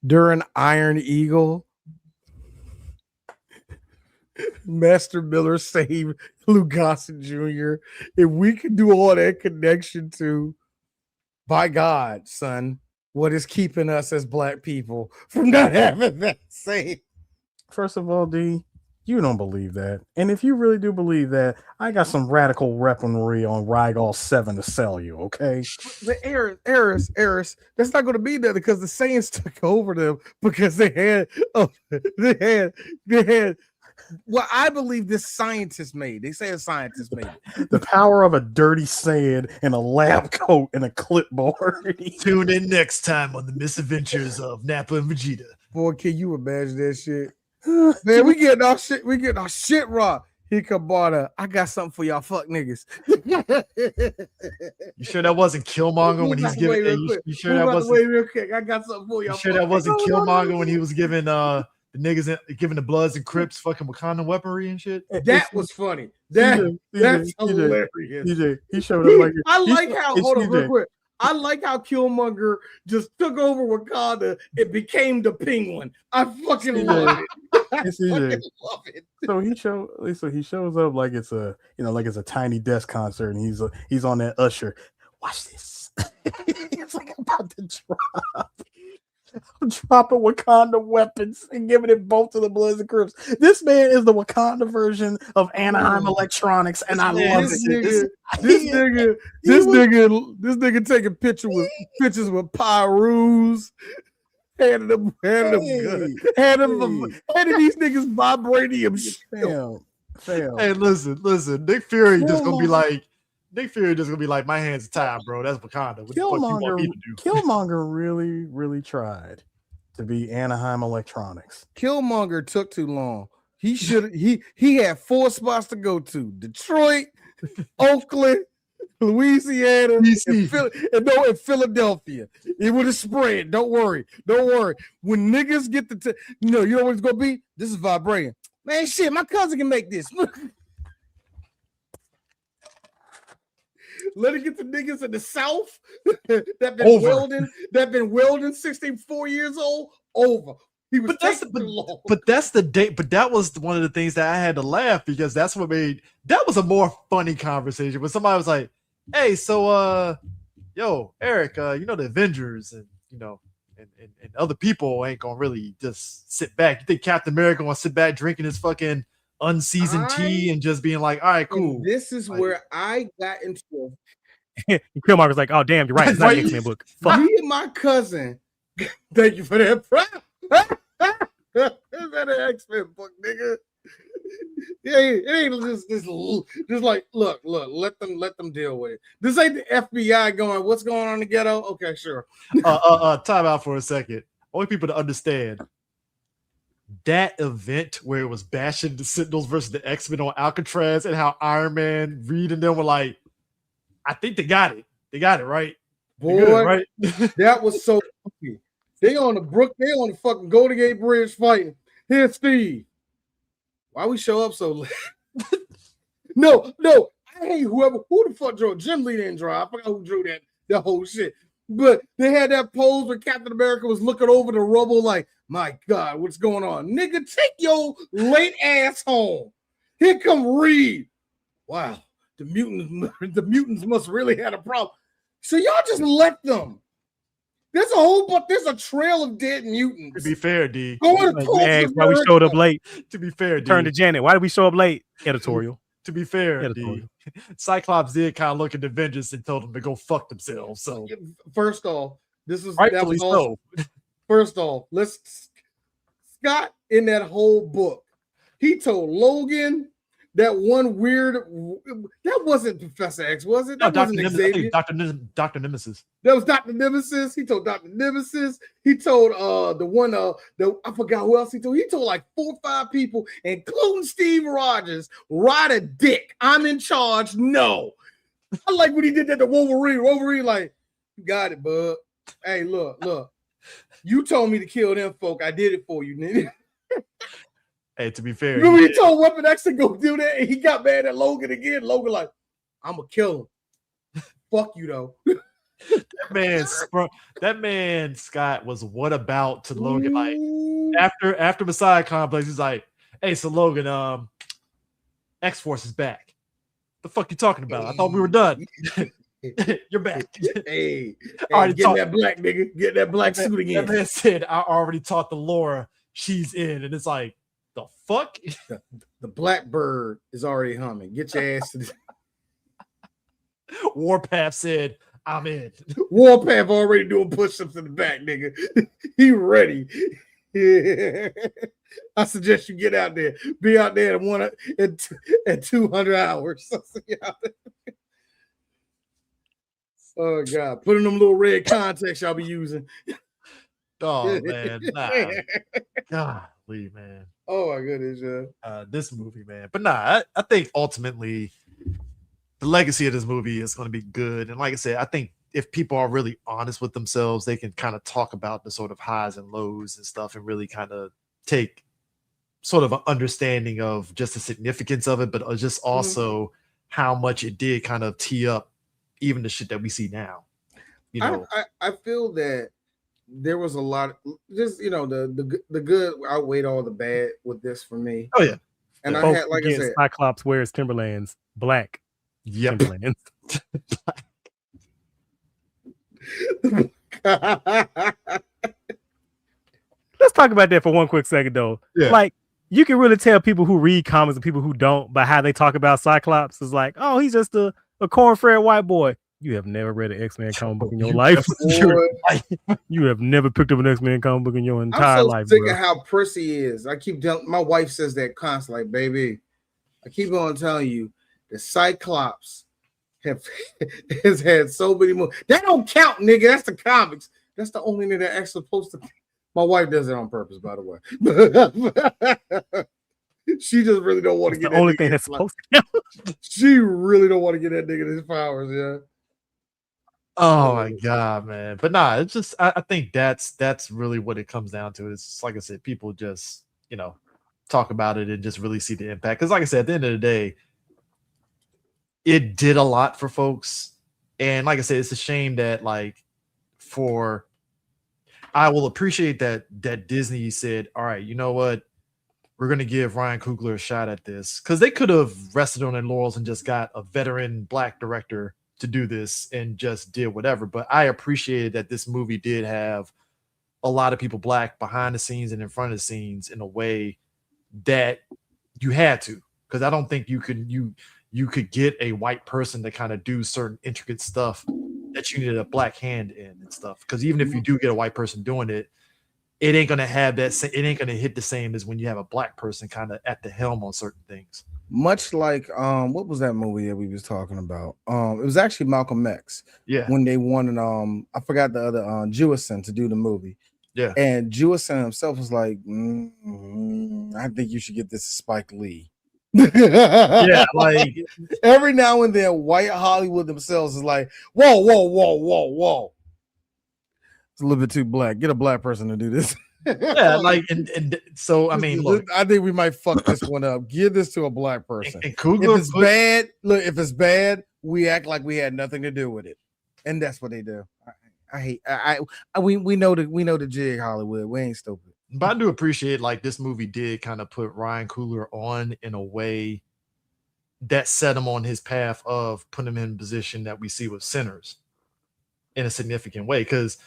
during Iron Eagle, Master Miller saved Lou Gossett Jr., if we can do all that connection to, by God, son, what is keeping us as black people from not having that same? First of all, D, you don't believe that. And if you really do believe that, I got some radical weaponry on Rygal 7 to sell you, okay? The Eris, that's not going to be there because the Saiyans took over them because they had what I believe this scientist made. They say a scientist made it. The power of a dirty sand and a lab coat and a clipboard. Tune in next time on the misadventures of Nappa and Vegeta. Boy, can you imagine that shit? Man, we getting our shit raw. Here come Barter. I got something for y'all fuck niggas. You sure that wasn't Killmonger when he's giving? You sure that wasn't? Wait real quick. I got something for y'all. You sure that wasn't Killmonger when he was giving the niggas giving the Bloods and Crips fucking Wakanda weaponry and shit? That was funny. That's hilarious. DJ, he showed up like I like how. Hold on, real quick. I like how Killmonger just took over Wakanda. It became the Penguin. I fucking love it. I fucking love it. So he shows up like it's a tiny desk concert, and he's on that usher. Watch this. It's like about to drop. I'm dropping Wakanda weapons and giving it both to the Bloods and Crips. This man is the Wakanda version of Anaheim Electronics, and I love it. This nigga taking pictures with Pyrus, handing these niggas vibranium shit. Hey, listen. Nick Fury just gonna be like, my hands are tied, bro. That's Wakanda. What the fuck you want me to do? Killmonger really, really tried to be Anaheim Electronics. Killmonger took too long. He had 4 spots to go to: Detroit, Oakland, Louisiana, and Philadelphia. It would have spread. Don't worry. When niggas get you know what it's gonna be? This is vibranium. Man, shit, my cousin can make this. Let it get the niggas in the South that been welding 64 years old over. But that was one of the things that I had to laugh, because that was a more funny conversation when somebody was like, hey, so yo, Eric, the Avengers and and other people ain't gonna really just sit back. You think Captain America gonna sit back drinking his fucking unseasoned tea and just being like, all right, cool. This is where I got into Killmonger's like, oh damn, you're right. It's not an X-Men book. Fuck. Me and my cousin. Thank you for that. Is that an X-Men book, nigga? it ain't just like look, let them deal with it. This ain't the FBI going, what's going on in the ghetto? Okay, sure. Time out for a second. I want people to understand that event where it was bashing the Sentinels versus the X-Men on Alcatraz and how Iron Man, Reed, and them were like, I think they got it. They got it, right? Boy, good, right? That was so funny. They on the fucking Golden Gate Bridge fighting. Here's Steve. Why we show up so late? No, I hate who the fuck drew. Jim Lee didn't draw. I forgot who drew that whole shit. But they had that pose where Captain America was looking over the rubble like, my God, what's going on? Nigga, take your late ass home. Here come Reed. Wow, the mutants must really had a problem. So y'all just let them. There's a trail of dead mutants. To be fair, D. Why we showed up late? To be fair, D. Turn to Janet. Why did we show up late? Editorial. To be fair, D. Cyclops did kind of look at the Avengers and told them to go fuck themselves. So first off, this is rightfully so. First off, Scott in that whole book, he told Logan that one weird that wasn't Professor X, was it? That wasn't Xavier. Dr. Nemesis. That was Dr. Nemesis. He told Dr. Nemesis. He told the one I forgot who else he told. He told like 4 or 5 people, including Steve Rogers, ride a dick. I'm in charge. No. I like when he did that to Wolverine. Wolverine, like, you got it, bud. Hey, look. You told me to kill them folk. I did it for you, nigga. Hey, to be fair, remember he told Weapon X to go do that, and he got mad at Logan again. Logan like, I'm gonna kill him. Fuck you though. that man Scott was what about to Logan? Like after Messiah Complex, he's like, hey, so Logan, X-Force is back. The fuck you talking about? I thought we were done. You're back. Hey, get that black nigga. Get that black suit again. That man said, I already taught the Laura she's in, and it's like, the fuck? The Blackbird is already humming. Get your ass to the Warpath said, I'm in. Warpath already doing push-ups in the back, nigga. He ready. I suggest you get out there. Be out there at 200 hours. Oh God. Put in them little red contacts y'all be using. Oh man. Golly, man. Oh my goodness, yeah. This movie, man. But I think ultimately the legacy of this movie is going to be good. And like I said, I think if people are really honest with themselves, they can kind of talk about the sort of highs and lows and stuff and really kind of take sort of an understanding of just the significance of it, but just also how much it did kind of tee up even the shit that we see now. You know, I feel that there was a lot just the good outweighed all the bad with this for me. Oh yeah. And I had, like I said, Cyclops wears Timberlands, black. Yep. Timberlands. Let's talk about that for one quick second though. Yeah. Like, you can really tell people who read comics and people who don't by how they talk about Cyclops. Is like, oh, he's just a corn-fed white boy. You have never read an X-Men comic book in your life. You have never picked up an X-Men comic book in your entire life. I'm so sick of how prissy he is. I keep telling my wife says that constantly, like, baby. I keep on telling you, the Cyclops has had so many more. That don't count, nigga. That's the comics. That's the only thing that actually supposed to. My wife does it on purpose, by the way. She just really don't want to get the only thing that's supposed to count. She really don't want to get that nigga his powers, yeah. Oh my God, man. But it's just I think that's really what it comes down to. It's just, like I said, people just, talk about it and just really see the impact. Because like I said, at the end of the day, it did a lot for folks. And like I said, it's a shame that I will appreciate that Disney said, all right, you know what? We're going to give Ryan Coogler a shot at this. Because they could have rested on their laurels and just got a veteran black director to do this and just did whatever. But I appreciated that this movie did have a lot of people black behind the scenes and in front of the scenes in a way that you had to. Because I don't think you could get a white person to kind of do certain intricate stuff that you needed a black hand in and stuff. Because even if you do get a white person doing it, it ain't gonna have that. It ain't gonna hit the same as when you have a black person kind of at the helm on certain things. Much like what was that movie that we was talking about? It was actually Malcolm X. Yeah. When they wanted I forgot the other Jewison to do the movie. Yeah. And Jewison himself was like, I think you should get this to Spike Lee. Yeah, like every now and then, white Hollywood themselves is like, whoa. It's a little bit too black. Get a black person to do this. Yeah, like and so I mean, look, I think we might fuck this one up. Give this to a black person. And Coogler, if it's bad, look, if it's bad, we act like we had nothing to do with it, and that's what they do. I hate. We know the jig, Hollywood. We ain't stupid. But I do appreciate like this movie did kind of put Ryan Coogler on in a way that set him on his path of putting him in a position that we see with Sinners in a significant way, because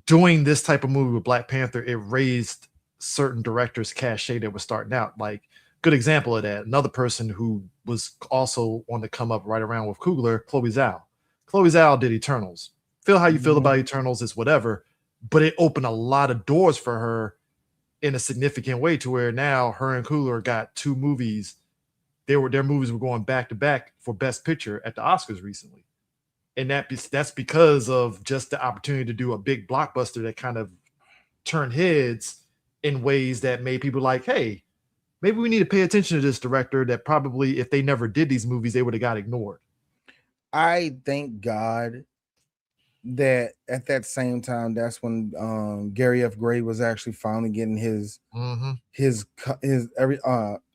doing this type of movie with Black Panther, it raised certain directors' cachet that were starting out. Like, good example of that, another person who was also on the come up right around with Coogler, Chloe Zhao. Chloe Zhao did Eternals. Feel how you feel about Eternals is whatever, but it opened a lot of doors for her in a significant way to where now her and Coogler got 2 movies. Their movies were going back to back for Best Picture at the Oscars recently. And that's because of just the opportunity to do a big blockbuster that kind of turned heads in ways that made people like, hey, maybe we need to pay attention to this director that probably, if they never did these movies, they would have got ignored. I thank God that at that same time, that's when Gary F. Gray was actually finally getting his every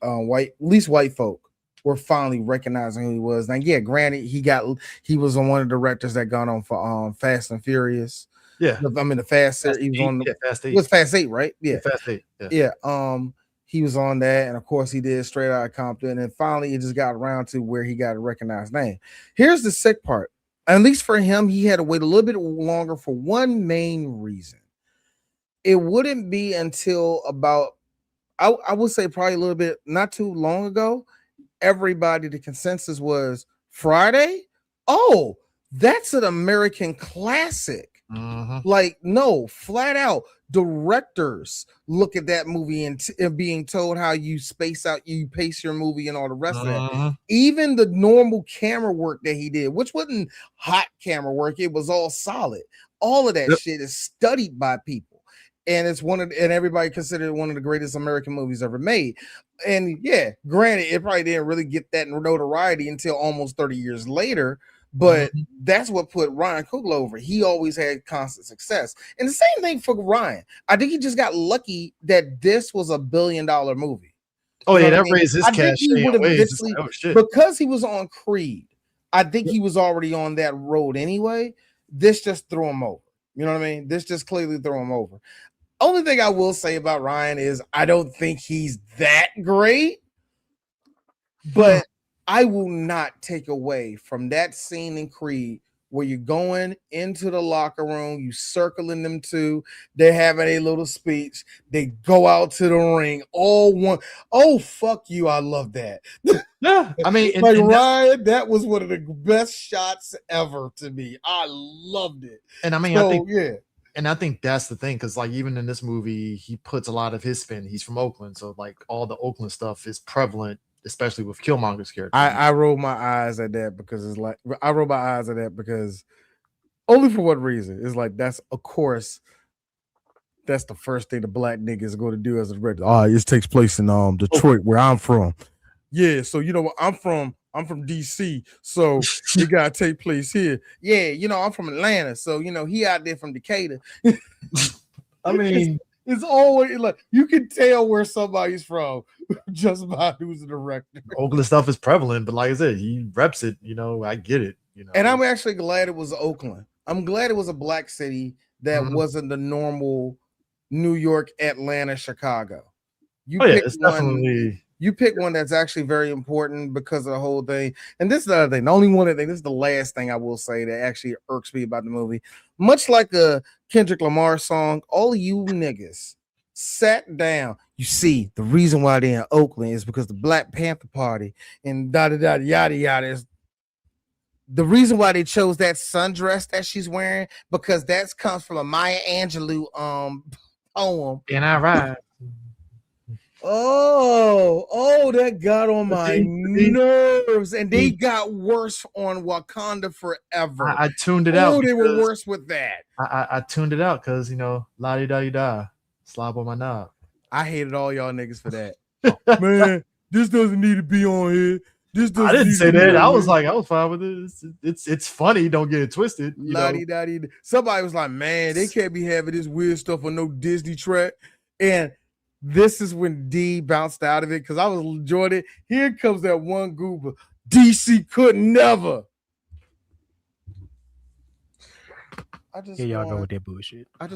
white, at least white folk were finally recognizing who he was. Now, yeah, granted, he was on one of the directors that got on for Fast and Furious. Yeah, I mean the Fast series. He was on the Fast 8. It was Fast 8, right? Yeah, Fast 8. Yeah. He was on that, and of course, he did Straight Outta Compton, and finally, it just got around to where he got a recognized name. Here's the sick part. At least for him, he had to wait a little bit longer for one main reason. It wouldn't be until about, I would say probably a little bit, not too long ago, the consensus was Friday. Oh, that's an American classic. Like, no, flat out, directors look at that movie and being told how you space out, you pace your movie and all the rest of that. Even the normal camera work that he did, which wasn't hot camera work, it was all solid. All of that shit is studied by people. And it's and everybody considered it one of the greatest American movies ever made. And yeah, granted, it probably didn't really get that notoriety until almost 30 years later. But that's what put Ryan Coogler over. He always had constant success. And the same thing for Ryan. I think he just got lucky that this was $1 billion movie. Oh, yeah, that raised his cash. Because he was on Creed, I think he was already on that road anyway. This just threw him over. You know what I mean? This just clearly threw him over. Only thing I will say about Ryan is I don't think he's that great. But I will not take away from that scene in Creed where you're going into the locker room, you circling them two, they're having a little speech, they go out to the ring, all one. Oh, fuck you. I love that. Yeah, I mean, like Ryan, that was one of the best shots ever to me. I loved it. And I mean, I think that's the thing, because like even in this movie, he puts a lot of his spin. He's from Oakland, so like all the Oakland stuff is prevalent, especially with Killmonger's character. I roll my eyes at that because it's like only for what reason? It's like that's of course that's the first thing the black niggas are going to do as a director. This takes place in Detroit, where I'm from. Yeah, so you know what I'm from DC, so you gotta take place here. Yeah, you know, I'm from Atlanta, so you know he out there from Decatur. I mean, it's always like you can tell where somebody's from just by who's the director. Oakland stuff is prevalent, but like I said, he reps it. You know, I get it. You know, and I'm actually glad it was Oakland. I'm glad it was a black city that wasn't the normal New York, Atlanta, Chicago. You pick one that's actually very important because of the whole thing. And this is the other thing. The only one thing, this is the last thing I will say that actually irks me about the movie. Much like a Kendrick Lamar song, all of you niggas sat down. You see, the reason why they're in Oakland is because the Black Panther Party and yada yada is. the reason why they chose that sundress that she's wearing, because that comes from a Maya Angelou poem. And I ride. Oh, that got on my nerves, and they got worse on Wakanda Forever. I tuned it out. Oh, they were worse with that. I tuned it out because la di da da, slob on my knob. I hated all y'all niggas for that. Man, this doesn't need to be on here. I didn't say that. I was fine with it. It's funny. Don't get it twisted. Somebody was like, man, they can't be having this weird stuff on no Disney track. And this is when D bounced out of it because I was enjoying it. Here comes that one goober. DC could never. Here y'all go with that bullshit. You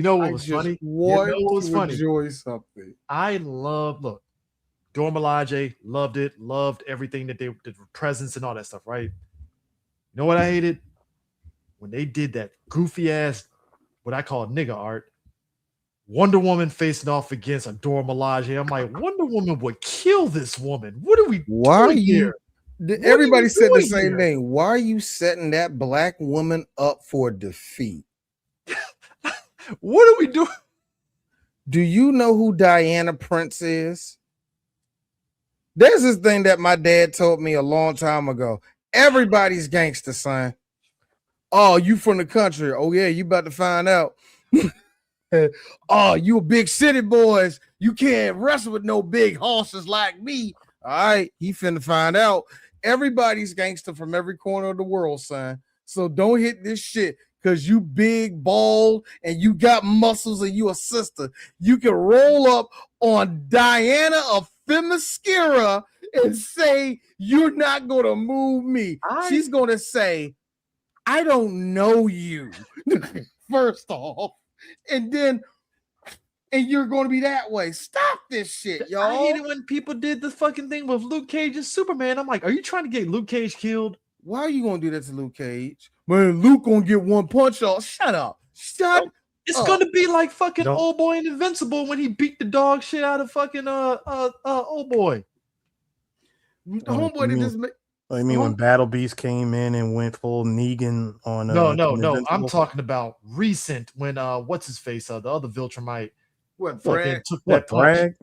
know what was funny? Enjoy something. Look, Dora Milaje loved it, loved everything that the presence and all that stuff, right? You know what I hated? When they did that goofy ass, what I call nigga art, Wonder Woman facing off against a Dora Milaje. I'm like, Wonder Woman would kill this woman. What are we doing here? Everybody said the same thing. Why are you setting that black woman up for defeat? What are we doing? Do you know who Diana Prince is? There's this thing that my dad told me a long time ago. Everybody's gangster, son. Oh, you from the country. Oh, yeah, you about to find out. Oh, you a big city boys. You can't wrestle with no big horses like me. All right, he finna find out. Everybody's gangster from every corner of the world, son. So don't hit this shit because you big, bald, and you got muscles and you a sister. You can roll up on Diana of Themyscira and say, you're not going to move me. She's going to say, I don't know you, first off. And you're going to be that way. Stop this shit, y'all. I hate it when people did the fucking thing with Luke Cage and Superman. I'm like, are you trying to get Luke Cage killed? Why are you going to do that to Luke Cage? Man, Luke going to get one punch off. Shut up. It's going to be like fucking Old Boy and Invincible when he beat the dog shit out of fucking Old Boy. Homeboy did this. I mean, when Battle Beast came in and went full Negan on no. I'm talking about recent when what's his face? The other Viltrumite. What, Thrag? Took that punch.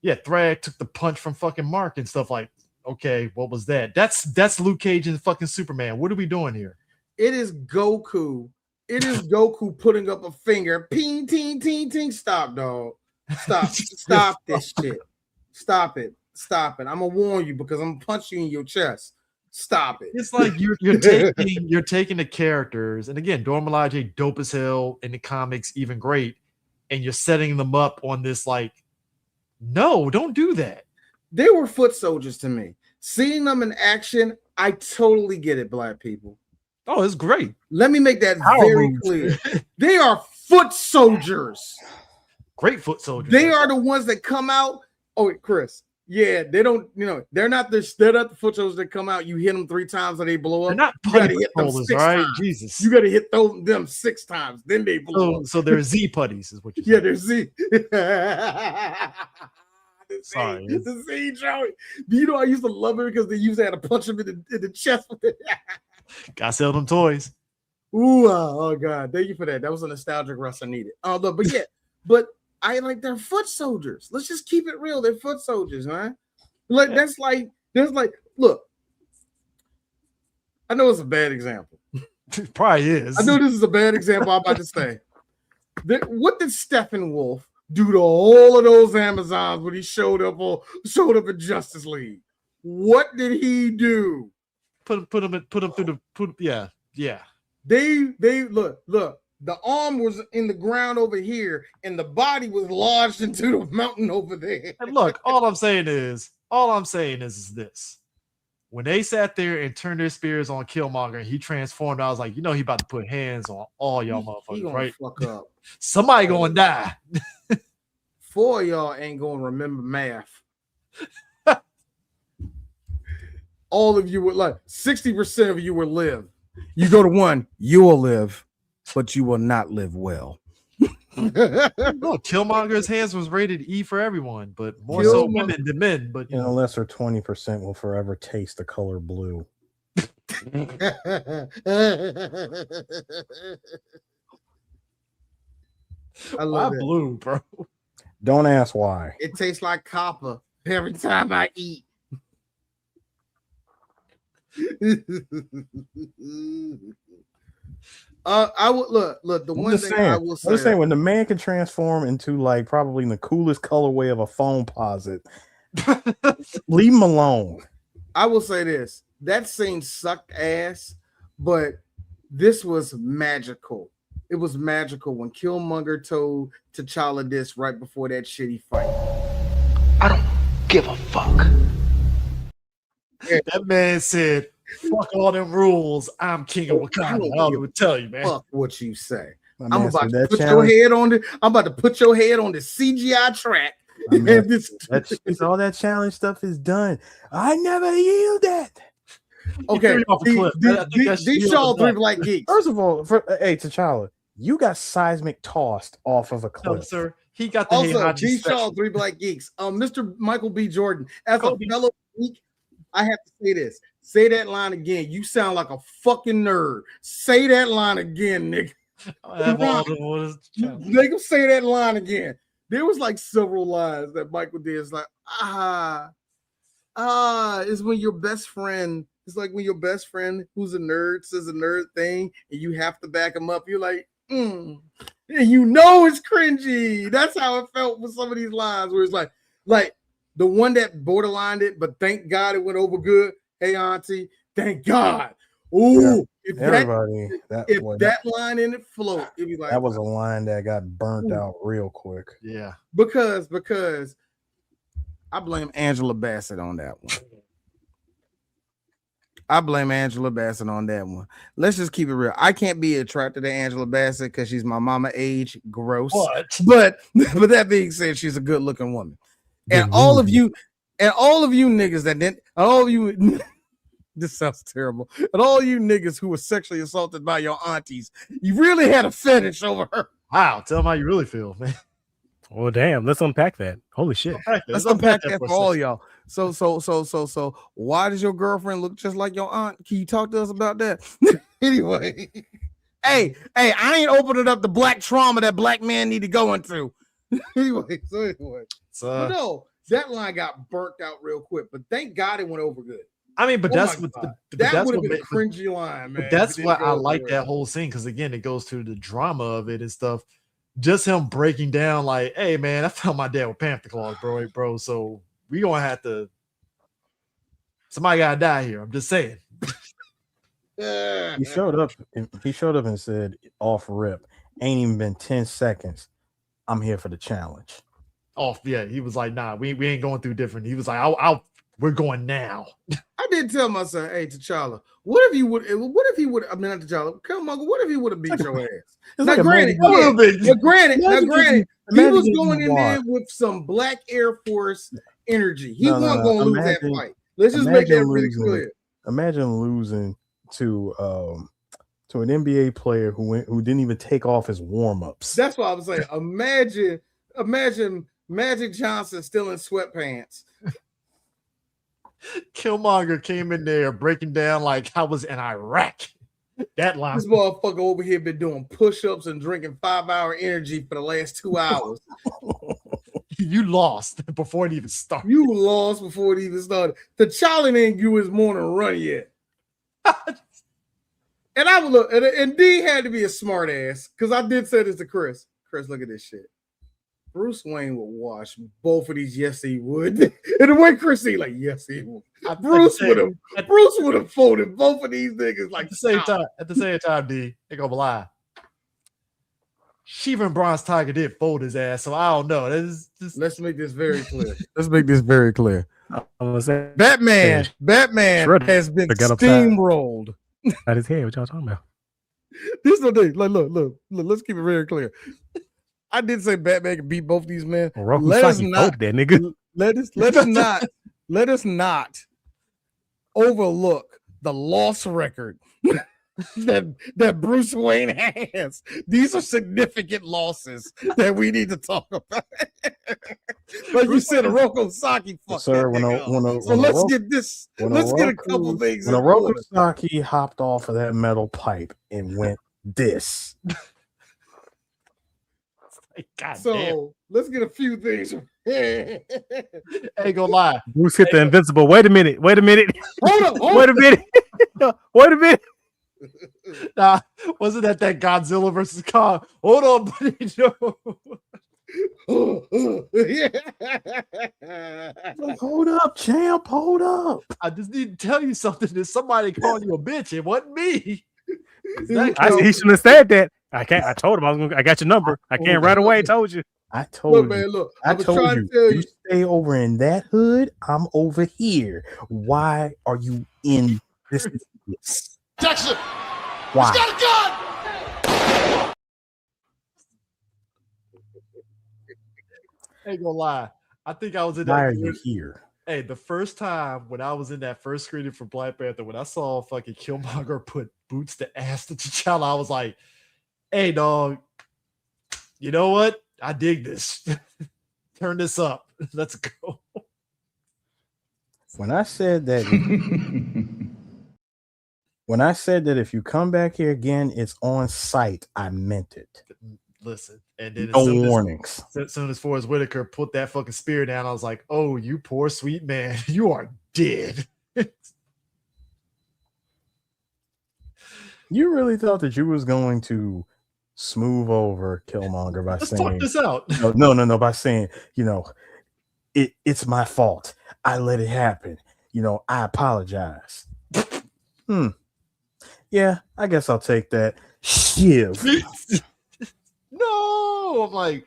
Yeah, Thrag took the punch from fucking Mark and stuff like. Okay, what was that? That's Luke Cage and fucking Superman. What are we doing here? It is Goku. It is Goku putting up a finger. Ping, ting, ting, ting. Stop, dog. Stop this shit. Stop it. I'm gonna warn you because I'm gonna punch you in your chest. Stop it. It's like you're taking the characters, and again, Dora Milaje, dope as hell in the comics, even great, and you're setting them up on this like, no, don't do that. They were foot soldiers to me. Seeing them in action, I totally get it, black people. Oh, it's great. Let me make that very clear. They are foot soldiers. Great foot soldiers. They are the ones that come out. Oh, Chris. Yeah, they don't, they're not the foot soldiers that come out. You hit them 3 times and they blow up. They're not you gotta hit them 6 right? times. Jesus. You gotta hit them 6 times, then they blow up. So they're Z putties, is what you're saying. Yeah, they're Z. Sorry. The Z, Joey. Do you know I used to love it because they used to have to punch him in the chest with it. Gotta sell them toys. Ooh, oh God. Thank you for that. That was a nostalgic rush I needed. But I like they're foot soldiers. Let's just keep it real. They're foot soldiers, man. Like that's like look. I know it's a bad example. It probably is. I know this is a bad example. I'm about to say. What did Steppenwolf do to all of those Amazons when he showed up in Justice League? What did he do? Put them through the yeah. They look. The arm was in the ground over here, and the body was lodged into the mountain over there. And look, all I'm saying is this. When they sat there and turned their spears on Killmonger and he transformed, I was like, he about to put hands on all y'all motherfuckers, right? Fuck up. Somebody gonna die. 4 of y'all ain't gonna remember math. All of you would 60% of you will live. You go to 1, you will live, but you will not live well. No, Killmonger's hands was rated E for everyone, but more so women than men. But a lesser 20% will forever taste the color blue. I love it. Blue, bro. Don't ask why. It tastes like copper every time I eat. I would look. The one thing I will say, I'm just saying, when the man can transform into like probably the coolest colorway of a phone posit, leave him alone. I will say this: that scene sucked ass, but this was magical. It was magical when Killmonger told T'Challa this right before that shitty fight. I don't give a fuck. That man said, fuck all them rules. I'm king of Wakanda. I don't know what to tell you, man. Fuck what you say. I'm about to put your head on the. I'm about to put your head on the CGI track. All that challenge stuff is done. I never yielded. Okay, these Shaw 3 Black Geeks. First of all, hey T'Challa, you got seismic tossed off of a cliff. No, sir. He got the also these Shaw 3 Black Geeks. Mr. Michael B. Jordan, as a fellow geek, I have to say this. Say that line again. You sound like a fucking nerd. Say that line again, nigga. Nigga, say that line again. There was like several lines that Michael did. It's like, is when your best friend, it's like when your best friend who's a nerd says a nerd thing and you have to back him up. You're like, and you know it's cringy. That's how it felt with some of these lines where it's like the one that borderlined it, but thank God it went over good. Hey, auntie, thank God. Ooh, if that line in it float, it'd be like that was a line that got burnt out real quick. Yeah, because I blame Angela Bassett on that one. Let's just keep it real. I can't be attracted to Angela Bassett because she's my mama age. Gross. What? But that being said, she's a good looking woman. And all of you niggas that didn't, all of you, this sounds terrible. And all you niggas who were sexually assaulted by your aunties, you really had a fetish over her. Wow, tell them how you really feel, man. Well, damn, let's unpack that. Holy shit. Let's unpack that for all y'all. So why does your girlfriend look just like your aunt? Can you talk to us about that? Anyway. Hey, I ain't opening up the black trauma that black men need to go into. anyway. But no, that line got burnt out real quick, but thank God it went over good. I mean, but that would have been a cringy line, man. But that's why I like that whole scene, because again, it goes to the drama of it and stuff. Just him breaking down, like, hey man, I found my dad with Panther claws, bro. So we gonna have to. Somebody gotta die here. I'm just saying. He showed up and said, off rip, ain't even been 10 seconds. I'm here for the challenge. Oh yeah, he was like, nah, we ain't going through different. He was like, we're going now. I did tell my son, hey, T'Challa, what if he would, I mean, not T'Challa, Killmonger, what if he would have beat your ass? Now, granted, he was going in there with some Black Air Force energy. He wasn't going to lose that fight. Let's just make that really clear. Imagine losing to an NBA player who didn't even take off his warm-ups. That's what I was saying. Imagine Magic Johnson still in sweatpants. Killmonger came in there breaking down like I was in Iraq. That line. This motherfucker over here been doing push-ups and drinking 5-hour energy for the last 2 hours. You lost before it even started. T'Challa didn't give his morning run yet. And I would look, and D had to be a smart ass, because I did say this to Chris. Chris, look at this shit. Bruce Wayne would wash both of these. Yes, he would. And the way Chris said, like, yes, he would. Bruce would have folded both of these niggas like at the same time, D, ain't gonna lie. Shiva and Bronze Tiger did fold his ass, so I don't know. Let's make this very clear. I'm gonna say Batman has been steamrolled. At his head, what y'all talking about? This is the thing. Like, look, let's keep it very clear. I did say Batman can beat both these men. Let us not overlook the loss record that Bruce Wayne has. These are significant losses that we need to talk about. Like you said, Oroku Saki fucked Sir, let's get a couple things in Oroku order. Saki hopped off of that metal pipe and went this. God so damn. Let's get a few things. Ain't gonna lie. Bruce hit the invincible. Wait a minute. Hold up. Wait a minute. Wait a minute. Nah, wasn't that Godzilla versus Kong? Hold on, buddy. No. Like, hold up, champ. Hold up. I just need to tell you something. There's somebody calling you a bitch. It wasn't me. He shouldn't have said that. I can't. I told him I got your number. I can't right away. Told you. I told man, you. Look, I told you. You stay over in that hood. I'm over here. Why are you in this? Jackson, why? he's got a gun. Ain't gonna lie. I think I was in that. Why are you here? Hey, the first time when I was in that first screening for Black Panther, when I saw fucking Killmonger put boots to ass to T'Challa, I was like, hey, dog, you know what? I dig this. Turn this up. Let's go. When I said that if you come back here again, it's on site, I meant it. Listen, and then no warnings. As soon as Forrest Whitaker put that fucking spear down, I was like, oh, you poor sweet man, you are dead. You really thought that you was going to smooth over Killmonger by saying, talk this out. No, by saying, it's my fault. I let it happen. I apologize. Yeah, I guess I'll take that. Shiv. No, I'm like,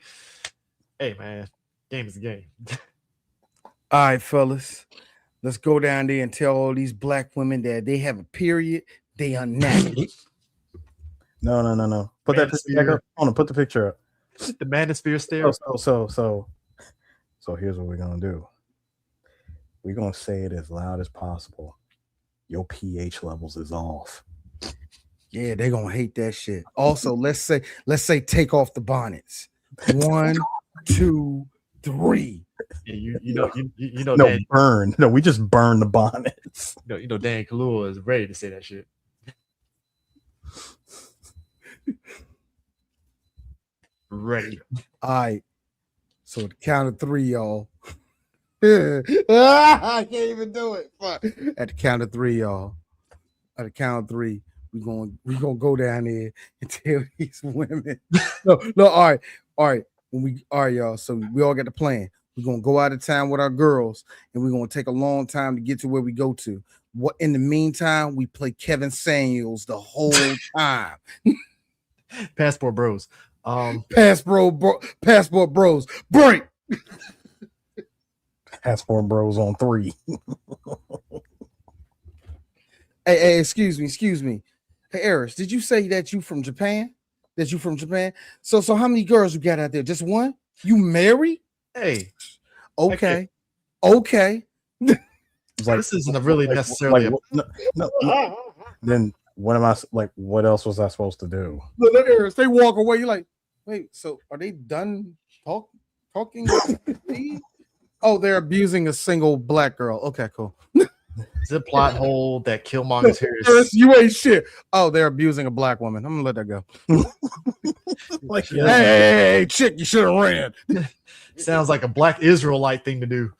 hey man, game is a game. All right, fellas, let's go down there and tell all these black women that they have a period. They are naked. No. Put that picture back up. Hold on, put the picture up. The manosphere stare. So here's what we're gonna do. We're gonna say it as loud as possible. Your pH levels is off. Yeah, they're gonna hate that shit. Also, let's say take off the bonnets. 1, 2, 3. Yeah, you know. No, Dan, burn. No, we just burn the bonnets. You know, Dan Kaluuya is ready to say that shit. Ready. All right. So at the count of 3, y'all. I can't even do it. Fuck. At the count of 3, y'all. At the count of 3. We're gonna go down there and tell these women. No, all right. All right, y'all. So we all got the plan. We're gonna go out of town with our girls, and we're gonna take a long time to get to where we go to. What in the meantime, we play Kevin Samuels the whole time. Passport Bros. Passport Bros. Break. Passport Bros on 3. Hey, excuse me. Hey, Eris, did you say that you from Japan? So how many girls you got out there? Just one? You married? Hey. Okay. Like, this isn't really necessarily. No. Then what am I like? What else was I supposed to do? Look, Eris, they walk away. You're like, wait. So are they done talking? Oh, they're abusing a single black girl. Okay, cool. Is it plot hole that Killmonger's here? You ain't shit. Oh, they're abusing a black woman. I'm gonna let that go. Like, hey, chick, you should have ran. Sounds like a black Israelite thing to do.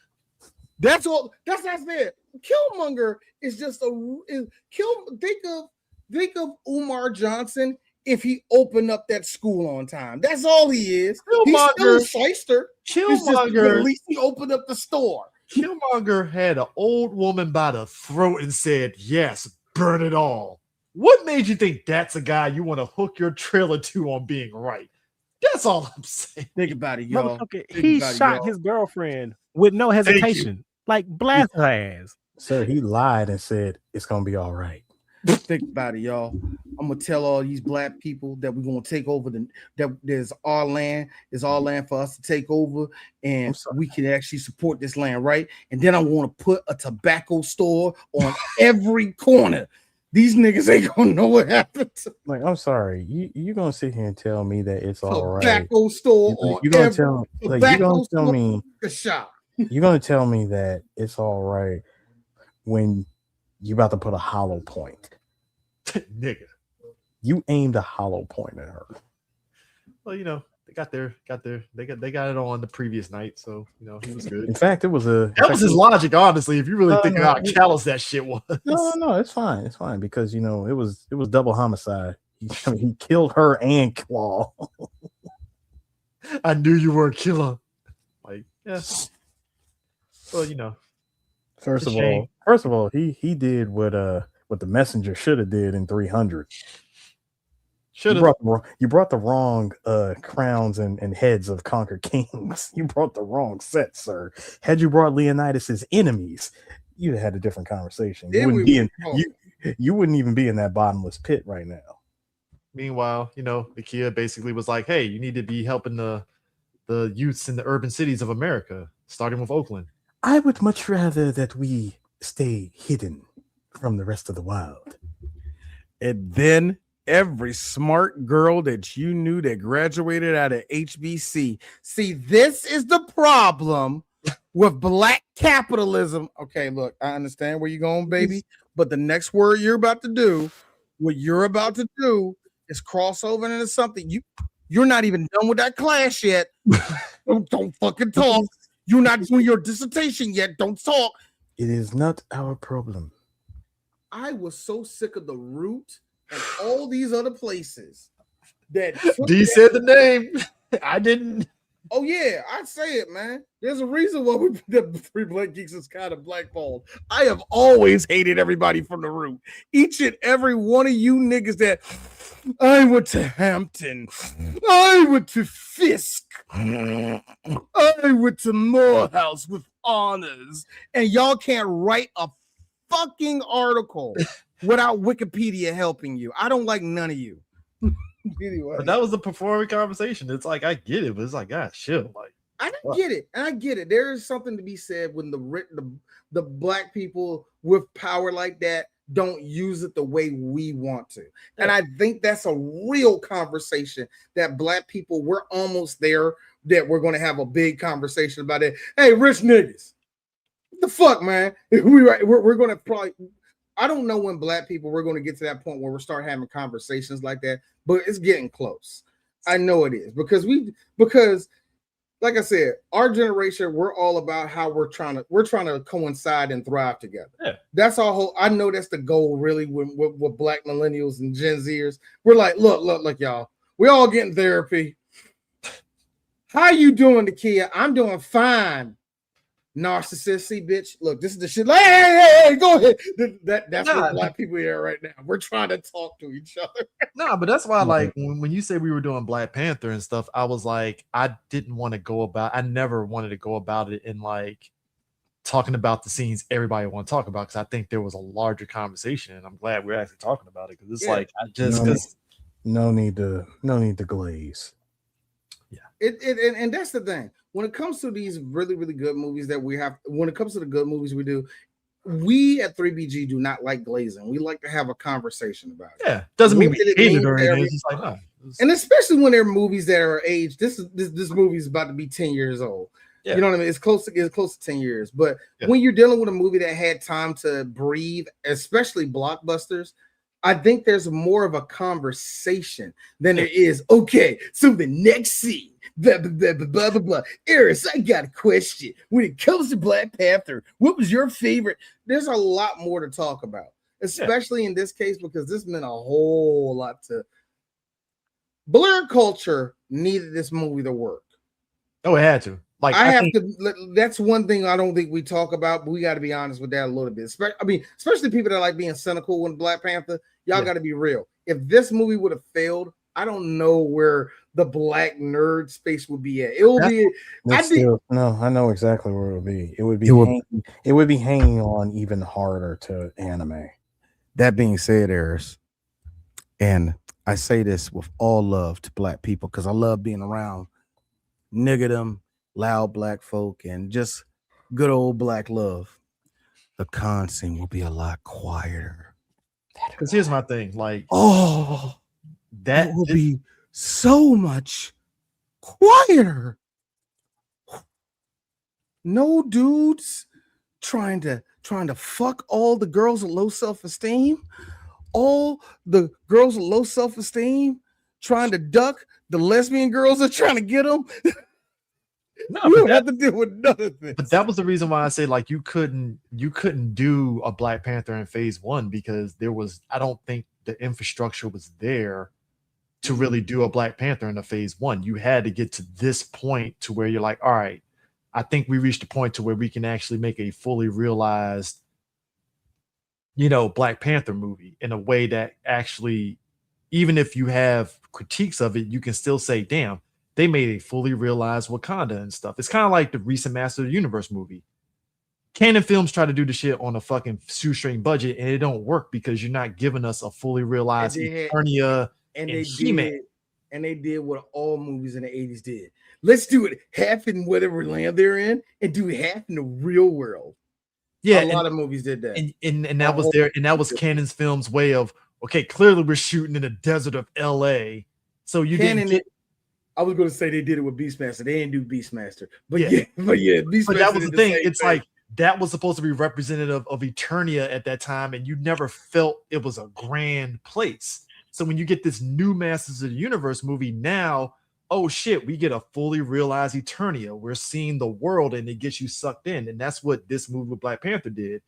That's all. That's not fair. Killmonger is just think of Umar Johnson if he opened up that school on time. That's all he is. Killmonger, He's still a shyster. Killmonger, at least he opened up the store. Killmonger had an old woman by the throat and said, yes, burn it all. What made you think that's a guy you want to hook your trailer to on being right? That's all I'm saying. Think about it, y'all. He shot his girlfriend with no hesitation. Like, blast her ass. Sir, he lied and said it's gonna be all right. Think about it, y'all. I'm gonna tell all these black people that we're gonna take over that there's our land. It's our land for us to take over, and we can actually support this land, right? And then I want to put a tobacco store on every corner. These niggas ain't gonna know what happened. Like, I'm sorry, you gonna sit here and tell me that it's all right? Tobacco store or you gonna tell me a shop. You're gonna tell me that it's all right when you about to put a hollow point, nigga. You aimed a hollow point at her. Well, they got it on the previous night, so he was good. In fact, that was his logic, honestly. If you really think about how callous that shit was. No, it's fine. It's fine because it was double homicide. He killed her and Claw. I knew you were a killer. Like, yeah. Well, First of all, he did what the messenger should have did in 300. You brought the wrong crowns and heads of conquered kings. You brought the wrong set, sir. Had you brought Leonidas's enemies, you'd have had a different conversation. You wouldn't even be in that bottomless pit right now. Meanwhile, Nakia basically was like, "Hey, you need to be helping the youths in the urban cities of America, starting with Oakland." I would much rather that we stay hidden from the rest of the wild. And then every smart girl that you knew that graduated out of HBC. See, this is the problem with black capitalism. Okay, look, I understand where you're going, baby, but the next word you're about to do, what you're about to do is cross over into something. You're not even done with that class yet. Don't fucking talk. You're not doing your dissertation yet. Don't talk. It is not our problem. I was so sick of the Root and all these other places that D said the name. I didn't. Oh yeah, I'd say it, man. There's a reason why the Three Black Geeks is kind of blackballed. I have always hated everybody from the Root. Each and every one of you niggas that I went to Hampton, I went to Fisk, I went to Morehouse with honors, and y'all can't write a fucking article without Wikipedia helping you. I don't like none of you. Anyway. But that was a performing conversation. It's like, I get it, but it's like, God, chill. Like, I get it. And I get it. There is something to be said when the black people with power like that don't use it the way we want to. And I think that's a real conversation that black people, we're almost there, that we're going to have a big conversation about it. Hey, rich niggas, what the fuck, man? We're going to probably, I don't know when black people, we're going to get to that point where we start having conversations like that, but it's getting close. I know it is because like I said, our generation, we're all about how we're trying to coincide and thrive together. Yeah. That's our whole, I know that's the goal really with black millennials and Gen Zers. We're like, look, y'all, we all getting therapy. How you doing, Nakia? I'm doing fine. Narcissist, see, bitch. Look, this is the shit. Like, hey, go ahead. That's what black people here right now. We're trying to talk to each other. Nah, but that's why, like, when you say we were doing Black Panther and stuff, I was like, I never wanted to go about it in like talking about the scenes everybody want to talk about, because I think there was a larger conversation, and I'm glad we're actually talking about it, because it's like, I just no need to glaze. Yeah, and that's the thing. When it comes to these really, really good movies that we have, when it comes to the good movies we do, we at 3BG do not like glazing. We like to have a conversation about it. Yeah, doesn't mean we hate it or anything. It's just like, no. And especially when they're movies that are aged. This movie is about to be 10 years old. Yeah. You know what I mean? It's close to 10 years. But when you're dealing with a movie that had time to breathe, especially blockbusters, I think there's more of a conversation than there is. Okay, so the next scene, blah, blah, blah, blah, blah, blah. Eris, I got a question. When it comes to Black Panther, what was your favorite? There's a lot more to talk about, especially in this case, because this meant a whole lot to Blur culture. Needed this movie to work. Oh, it had to. Like, that's one thing I don't think we talk about, but we got to be honest with that a little bit. Especially people that like being cynical when Black Panther. Y'all got to be real. If this movie would have failed, I don't know where the black nerd space would be at. It will be. I know exactly where it would be. It would be hanging on even harder to anime. That being said, Eris, and I say this with all love to black people because I love being around niggerdom, loud black folk, and just good old black love. The con scene will be a lot quieter. Because here's my thing, like, that will be so much quieter. No dudes trying to fuck all the girls with low self-esteem. All the girls with low self-esteem trying to duck the lesbian girls that are trying to get them. No, you don't have to deal with none of this. But that was the reason why I say like you couldn't do a Black Panther in phase 1 because I don't think the infrastructure was there to really do a Black Panther in a phase 1. You had to get to this point to where you're like, all right, I think we reached a point to where we can actually make a fully realized, Black Panther movie in a way that actually, even if you have critiques of it, you can still say, damn, they made a fully realized Wakanda and stuff. It's kind of like the recent Master of the Universe movie. Canon Films try to do the shit on a fucking shoestring budget, and it don't work because you're not giving us a fully realized Eternia and He-Man. And they did what all movies in the 80s did. Let's do it half in whatever land they're in and do half in the real world. Yeah, a lot of movies did that. And that was there, and that was Canon Films' way of, okay, clearly we're shooting in the desert of LA. So you didn't get. I was going to say they did it with Beastmaster. They didn't do Beastmaster, but but Beastmaster. That was the thing. It's like that was supposed to be representative of Eternia at that time, and you never felt it was a grand place. So when you get this new Masters of the Universe movie now, oh shit, we get a fully realized Eternia. We're seeing the world, and it gets you sucked in, and that's what this movie with Black Panther did.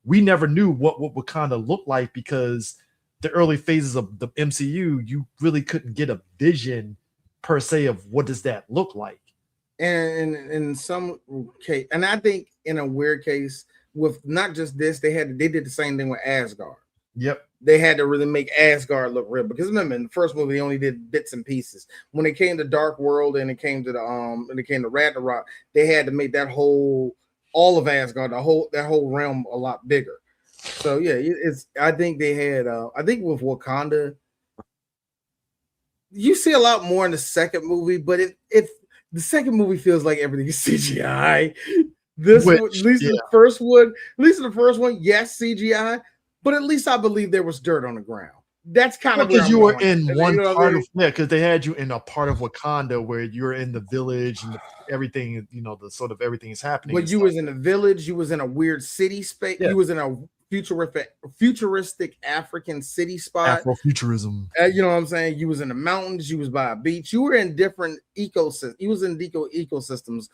We never knew what Wakanda looked like because the early phases of the MCU, you really couldn't get a vision per se of what does that look like. And in some case, and I think in a weird case with not just this, they did the same thing with Asgard. Yep. They had to really make Asgard look real because remember in the first movie they only did bits and pieces. When it came to Dark World and it came to Ragnarok, they had to make that all of Asgard, that whole realm a lot bigger. So yeah, I think they had I think with Wakanda, you see a lot more in the second movie, but if the second movie feels like everything is CGI. At least in the first one, yes, CGI, but at least I believe there was dirt on the ground. That's kind of because you were in one part of because they had you in a part of Wakanda where you're in the village and everything, the sort of everything is happening. But you was in a village, you was in a weird city space, you was in a futuristic African city spot. Afrofuturism. You know what I'm saying? You was in the mountains, you was by a beach, you were in different ecosystems. You was in ecosystems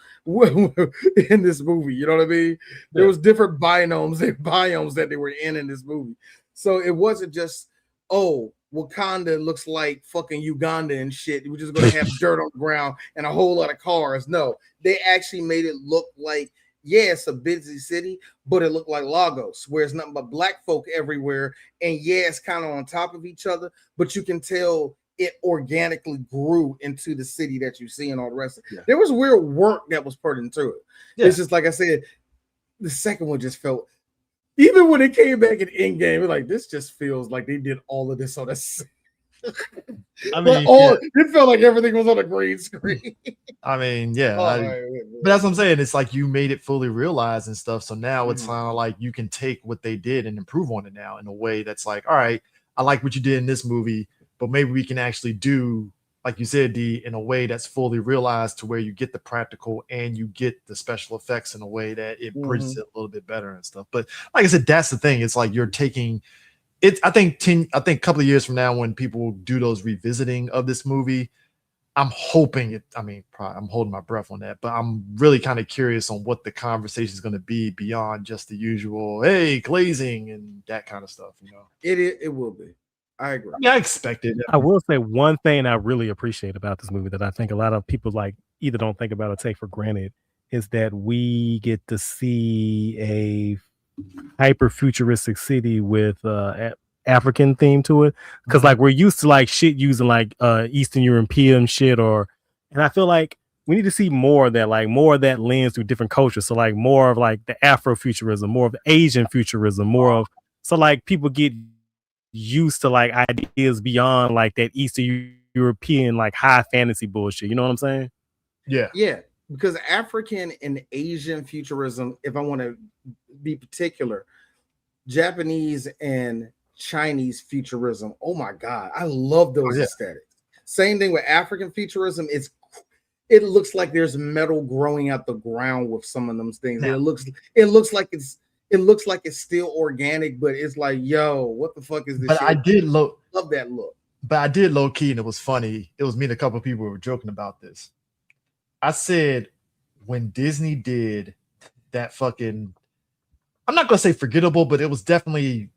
in this movie. You know what I mean? There was different biomes that they were in this movie. So it wasn't just, oh, Wakanda looks like fucking Uganda and shit. We're just gonna have dirt on the ground and a whole lot of cars. No, they actually made it look like, yeah, it's a busy city, but it looked like Lagos, where it's nothing but black folk everywhere. And yeah, it's kind of on top of each other, but you can tell it organically grew into the city that you see and all the rest of it. Yeah. There was weird work that was put into it. Yeah. It's just like I said, the second one just felt, even when it came back in Endgame, like this just feels like they did all of this on a I mean, it felt like everything was on a green screen. I mean, yeah, but that's what I'm saying. It's like you made it fully realized and stuff. So now it's kind of like you can take what they did and improve on it now in a way that's like, all right, I like what you did in this movie, but maybe we can actually do, like you said, D, in a way that's fully realized to where you get the practical and you get the special effects in a way that it bridges it a little bit better and stuff. But like I said, that's the thing. It's like you're taking. I think a couple of years from now, when people do those revisiting of this movie, I'm hoping it. I mean, I'm holding my breath on that, but I'm really kind of curious on what the conversation is going to be beyond just the usual, hey, glazing and that kind of stuff. It will be. I agree. I mean, I expected it. I will say one thing I really appreciate about this movie that I think a lot of people either don't think about or take for granted is that we get to see a hyper futuristic city with African theme to it, because we're used to shit using Eastern European shit, and I feel like we need to see more of that, more of that lens through different cultures. So more of the Afrofuturism, more of the Asian futurism, more of people get used to ideas beyond that Eastern European high fantasy bullshit. You know what I'm saying? Yeah, because African and Asian futurism, if I want to be particular, Japanese and Chinese futurism. Oh my god, I love those aesthetics. Same thing with African futurism. It looks like there's metal growing out the ground with some of them things. Now, it looks like it's still organic, but it's like, yo, what the fuck is this? But shit? Love that look. But I did low key, and it was funny. It was me and a couple of people who were joking about this. I said when Disney did that fucking, I'm not gonna say forgettable, but it was definitely,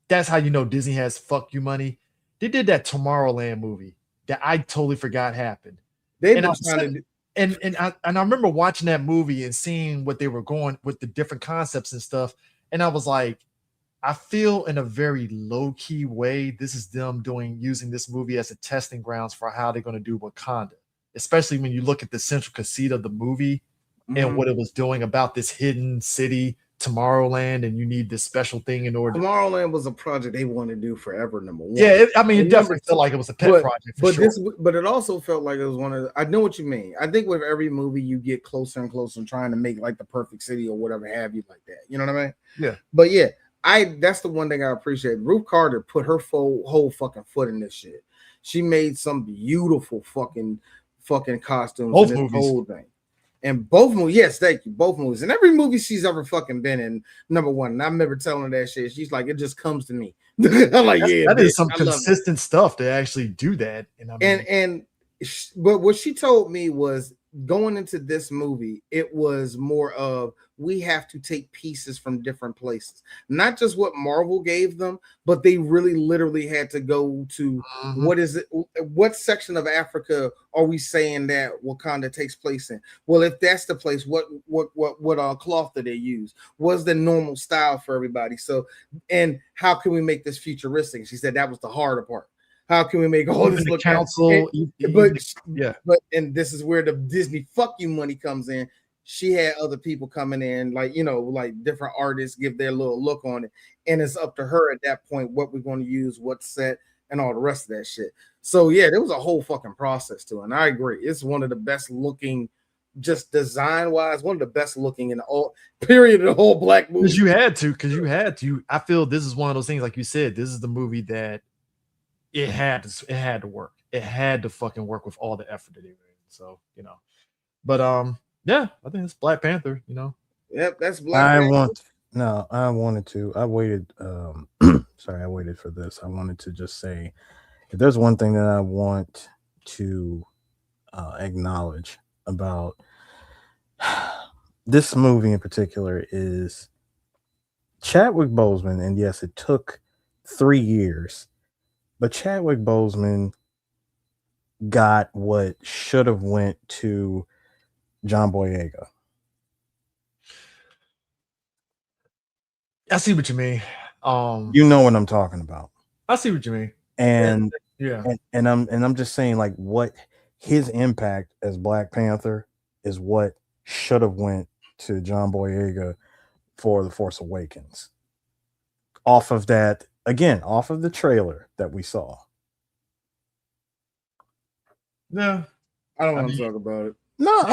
that's how you know Disney has fuck you money. They did that Tomorrowland movie that I totally forgot happened. And I remember watching that movie and seeing what they were going with the different concepts and stuff. And I was like, I feel in a very low-key way, this is them using this movie as a testing grounds for how they're going to do Wakanda, especially when you look at the central conceit of the movie and what it was doing about this hidden city, Tomorrowland, and you need this special thing in order. Tomorrowland was a project they wanted to do forever. Number one, yeah, it definitely felt like it was a pet project. But it also felt like it was one of I know what you mean. I think with every movie you get closer and closer and trying to make like the perfect city or whatever have you like that. You know what I mean? Yeah. But yeah, that's the one thing I appreciate. Ruth Carter put her whole fucking foot in this shit. She made some beautiful fucking costumes Both in this movies. whole thing. And both movies, yes, thank you. Both movies. And every movie she's ever fucking been in, number one. And I remember telling her that shit. She's like, it just comes to me. I'm like, that is some consistent stuff to actually do that. But what she told me was going into this movie, it was more of we have to take pieces from different places, not just what Marvel gave them, but they really literally had to go to what section of Africa are we saying that Wakanda takes place in? Well, if that's the place, what cloth do they use? What's the normal style for everybody? So, and how can we make this futuristic? She said that was the harder part. How can we make all this look council? But this is where the Disney fuck you money comes in. She had other people coming in, like different artists give their little look on it, and it's up to her at that point what we're going to use, what set, and all the rest of that shit. So yeah, there was a whole fucking process to it, and I agree. It's one of the best looking, just design wise, one of the best looking in the whole period of the whole black movie. Because you had to. I feel this is one of those things, like you said, this is the movie that it had to work. It had to fucking work with all the effort that they were in. So, but yeah, I think it's Black Panther, Yep, that's Black Panther. I wanted to. I waited. Sorry, I waited for this. I wanted to just say, if there's one thing that I want to acknowledge about this movie in particular is Chadwick Boseman. And yes, it took 3 years, but Chadwick Boseman got what should have went to John Boyega. I see what you mean. You know what I'm talking about. I see what you mean. And yeah, and I'm just saying, like, what his impact as Black Panther is what should have went to John Boyega for The Force Awakens. Off of that, again, off of the trailer that we saw. Yeah, I don't want to talk about it. No.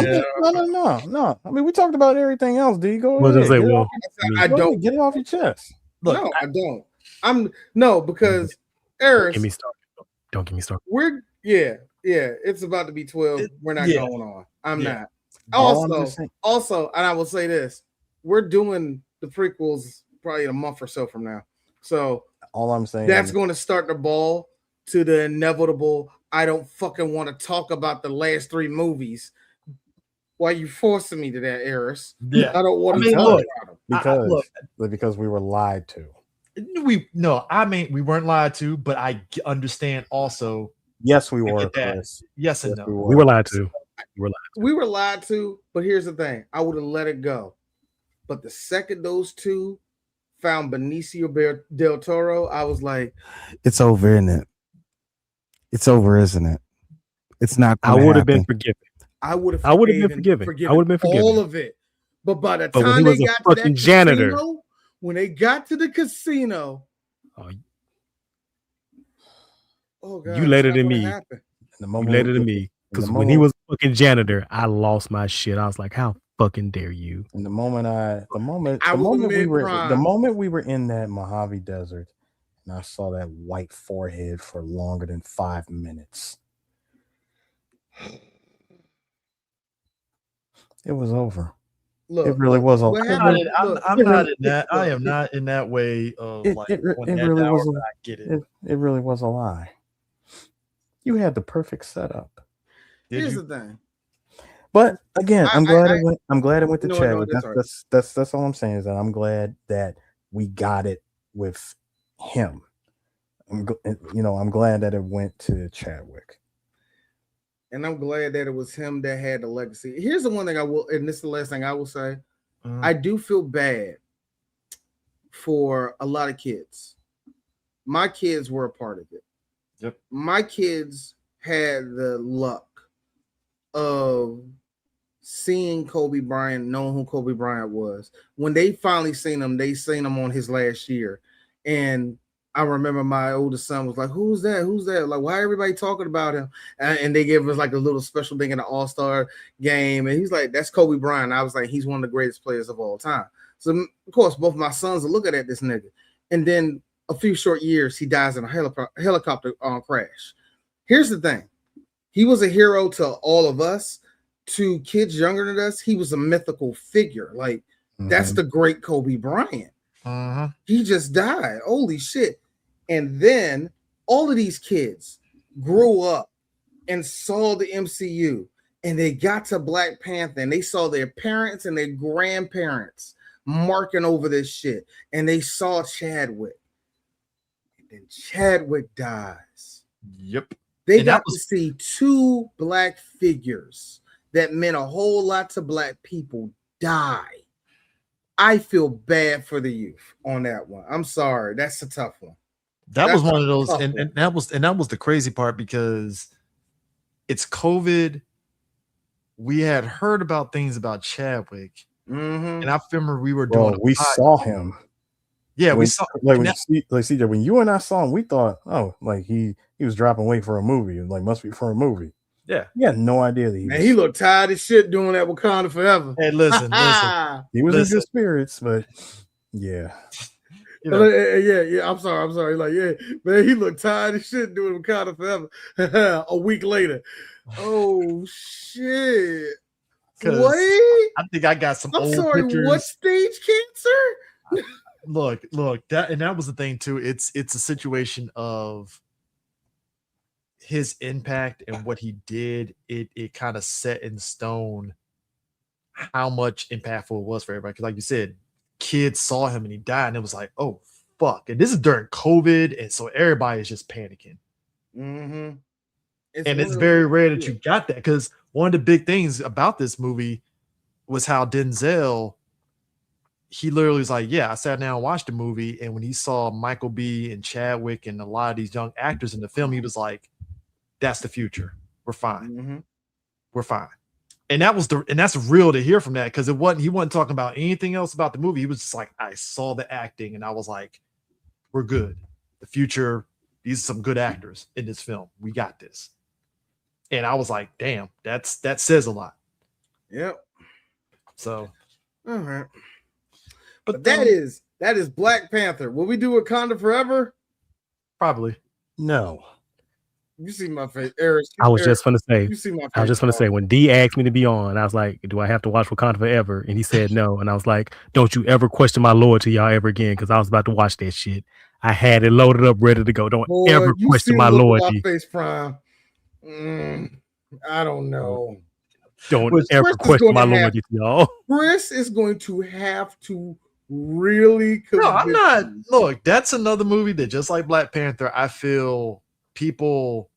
I mean, we talked about everything else. Do you go ahead? I don't get it off your chest. Look, no, I don't. Because Eris, don't get me started. We're it's about to be 12. We're not going on. I'm not. Also, and I will say this: we're doing the prequels probably a month or so from now. So all I'm saying that's going to start the ball to the inevitable. I don't fucking want to talk about the last 3 movies. Why are you forcing me to that, Eris? Yeah, I don't want to talk about them because we were lied to. We weren't lied to, but I understand also. Yes, we were. Chris. Yes and no. We were lied to. We were lied to, but here's the thing: I would have let it go. But the second those 2 found Benicio del Toro, I was like, "It's over, isn't it? It's over, isn't it? It's not." I would have been forgiven. I would have been forgiven. I would have been forgiven. All of it. But by the time they got to that janitor, casino, when they got to the casino, oh God, you later than me. You later than me. Because when he was fucking janitor, I lost my shit. I was like, how fucking dare you? And the moment we were in that Mojave Desert, and I saw that white forehead for longer than 5 minutes, it was over. Look, it really was over. I'm not in that. I am not in that way of It really was. I get it. It really was a lie. You had the perfect setup. Here's the thing. But again, I'm glad it went to No, Chadwick. no, That's all I'm saying is that I'm glad that we got it with him. I'm glad that it went to Chadwick. And I'm glad that it was him that had the legacy. Here's the one thing I will, and this is the last thing I will say. I do feel bad for a lot of kids. My kids were a part of it. Yep. My kids had the luck of seeing Kobe Bryant, knowing who Kobe Bryant was. When they finally seen him, they seen him on his last year. And I remember my oldest son was like, who's that? Who's that? Like, why everybody talking about him? And they gave us like a little special thing in the All-Star game. And he's like, that's Kobe Bryant. I was like, he's one of the greatest players of all time. So, of course, both my sons are looking at this nigga. And then a few short years, he dies in a helicopter crash. Here's the thing. He was a hero to all of us. To kids younger than us, he was a mythical figure. Like, that's the great Kobe Bryant. He just died. Holy shit. And then all of these kids grew up and saw the MCU, and they got to Black Panther, and they saw their parents and their grandparents marking over this shit, and they saw Chadwick. And then Chadwick dies. Yep. They got to see two Black figures that meant a whole lot to Black people die. I feel bad for the youth on that one. I'm sorry. That's a tough one. That was one of those, and that was the crazy part, because it's COVID. We had heard about things about Chadwick, and I remember we were doing. We saw him. Yeah, we saw. CJ, when you and I saw him, we thought, oh, like he was dropping weight for a movie, like must be for a movie. Yeah, he had no idea that he looked tired as shit doing that Wakanda Forever. Hey, listen, he was in good spirits, but yeah. You know. Yeah. I'm sorry. Like, yeah, man, he looked tired as shit doing Wakanda Forever. A week later, oh shit! What? I think I got some. I'm sorry. Pictures. What stage cancer? Look. That was the thing too. It's a situation of his impact and what he did. It kind of set in stone how much impactful it was for everybody. Because, like you said, kids saw him and he died, and it was like, oh fuck. And this is during COVID, and so everybody is just panicking. It's very rare that you got that, because one of the big things about this movie was how Denzel, he literally was like, yeah, I sat down and watched the movie, and when he saw Michael B. and Chadwick and a lot of these young actors in the film, he was like, that's the future. We're fine. We're fine. And that's real to hear from that, because he wasn't talking about anything else about the movie. He was just like, I saw the acting and I was like, we're good. The future, these are some good actors in this film. We got this. And I was like, damn, that says a lot. Yep. So, all right. But that is Black Panther. Will we do Wakanda Forever? Probably. No. You see my face, Eric. I was just gonna say. You see my face, I was just gonna say, when D asked me to be on, I was like, "Do I have to watch Wakanda Forever?" And he said no. And I was like, "Don't you ever question my loyalty, y'all, ever again?" Because I was about to watch that shit. I had it loaded up, ready to go. Don't ever question my loyalty. Face Prime. I don't know. Don't ever question my loyalty, y'all. Chris is going to have to really. No, I'm not. Look, that's another movie that, just like Black Panther, I feel people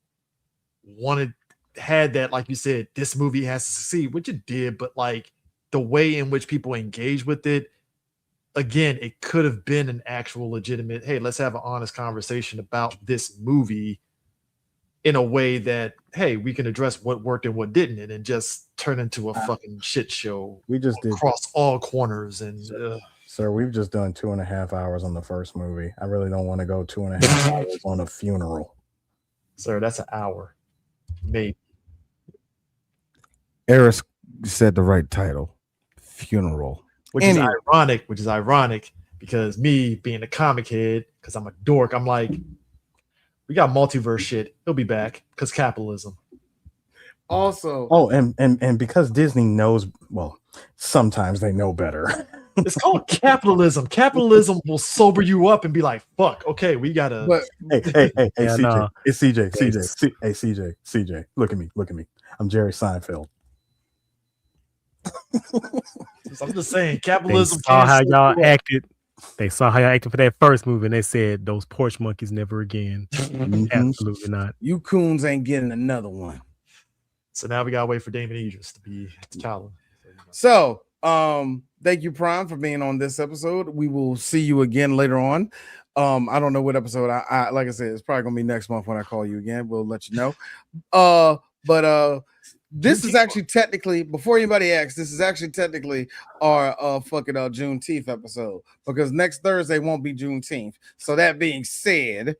had that, like you said, this movie has to succeed, which it did, but like the way in which people engage with it, again, it could have been an actual legitimate, hey, let's have an honest conversation about this movie in a way that, hey, we can address what worked and what didn't, and then just turn into a fucking shit show. We just did across all corners. And sir, we've just done 2.5 hours on the first movie. I really don't want to go 2.5 hours on a funeral. Sir, that's an hour. Maybe. Eris said the right title. funeral. Which is ironic because me being a comic head, because I'm a dork, I'm like, we got multiverse shit. He'll be back because capitalism. Also, and because Disney knows, well, sometimes they know better. It's called capitalism. Capitalism will sober you up and be like, "Fuck, okay, we gotta." But hey, Yeah, CJ, nah. it's CJ, CJ, look at me. I'm Jerry Seinfeld. I'm just saying, They capitalism. saw how y'all acted. They saw how y'all acted for that first movie, and they said those porch monkeys never again. Absolutely not. You coons ain't getting another one. So now we gotta wait for Damon Idris to be T'Challa. So, thank you, Prime, for being on this episode. We will see you again later on. I don't know what episode. I like I said, it's probably gonna be next month when I call you again. We'll let you know. But this is actually technically, before anybody asks, this is actually technically our fucking Juneteenth episode, because next Thursday won't be Juneteenth. So that being said,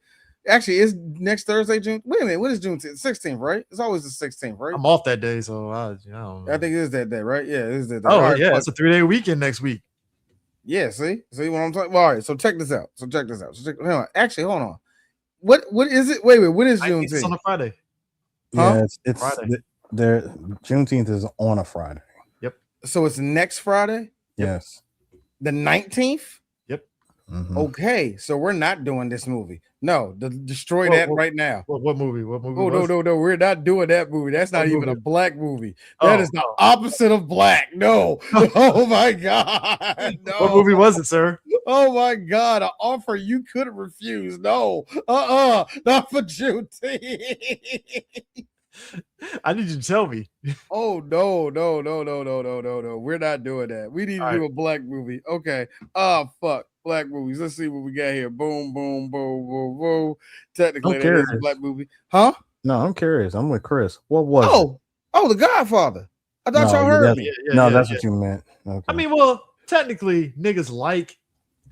actually, is next Thursday June? Wait a minute, what is Juneteenth? 16th, right? It's always the 16th, right? I'm off that day, so I don't know. I think it is that day, right? Yeah, it is that day. Oh, Right, yeah, it's a 3-day weekend next week. Yeah, see what I'm talking. All right, so check this out. Hold on. Actually, hold on. What is it? Wait, what is Juneteenth? It's on a Friday. Huh? Yeah, it's Friday. Juneteenth is on a Friday. Yep. So it's next Friday, Yes. the 19th. Yep. Mhm. Okay, so we're not doing this movie. No, destroy that right now. What movie? What movie? Oh no, we're not doing that movie. That's not What even a movie? black movie. That is the no. opposite of black. No. Oh my god. No. What movie was it, sir? Oh my god, an offer you couldn't refuse. No, not for Juneteenth. I need you to tell me. Oh no. We're not doing that. We need to do a black movie. Okay. Oh fuck. Black movies. Let's see what we got here. Boom, boom, boom, boom, boom. Technically, that is a black movie. Huh? No, I'm curious. I'm with Chris. What was it? Oh, The Godfather. I thought y'all heard me. That's what you meant. Okay. I mean, well, technically, niggas like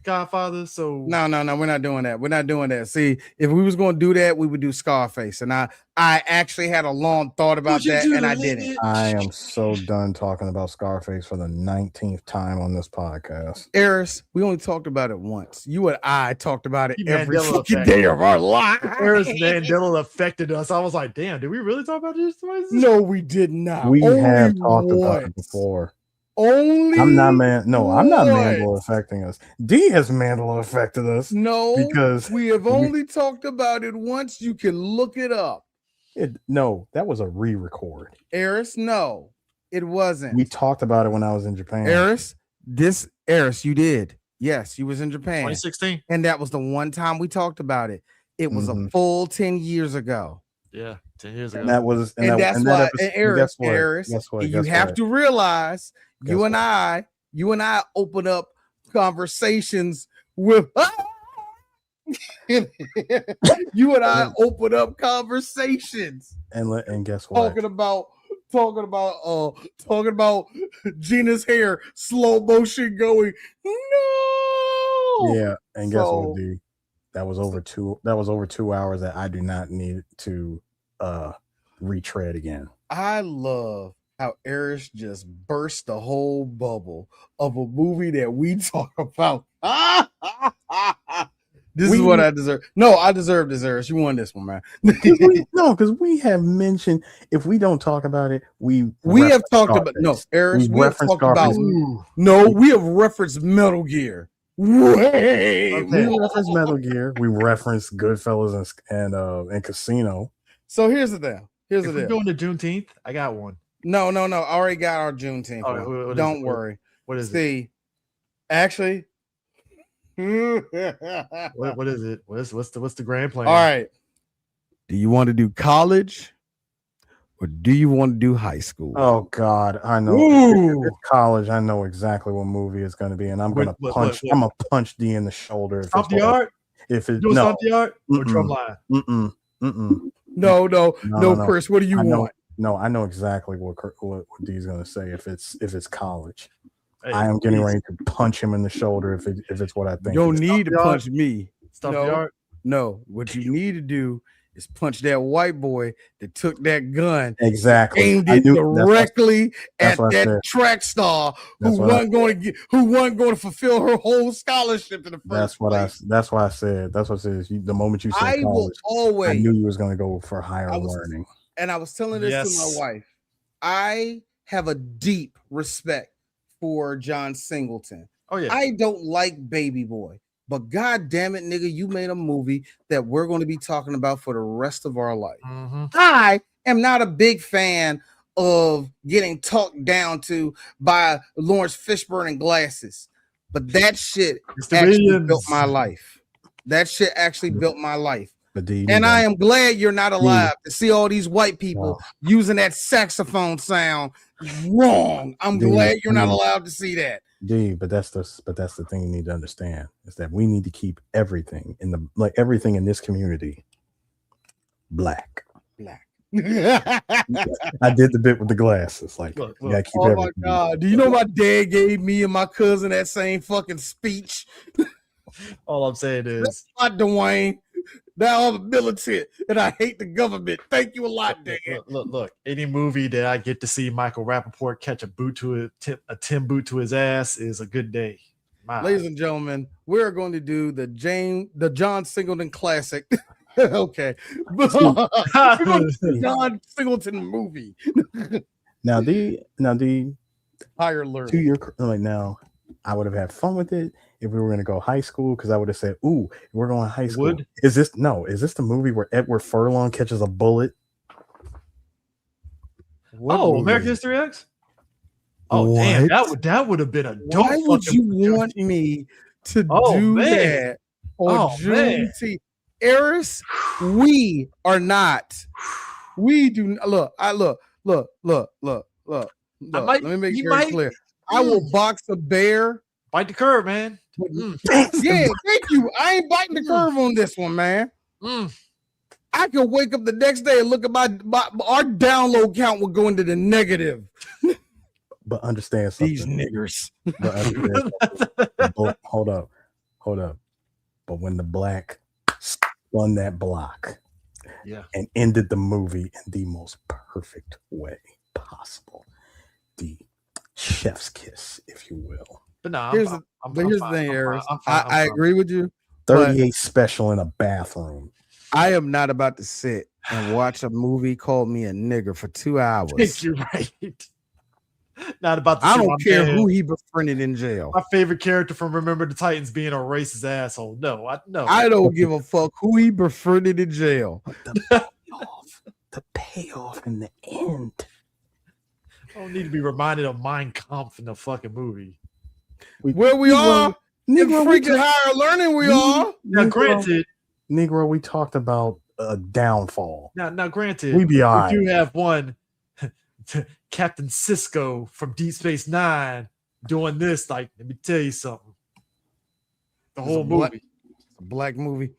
Godfather, so No, we're not doing that. We're not doing that. See, if we was going to do that, we would do Scarface, and I actually had a long thought about that, and I didn't. I am so done talking about Scarface for the 19th time on this podcast. Eris, we only talked about it once. You and I talked about it every Mandela fucking effect. day of our life. Eris Mandela affected us. I was like, damn, did we really talk about this twice? No, we did not. We Only have talked about it once. before. Only I'm not Mandela once. affecting us. D has Mandela affected us. No, because we have only talked about it once. You can look it up. No, that was a re-record. Eris, no, it wasn't. We talked about it when I was in Japan. Eris, you did. Yes, you was in Japan. 2016. And that was the one time we talked about it. It was a full 10 years ago. Yeah, 10 years ago. And that was, And that's why, Eris, you have to to realize you and I open up conversations with you and I open up conversations. And guess what? Talking about Gina's hair, slow motion going. No. Yeah, and guess what, D? That was over 2 hours that I do not need to retread again. I love how Eris just burst the whole bubble of a movie that we talk about. This is what I deserve. No, I deserve this, Eris. You won this one, man. Because we have mentioned, if we don't talk about it, we have talked about Eris. We have talked about we have referenced Metal Gear. We reference Metal Gear. We reference Goodfellas and Casino. So here's the thing. If we're going to Juneteenth, I got one. No. I already got our Juneteenth. Oh, don't worry. What is it? Actually, what is it? What's the grand plan? All right. Do you want to do college or do you want to do high school? Oh God, I know. If it's college, I know exactly what movie it's going to be, and I'm going to punch. I'm gonna punch D in the shoulder. Stomp the art. If it's Stomp the art or Drumline. No, Chris. What do you want? No, I know exactly what D's going to say. If it's college, I am getting ready to punch him in the shoulder. If it's what I think. You don't need to punch me. Stomp the art. No, what you need to do is punch that white boy that took that gun, Exactly. aimed it directly at that track star who wasn't going to fulfill her whole scholarship in the first place. That's why I said. That's what I said. The moment you said college, I knew you was going to go for higher learning. And I was telling this to my wife. I have a deep respect for John Singleton. Oh yeah. I don't like Baby Boy. But God damn it, nigga, you made a movie that we're going to be talking about for the rest of our life. Mm-hmm. I am not a big fan of getting talked down to by Lawrence Fishburne and glasses. But that shit actually built my life. That shit actually built my life. And I am glad you're not alive to see all these white people using that saxophone sound wrong. I'm glad you're not allowed to see that. But that's the thing you need to understand is that we need to keep everything everything in this community black. I did the bit with the glasses. Like, look, you gotta keep everything. My God. Do you know my dad gave me and my cousin that same fucking speech? All I'm saying is that's not Dwayne. Now I'm militant and I hate the government. Thank you a lot, Dad. Look. Any movie that I get to see Michael Rappaport catch a Tim boot to his ass is a good day. Ladies and gentlemen, we're going to do the John Singleton classic. Okay. John Singleton movie. now the higher learning. 2 year now, I would have had fun with it if we were going to go high school, because I would have said, "Ooh, we're going to high school." Is this the movie where Edward Furlong catches a bullet? American History X. Oh, damn, that would have been a dope. Why would you want me to do that on Juneteenth? Eris, we are not. We do look. Look. Let me make sure it's clear. I will box a bear. Bite the curve, man. Yeah, thank you. I ain't biting the curve on this one, man. I could wake up the next day and look at our download count will go into the negative. But understand something. These niggers. But hold up. But when the black spun that block and ended the movie in the most perfect way possible, the chef's kiss, if you will. But no, here's the thing, Eris. I agree with you. 38 special in a bathroom. I am not about to sit and watch a movie called Me a Nigger for 2 hours. You're right. Not about. I don't care who he befriended in jail. My favorite character from Remember the Titans being a racist asshole. No. I don't give a fuck who he befriended in jail. The payoff in the end. I don't need to be reminded of Mein Kampf in the fucking movie. Where we are, in freaking higher learning, we are. Now, granted, Negro, we talked about a downfall. Now, granted, we be all right. do have one, Captain Sisko from Deep Space Nine, doing this. Like, let me tell you something. The whole movie, a black movie.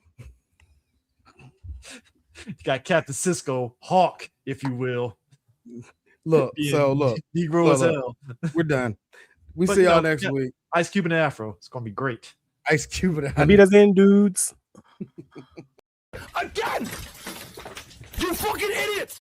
You got Captain Sisko, Hawk, if you will. Look, Negro as hell. We're done. We see y'all next week. Ice Cube and Afro. It's gonna be great. Ice Cube and Afro. Beat us in, dudes. Again! You fucking idiots!